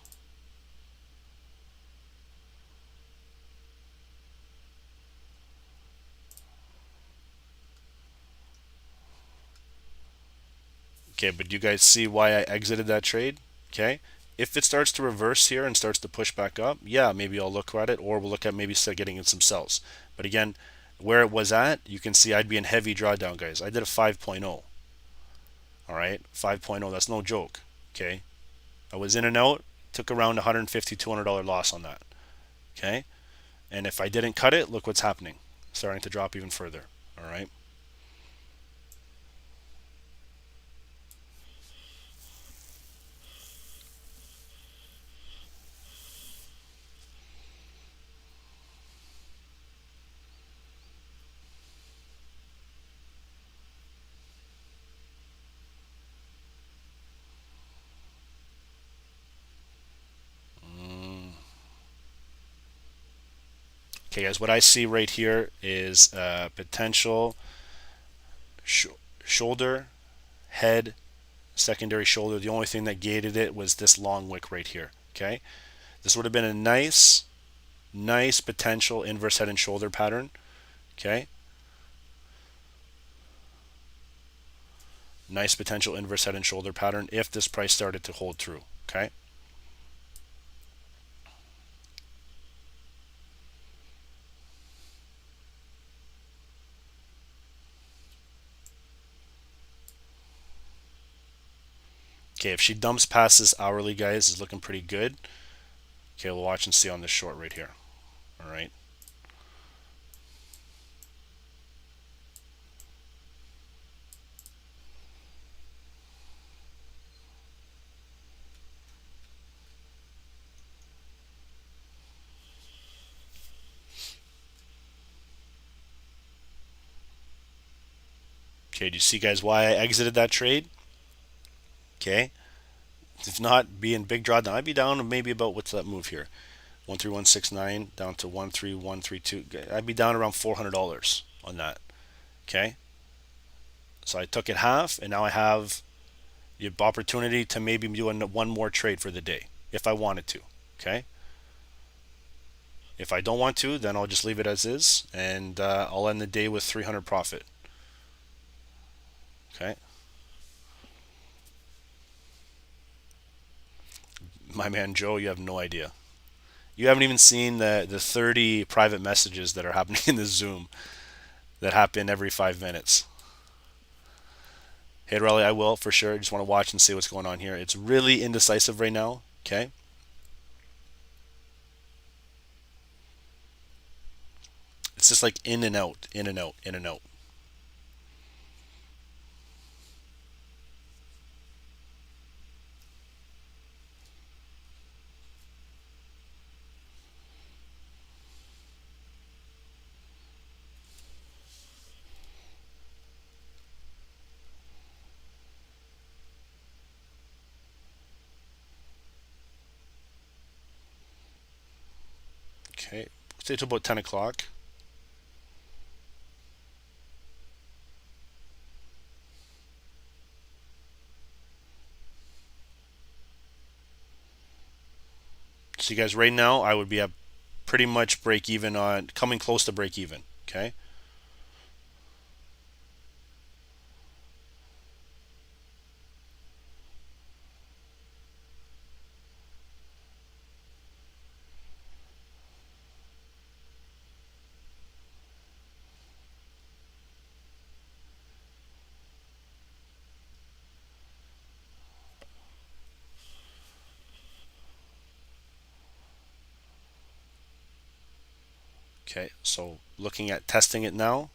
Okay, but do you guys see why I exited that trade? Okay, if it starts to reverse here and starts to push back up, yeah, maybe I'll look at it, or we'll look at maybe start getting in some sells. But again, where it was at, you can see I'd be in heavy drawdown, guys. I did a 5.0. All right, 5.0. That's no joke. Okay, I was in and out. Took around $150, $200 loss on that. Okay, and if I didn't cut it, look what's happening. Starting to drop even further. All right. Okay, guys, what I see right here is potential shoulder, head, secondary shoulder. The only thing that gated it was this long wick right here. Okay, this would have been a nice potential inverse head and shoulder pattern. Okay, nice potential inverse head and shoulder pattern if this price started to hold through. Okay. Okay, if she dumps past this hourly, guys, is looking pretty good. Okay, we'll watch and see on this short right here. All right. Okay, do you see, guys, why I exited that trade? Okay. If not, be in big drawdown. I'd be down maybe about, what's that move here? 13169 down to 13132. I'd be down around $400 on that. Okay. So I took it half, and now I have the opportunity to maybe do one more trade for the day if I wanted to. Okay. If I don't want to, then I'll just leave it as is, and I'll end the day with 300 profit. Okay. My man Joe, you have no idea. You haven't even seen the 30 private messages that are happening in the Zoom that happen every 5 minutes. Hey, Raleigh, I will for sure. Just want to watch and see what's going on here. It's really indecisive right now. Okay. It's just like in and out, in and out, in and out. Okay, stay till about 10 o'clock. So you guys, right now I would be at pretty much break even on, coming close to break even. Okay. Okay, so looking at testing it now.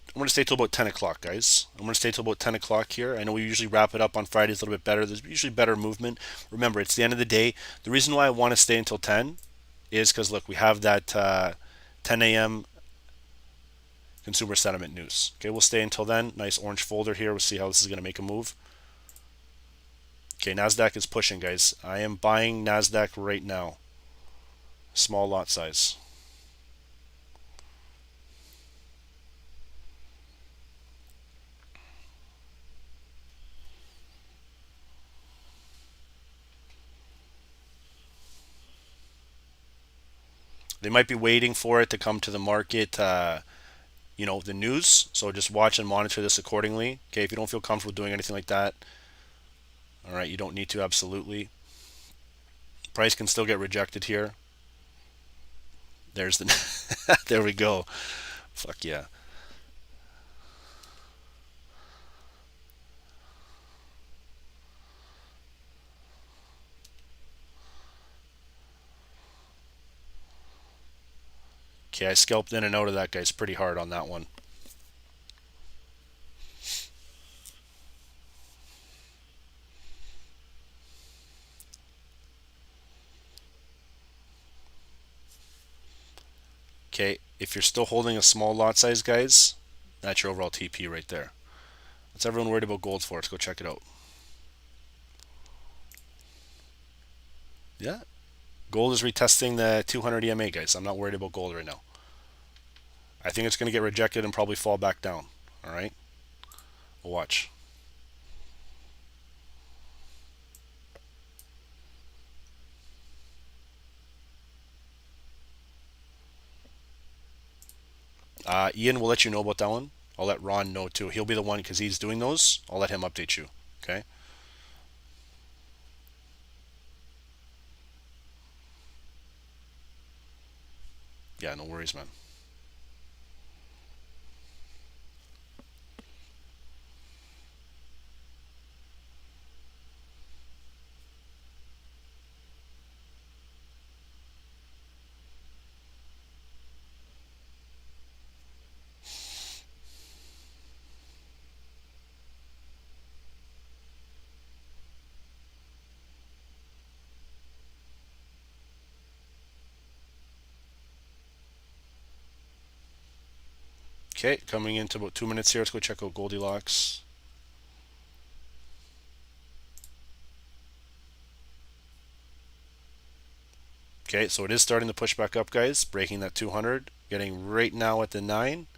I'm going to stay till about 10 o'clock, guys. I'm going to stay till about 10 o'clock here. I know we usually wrap it up on Fridays a little bit better. There's usually better movement. Remember, it's the end of the day. The reason why I want to stay until 10 is because, look, we have that 10 a.m. consumer sentiment news. Okay, we'll stay until then. Nice orange folder here. We'll see how this is going to make a move. Okay, Nasdaq is pushing, guys. I am buying Nasdaq right now. Small lot size. They might be waiting for it to come to the market, the news. So just watch and monitor this accordingly. Okay, if you don't feel comfortable doing anything like that, all right, you don't need to, absolutely. Price can still get rejected here. There's the, there we go. Fuck yeah. Okay, I scalped in and out of that, guys, pretty hard on that one. Okay, if you're still holding a small lot size, guys, that's your overall TP right there. What's everyone worried about gold for? Let's go check it out. Yeah, gold is retesting the 200 EMA, guys. I'm not worried about gold right now. I think it's going to get rejected and probably fall back down. All right, we'll watch. Ian will let you know about that one. I'll let Ron know too. He'll be the one because he's doing those. I'll let him update you. Okay. Yeah, no worries, man. Okay, coming into about 2 minutes here. Let's go check out Goldilocks. Okay, so it is starting to push back up, guys. Breaking that 200. Getting right now at the 9.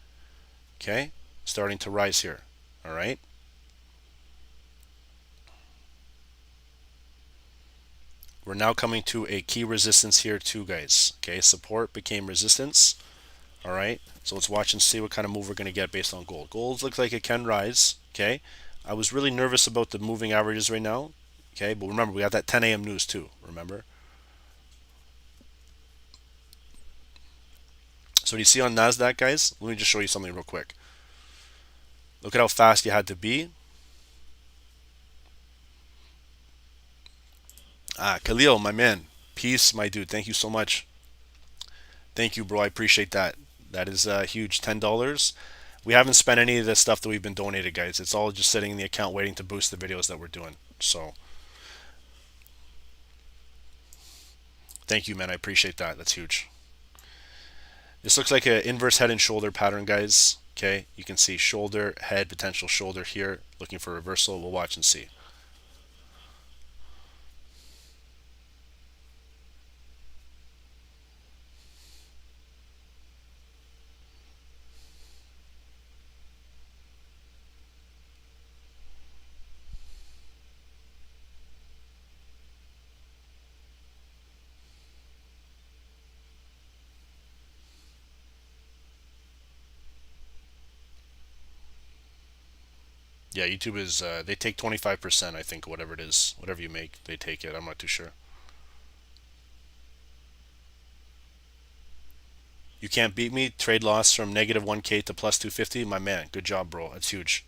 Okay, starting to rise here. All right. We're now coming to a key resistance here too, guys. Okay, support became resistance. All right, so let's watch and see what kind of move we're going to get based on gold. Gold looks like it can rise. Okay, I was really nervous about the moving averages right now. Okay, but remember, we got that 10 a.m. news too. Remember? So do you see on Nasdaq, guys? Let me just show you something real quick. Look at how fast you had to be. Khalil, my man. Peace, my dude. Thank you so much. Thank you, bro. I appreciate that. That is huge. $10. We haven't spent any of the stuff that we've been donated, guys. It's all just sitting in the account waiting to boost the videos that we're doing. So thank you, man. I appreciate that. That's huge. This looks like an inverse head and shoulder pattern, guys. Okay, you can see shoulder, head, potential shoulder here. Looking for reversal. We'll watch and see. Yeah, YouTube is they take 25%, I think, whatever it is, whatever you make, they take it. I'm not too sure. You can't beat me. Trade loss from negative 1K to plus 250. My man, good job, bro. That's huge.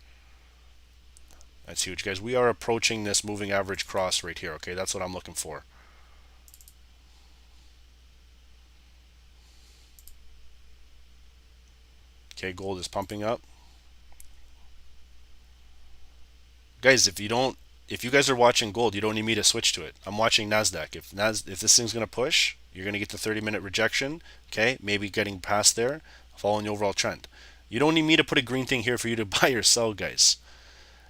That's huge, guys. We are approaching this moving average cross right here. Okay, that's what I'm looking for. Okay, gold is pumping up. Guys, if you guys are watching gold, you don't need me to switch to it. I'm watching Nasdaq. If this thing's gonna push, you're gonna get the 30-minute rejection. Okay, maybe getting past there, following the overall trend. You don't need me to put a green thing here for you to buy or sell, guys.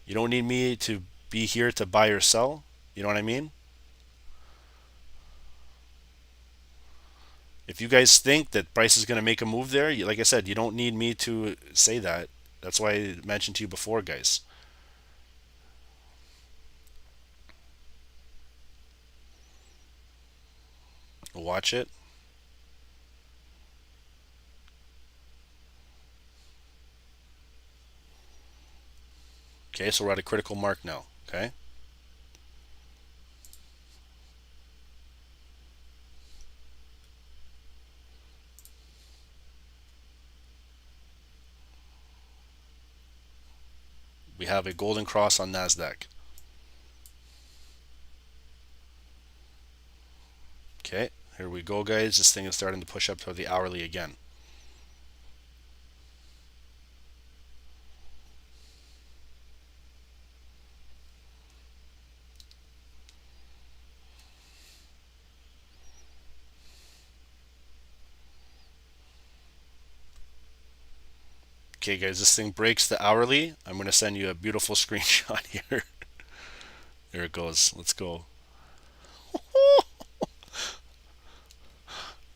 You don't need me to be here to buy or sell. You know what I mean? If you guys think that price is gonna make a move there, like I said, you don't need me to say that. That's why I mentioned to you before, guys. Watch it. Okay, so we're at a critical mark now. Okay. We have a golden cross on Nasdaq. Okay, here we go, guys. This thing is starting to push up to the hourly again. Okay, guys, this thing breaks the hourly. I'm going to send you a beautiful screenshot here. There it goes. Let's go.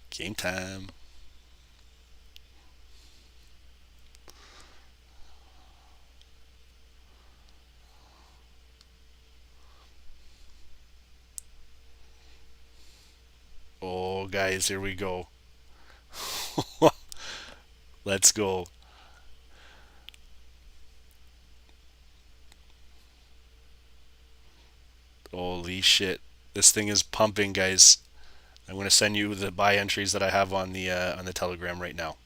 Game time. Oh, guys, here we go. Let's go. Holy shit. This thing is pumping, guys. I'm going to send you the buy entries that I have on the Telegram right now.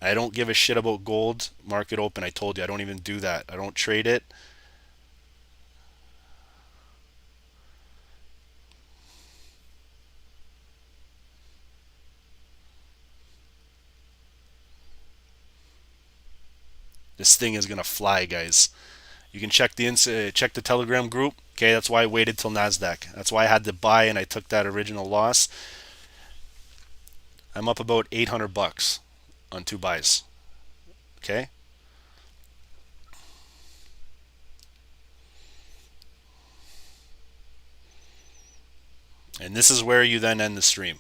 I don't give a shit about gold market open. I told you I don't even do that. I don't trade it. This thing is gonna fly, guys. You can check the Telegram group. Okay, that's why I waited till Nasdaq. That's why I had to buy and I took that original loss. I'm up about 800 bucks on two buys. Okay. And this is where you then end the stream.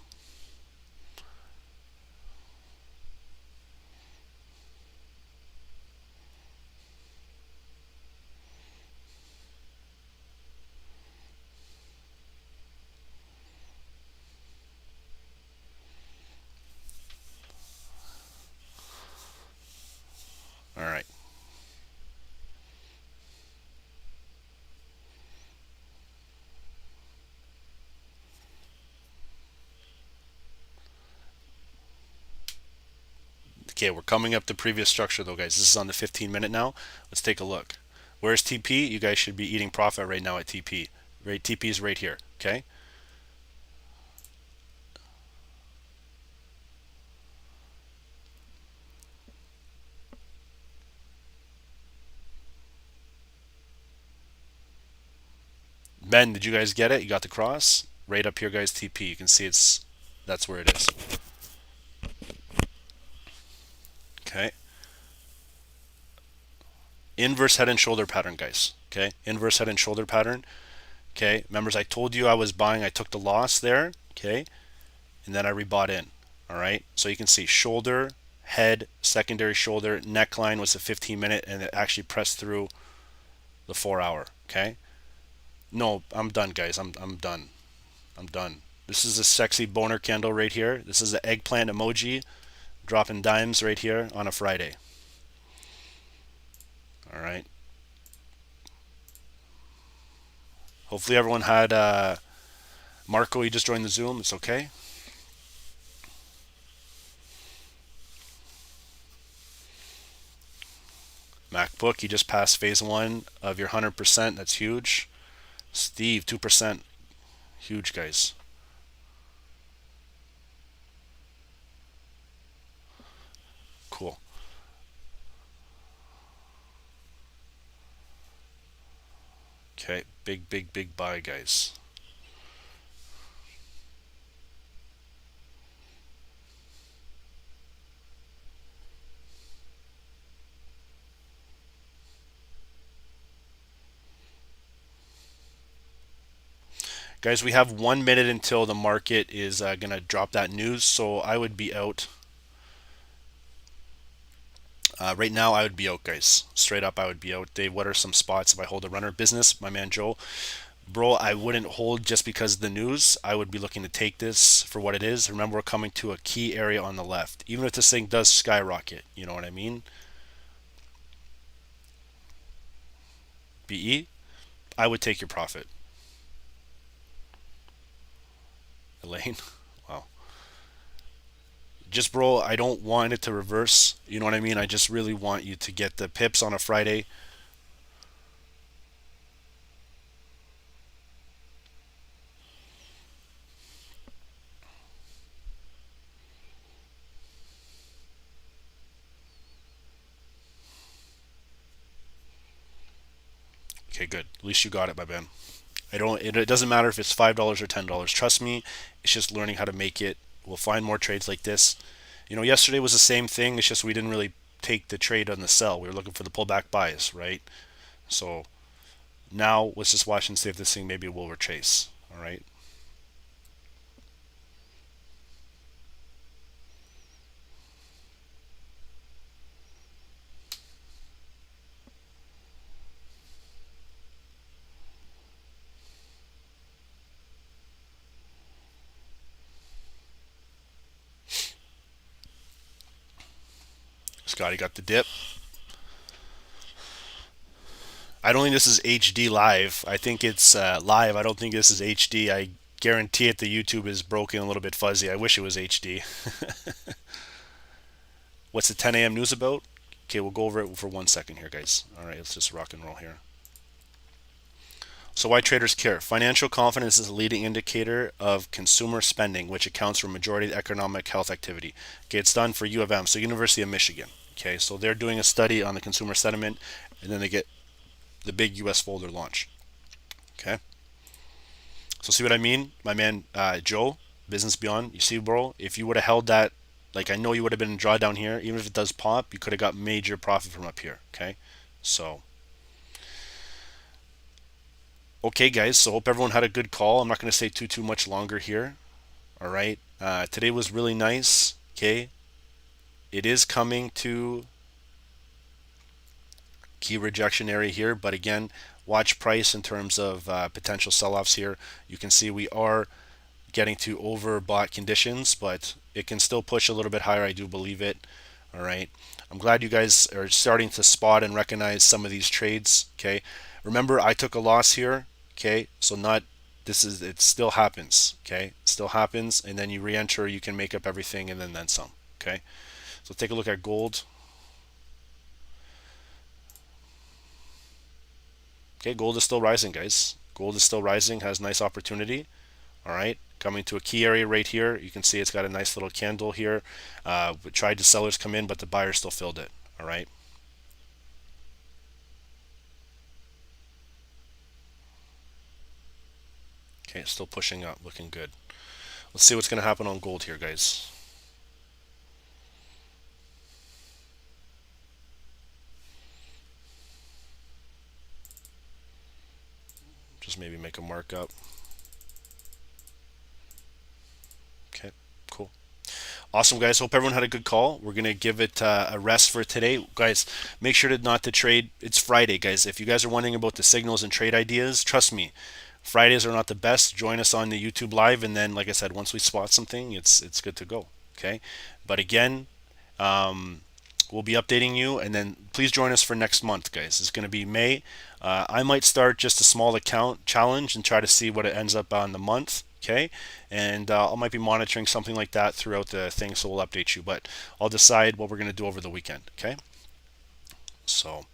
All right. Okay, we're coming up to previous structure though, guys. This is on the 15-minute now. Let's take a look. Where's TP? You guys should be eating profit right now at TP. Right, TP is right here. Okay. Ben, did you guys get it? You got the cross? Right up here, guys, TP. You can see that's where it is. Okay. Inverse head and shoulder pattern, guys. Okay. Inverse head and shoulder pattern. Okay. Members, I told you I was buying. I took the loss there. Okay. And then I rebought in. All right. So you can see shoulder, head, secondary shoulder, neckline was the 15-minute, and it actually pressed through the 4-hour. Okay. No, I'm done, guys. I'm done. I'm done. This is a sexy boner candle right here. This is the eggplant emoji dropping dimes right here on a Friday. All right. Hopefully everyone had Marco. You just joined the Zoom. It's okay. MacBook, you just passed phase one of your 100%. That's huge. Steve, 2%. Huge, guys. Cool. Okay, big, big, big buy, guys. Guys, we have 1 minute until the market is going to drop that news, so I would be out. Right now, I would be out, guys. Straight up, I would be out. Dave, what are some spots if I hold a runner business? My man Joe. Bro, I wouldn't hold just because of the news. I would be looking to take this for what it is. Remember, we're coming to a key area on the left. Even if this thing does skyrocket, you know what I mean? BE, I would take your profit. Elaine, wow. Just, bro, I don't want it to reverse. You know what I mean? I just really want you to get the pips on a Friday. Okay, good. At least you got it, my man. I don't. It doesn't matter if it's $5 or $10. Trust me, it's just learning how to make it. We'll find more trades like this. You know, yesterday was the same thing. It's just we didn't really take the trade on the sell. We were looking for the pullback bias, right? So now let's just watch and see if this thing maybe will retrace. All right. Scotty got the dip. I don't think this is HD live. I think it's live. I don't think this is HD. I guarantee it. The YouTube is broken, a little bit fuzzy. I wish it was HD. What's the 10 a.m. news about? Okay, we'll go over it for 1 second here, guys. All right, let's just rock and roll here. So why traders care? Financial confidence is a leading indicator of consumer spending, which accounts for majority of economic health activity. Okay, it's done for U of M, so University of Michigan. Okay, so they're doing a study on the consumer sentiment, and then they get the big U.S. folder launch. Okay, so see what I mean, my man Joe, Business Beyond. You see, bro, if you would have held that, like I know you would have been in drawdown here. Even if it does pop, you could have got major profit from up here. Okay, so okay, guys. So hope everyone had a good call. I'm not going to stay too much longer here. All right. Today was really nice. Okay. It is coming to key rejection area here, but again, watch price in terms of potential sell-offs here. You can see we are getting to overbought conditions, but it can still push a little bit higher. I do believe it. All right. I'm glad you guys are starting to spot and recognize some of these trades. Okay. Remember, I took a loss here. Okay. So not this is it still happens. Okay. It still happens, and then you re-enter. You can make up everything, and then some. Okay. So take a look at gold. Okay, gold is still rising, guys. Gold is still rising, has nice opportunity. All right, coming to a key area right here. You can see it's got a nice little candle here. We tried to sellers come in, but the buyers still filled it. All right. Okay, still pushing up, looking good. Let's see what's going to happen on gold here, guys. Just maybe make a markup. Okay, cool. Awesome, guys. Hope everyone had a good call. We're gonna give it a rest for today, guys. Make sure to not to trade. It's Friday, guys. If you guys are wondering about the signals and trade ideas, trust me, Fridays are not the best. Join us on the YouTube live, and then, like I said, once we spot something, it's good to go. Okay. But again, We'll be updating you, and then please join us for next month, guys. It's going to be May. I might start just a small account challenge and try to see what it ends up on the month. Okay, and I might be monitoring something like that throughout the thing, so we'll update you. But I'll decide what we're going to do over the weekend. Okay, so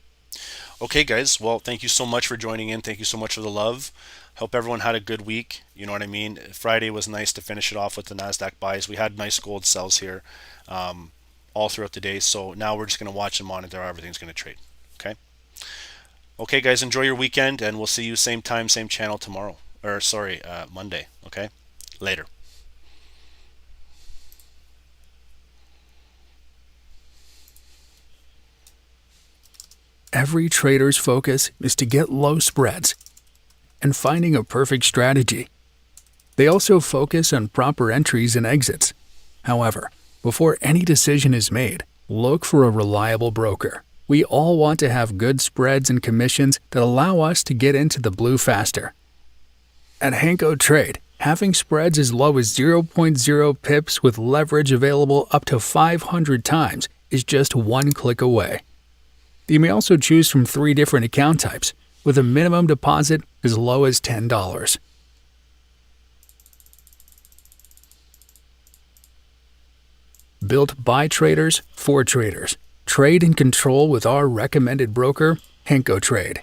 okay, guys. Well, thank you so much for joining in. Thank you so much for the love. Hope everyone had a good week. You know what I mean? Friday was nice to finish it off with the Nasdaq buys. We had nice gold sells here all throughout the day. So now we're just going to watch and monitor how everything's going to trade. Okay. Okay, guys. Enjoy your weekend, and we'll see you same time, same channel tomorrow. Or sorry, Monday. Okay. Later. Every trader's focus is to get low spreads and finding a perfect strategy. They also focus on proper entries and exits. However, before any decision is made, look for a reliable broker. We all want to have good spreads and commissions that allow us to get into the blue faster. At HankoTrade, having spreads as low as 0.0 pips with leverage available up to 500 times is just one click away. You may also choose from 3 different account types, with a minimum deposit as low as $10. Built by traders for traders. Trade and control with our recommended broker, HankoTrade.